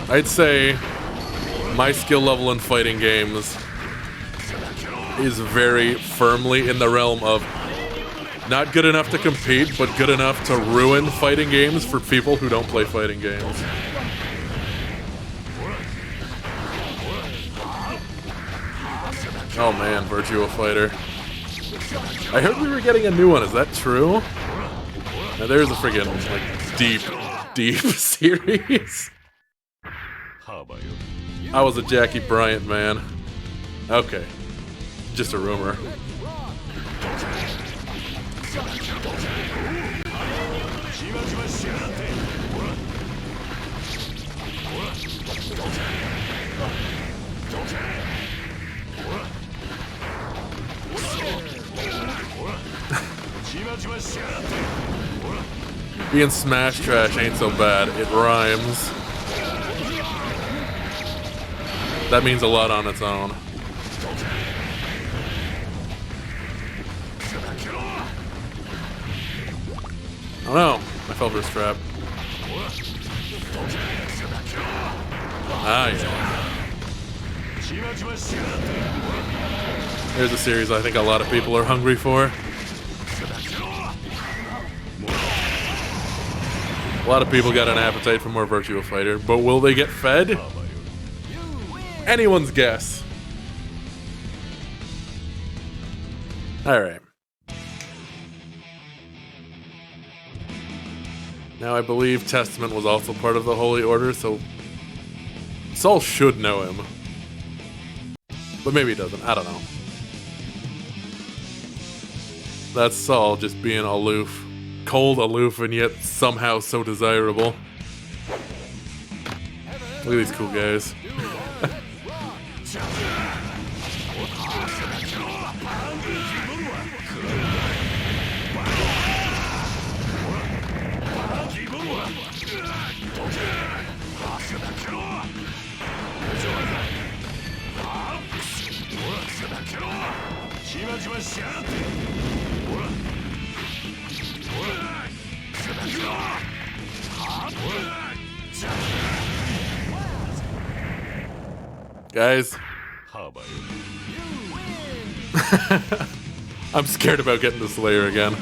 I'd say my skill level in fighting games is very firmly in the realm of not good enough to compete, but good enough to ruin fighting games for people who don't play fighting games. Oh man, Virtua Fighter. I heard we were getting a new one, is that true? Now there's a friggin' like deep series. I was a Jackie Bryant man. Okay. Just a rumor. Being Smash trash ain't so bad. It rhymes. That means a lot on its own. Oh no, I fell for a trap. Ah, yeah. There's a series I think a lot of people are hungry for. A lot of people got an appetite for more Virtua Fighter, but will they get fed? Anyone's guess. Alright. Now I believe Testament was also part of the Holy Order, so Saul should know him. But maybe he doesn't, I don't know. That's Saul just being aloof. Cold, aloof, and yet somehow so desirable. Look at these cool guys. Guys, I'm scared about getting to Slayer again.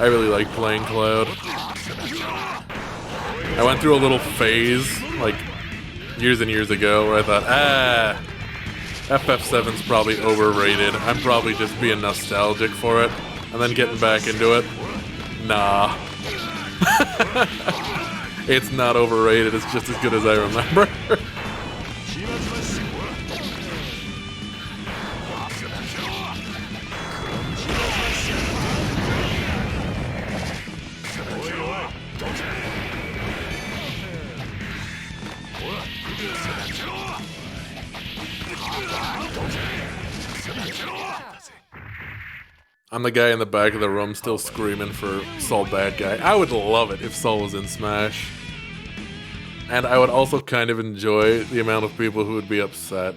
I really like playing Cloud. I went through a little phase, like, years and years ago, where I thought, FF7's probably overrated. I'm probably just being nostalgic for it. And then getting back into it. Nah. It's not overrated, it's just as good as I remember. I'm the guy in the back of the room still screaming for Saul bad guy. I would love it if Saul was in Smash. And I would also kind of enjoy the amount of people who would be upset.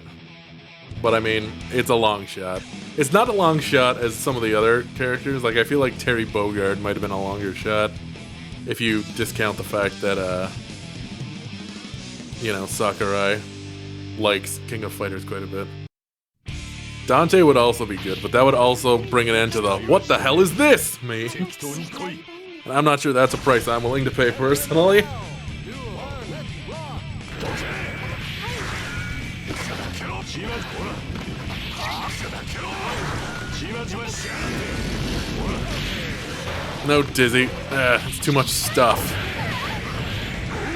But I mean, it's a long shot. It's not a long shot as some of the other characters. Like, I feel like Terry Bogard might have been a longer shot. If you discount the fact that, you know, Sakurai likes King of Fighters quite a bit. Dante would also be good, but that would also bring an end to the "what the hell is this?" me. And I'm not sure that's a price I'm willing to pay personally. No, Dizzy. It's too much stuff.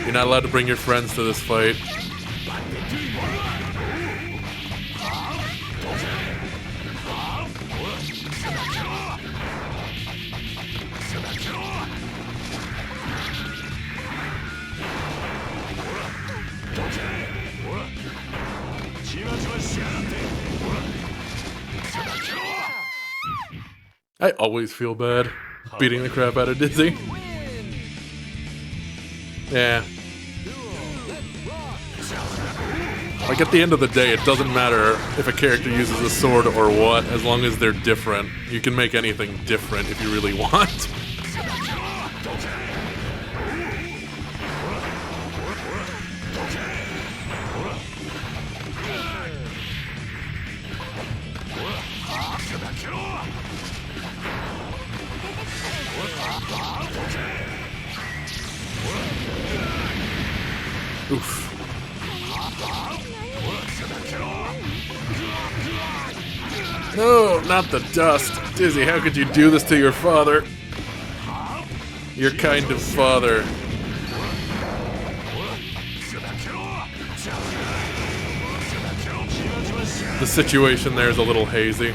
You're not allowed to bring your friends to this fight. I always feel bad beating the crap out of Dizzy. Yeah. Like, at the end of the day, it doesn't matter if a character uses a sword or what, as long as they're different. You can make anything different if you really want. Oof. No, not the dust. Dizzy, how could you do this to your father? Your kind of father. The situation there is a little hazy.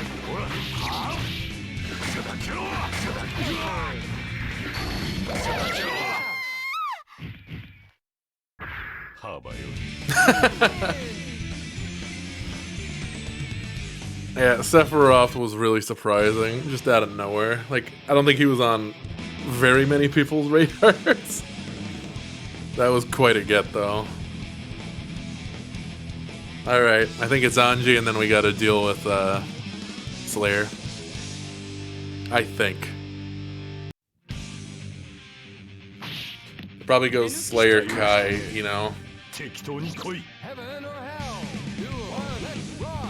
Yeah, Sephiroth was really surprising, just out of nowhere. Like, I don't think he was on very many people's radars. That was quite a get, though. Alright, I think it's Anji, and then we gotta deal with, Slayer. I think. It probably goes Slayer Kai, you know. Heaven or hell. Do one. Let's rock.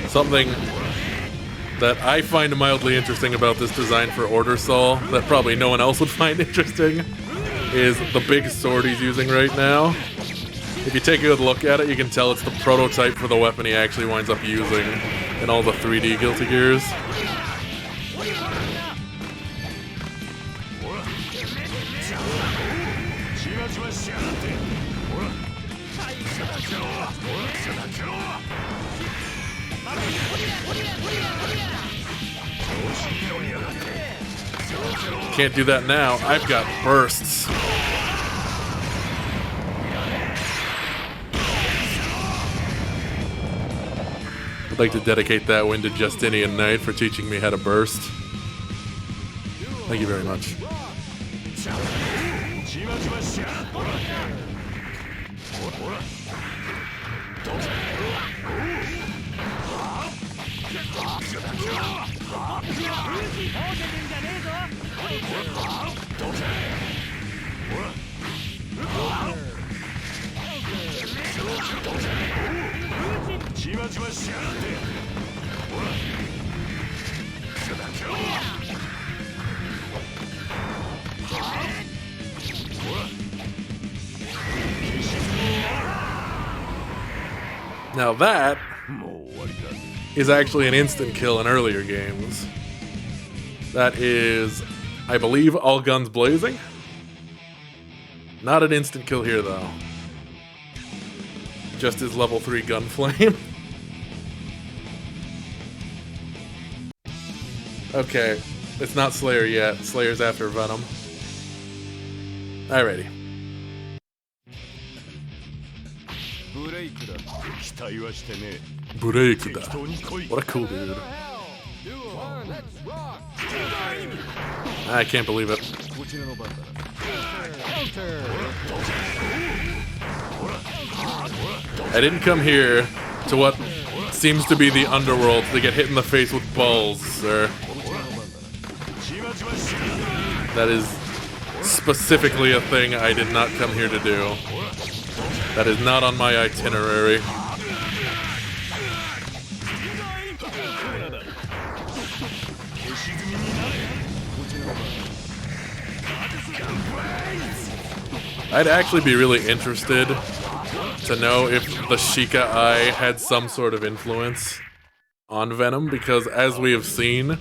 Something that I find mildly interesting about this design for Order Soul, that probably no one else would find interesting, is the big sword he's using right now. If you take a good look at it, you can tell it's the prototype for the weapon he actually winds up using in all the 3D Guilty Gears. Can't do that now. I've got bursts. I'd like to dedicate that win to Justinian Knight for teaching me how to burst. Thank you very much. Now that is actually an instant kill in earlier games. That is, I believe, All Guns Blazing. Not an instant kill here, though. Just his level 3 gun flame. Okay, it's not Slayer yet. Slayer's after Venom. Alrighty. Break. What a cool dude. Do one. Let's rock. I can't believe it. I didn't come here to what seems to be the underworld to get hit in the face with balls, sir. That is specifically a thing I did not come here to do. That is not on my itinerary. I'd actually be really interested to know if the Sheikah Eye had some sort of influence on Venom, because as we have seen,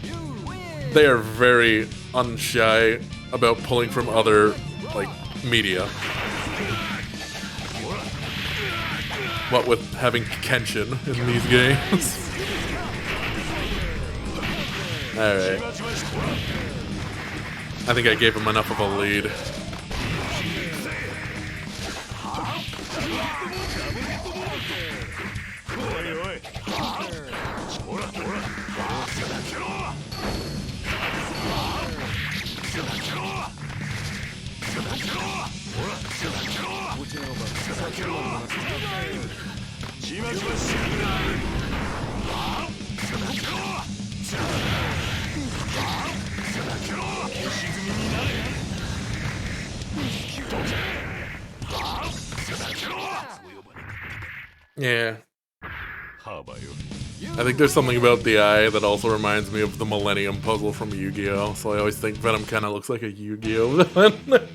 they are very unshy about pulling from other, like, media. What with having Kenshin in these games. Alright. I think I gave him enough of a lead. Yeah. I think there's something about the eye that also reminds me of the Millennium Puzzle from Yu-Gi-Oh! So I always think Venom kind of looks like a Yu-Gi-Oh! villain.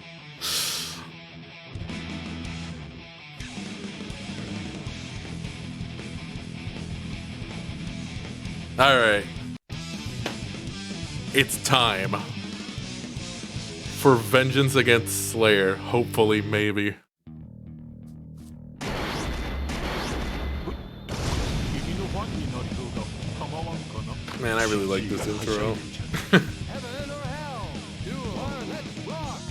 Alright. It's time for vengeance against Slayer. Hopefully, maybe. Man, I really like this intro. Heaven or hell? Do or let's rock.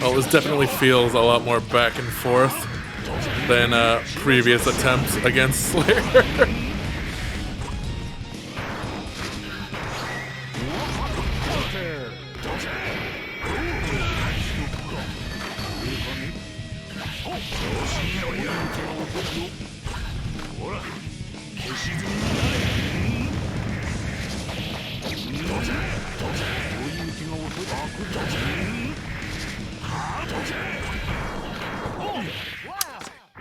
Well, this definitely feels a lot more back and forth than previous attempts against Slayer.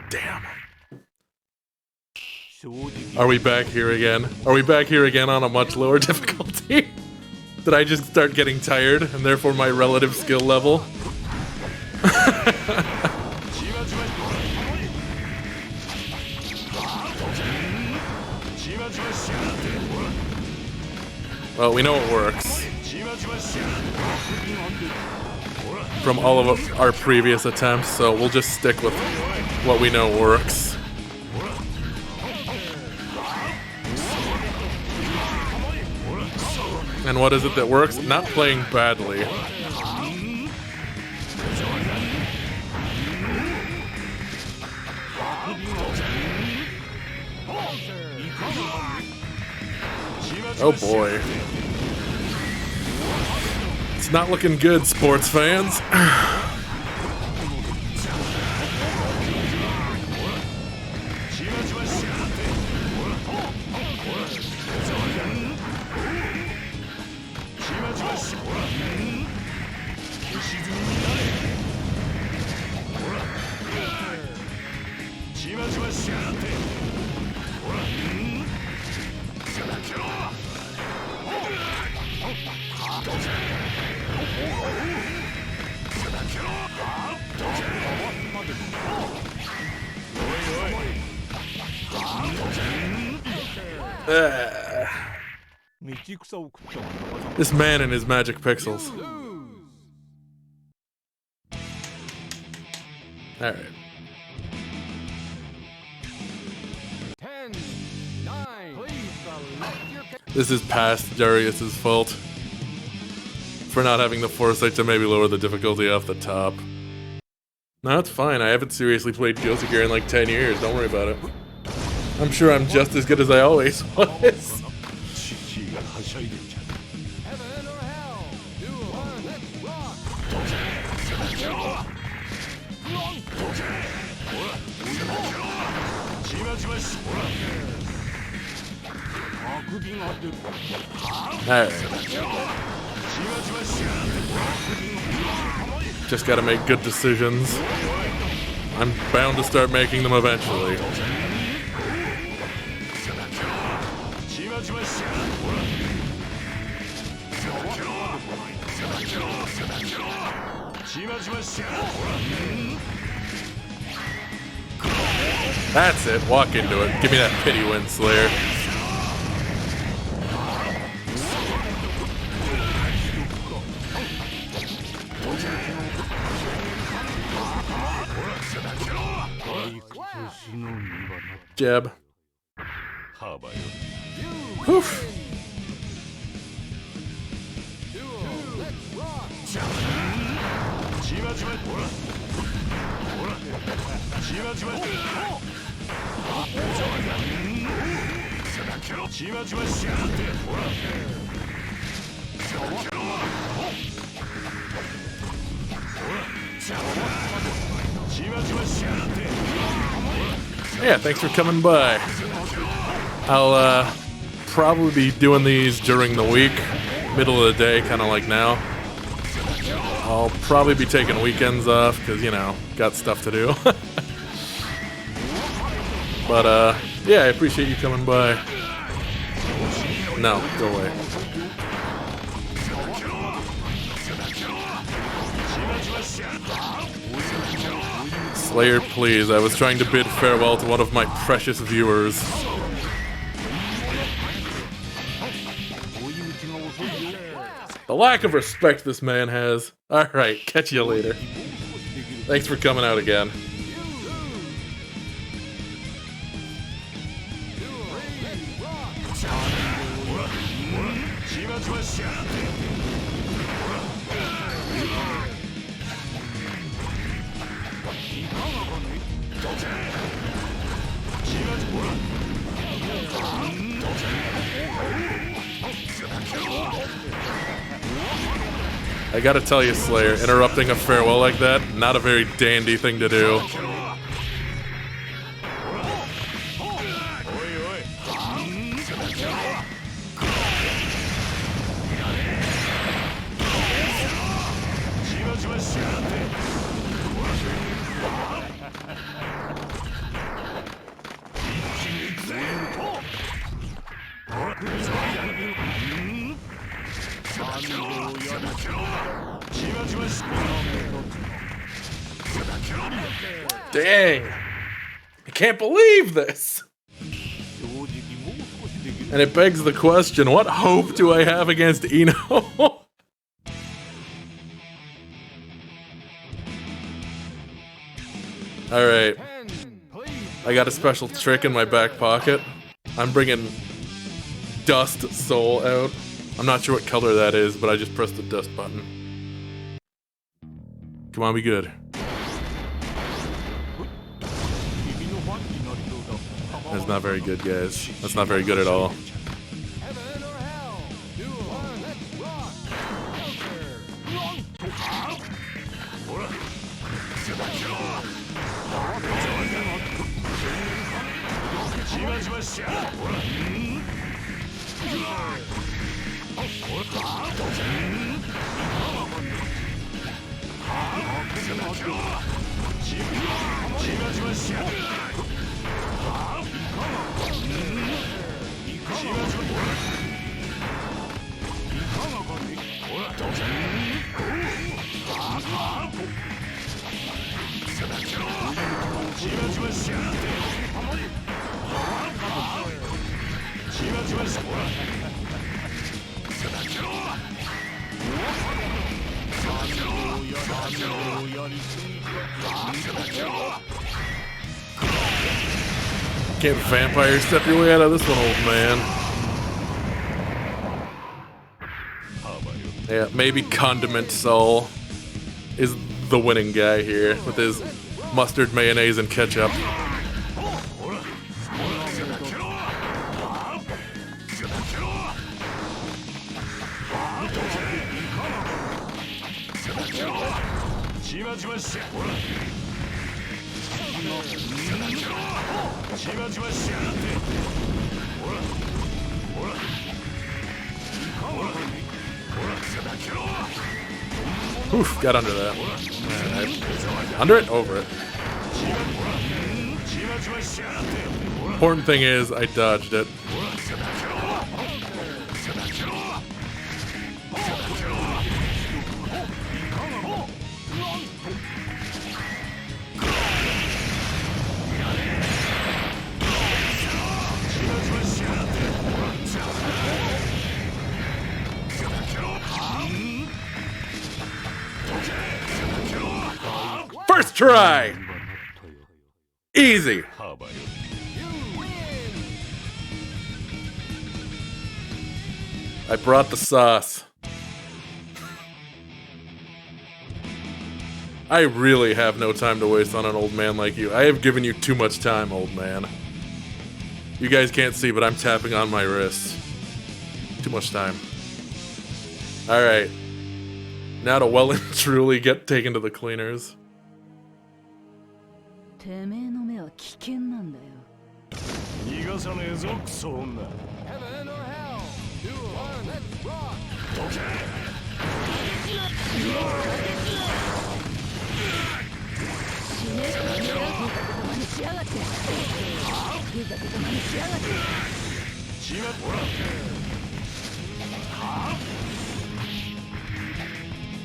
Damn. Are we back here again? Are we back here again on a much lower difficulty? Did I just start getting tired and therefore my relative skill level? Well, we know it works from all of our previous attempts, so we'll just stick with what we know works. And what is it that works? Not playing badly. Oh boy. It's not looking good, sports fans. This man and his magic pixels. Alright. 10, 9, please select your This is past Darius's fault for not having the foresight to maybe lower the difficulty off the top. No, it's fine. I haven't seriously played Guilty Gear in like 10 years. Don't worry about it. I'm sure I'm just as good as I always was. 地位がはしゃいでんじゃん Heaven or hell Duel Let's rock ちまちまし Alright. Just gotta make good decisions. I'm bound to start making them eventually. That's it. Walk into it. Give me that pity win, Slayer. Jab. Oof. Yeah, thanks for coming by. I'll probably be doing these during the week, middle of the day, kind of like now. I'll probably be taking weekends off because, you know, got stuff to do. But yeah, I appreciate you coming by. No, go away. Slayer, please. I was trying to bid farewell to one of my precious viewers. The lack of respect this man has. Alright, catch you later. Thanks for coming out again. I gotta tell you, Slayer, interrupting a farewell like that, not a very dandy thing to do. Dang! I can't believe this! And it begs the question, what hope do I have against Ino? Alright. I got a special trick in my back pocket. I'm bringing Dust Soul out. I'm not sure what color that is, but I just pressed the dust button. Come on, be good. That's not very good, guys. That's not very good at all. Can't vampire step your way out of this one, old man. Yeah, maybe Condiment Soul is the winning guy here with his mustard, mayonnaise, and ketchup. Oof, got under that. Alright. Under it? Over it. Important thing is, I dodged it. First try! Easy! I brought the sauce. I really have no time to waste on an old man like you. I have given you too much time, old man. You guys can't see, but I'm tapping on my wrist. Too much time. Alright. Now to well and truly get taken to the cleaners. てめえの目は危険なんだよ。逃がさねえぞクソ女。 Heaven or hell, do one, let's rock. 死ね死ねふざけたまにしやがってふざけたまにしやがってしまっ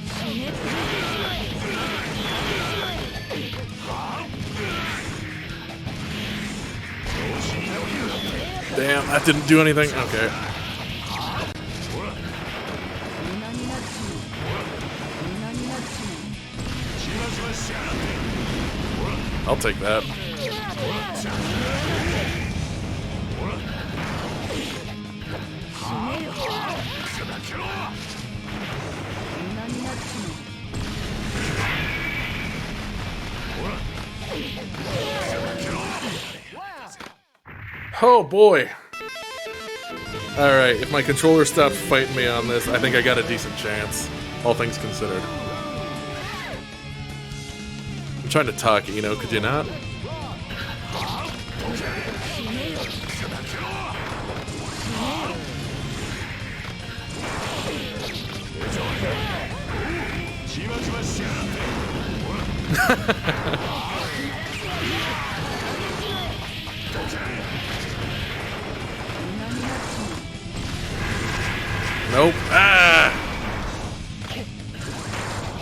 死ね Damn, that didn't do anything? Okay. 無駄になっちまう無駄になっちまう I'll take that. 死ねよ無駄になっちまう Oh boy. Alright, if my controller stops fighting me on this, I think I got a decent chance. All things considered. I'm trying to talk, you know, could you not? Nope. Ah!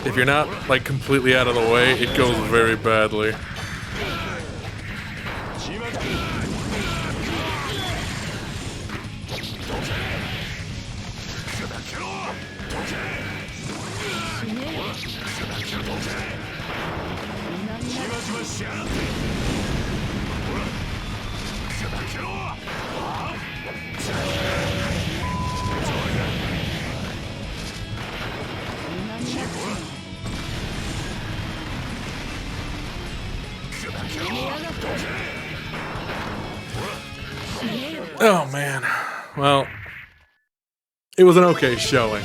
If you're not, like, completely out of the way, it goes very badly. Oh man. Well, it was an okay showing.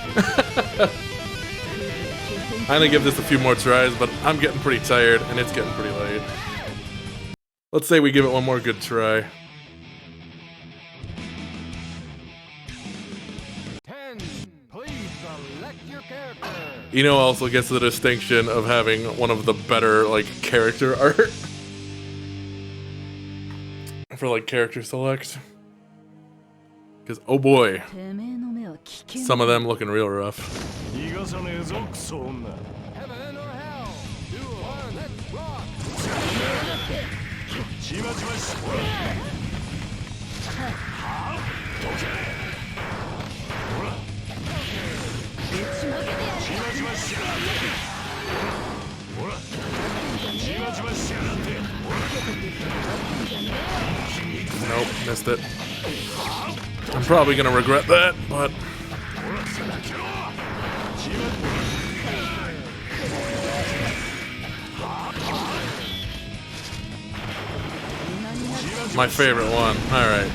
I'm gonna give this a few more tries, but I'm getting pretty tired and it's getting pretty late. Let's say we give it one more good try. 10, please select your character. Eno also gets the distinction of having one of the better, like, character art. For, like, character select. Because, oh boy, てめえの目は危険 some of them looking real rough. 逃がさねえぞクソ女。 Heaven or hell, do one, let's rock. ちまちまし。ぶちまけてやるちまちましやがって。ほら。ちまちましやがって。 Nope, missed it. I'm probably gonna regret that, but... My favorite one. Alright.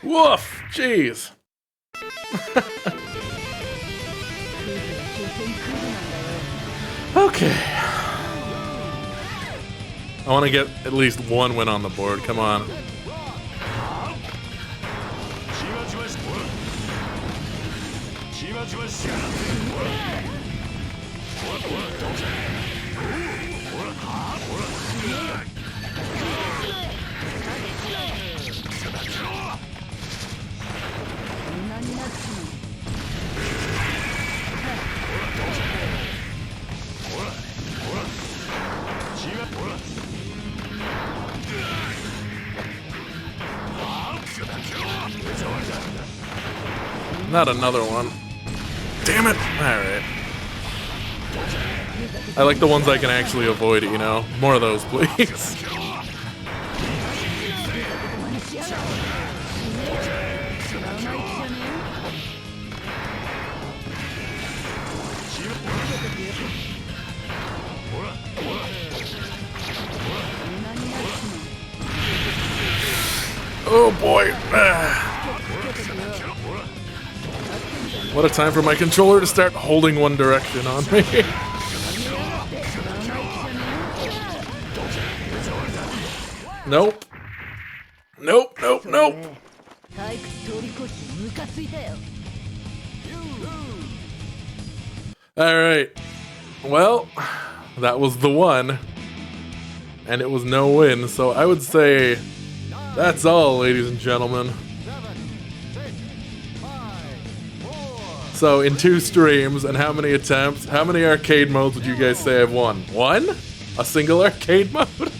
Woof! Jeez. Okay. I want to get at least one win on the board. Come on. Not another one. Damn it! Alright. I like the ones I can actually avoid, you know? More of those, please. Oh boy. What a time for my controller to start holding one direction on me. Nope. Nope, nope, nope. Alright. Well, that was the one. And it was no win, so I would say that's all, ladies and gentlemen. 7, 6, 5, 4. So, in 2 streams and how many attempts, how many arcade modes would you guys say I've won? 1? A single arcade mode? But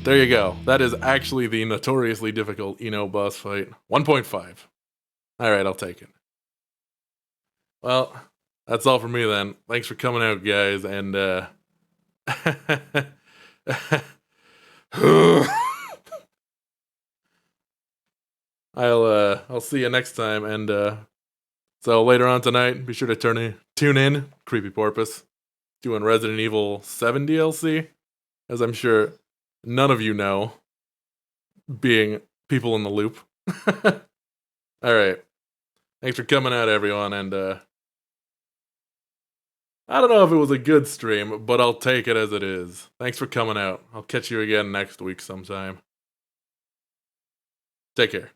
there you go. That is actually the notoriously difficult Eno boss fight. 1.5. Alright, I'll take it. Well, that's all for me then. Thanks for coming out, guys, and I'll see you next time, and so later on tonight, be sure to tune in. Creepy Porpoise doing Resident Evil 7 DLC, as I'm sure none of you know, being people in the loop. All right, thanks for coming out, everyone, and I don't know if it was a good stream, but I'll take it as it is. Thanks for coming out. I'll catch you again next week sometime. Take care.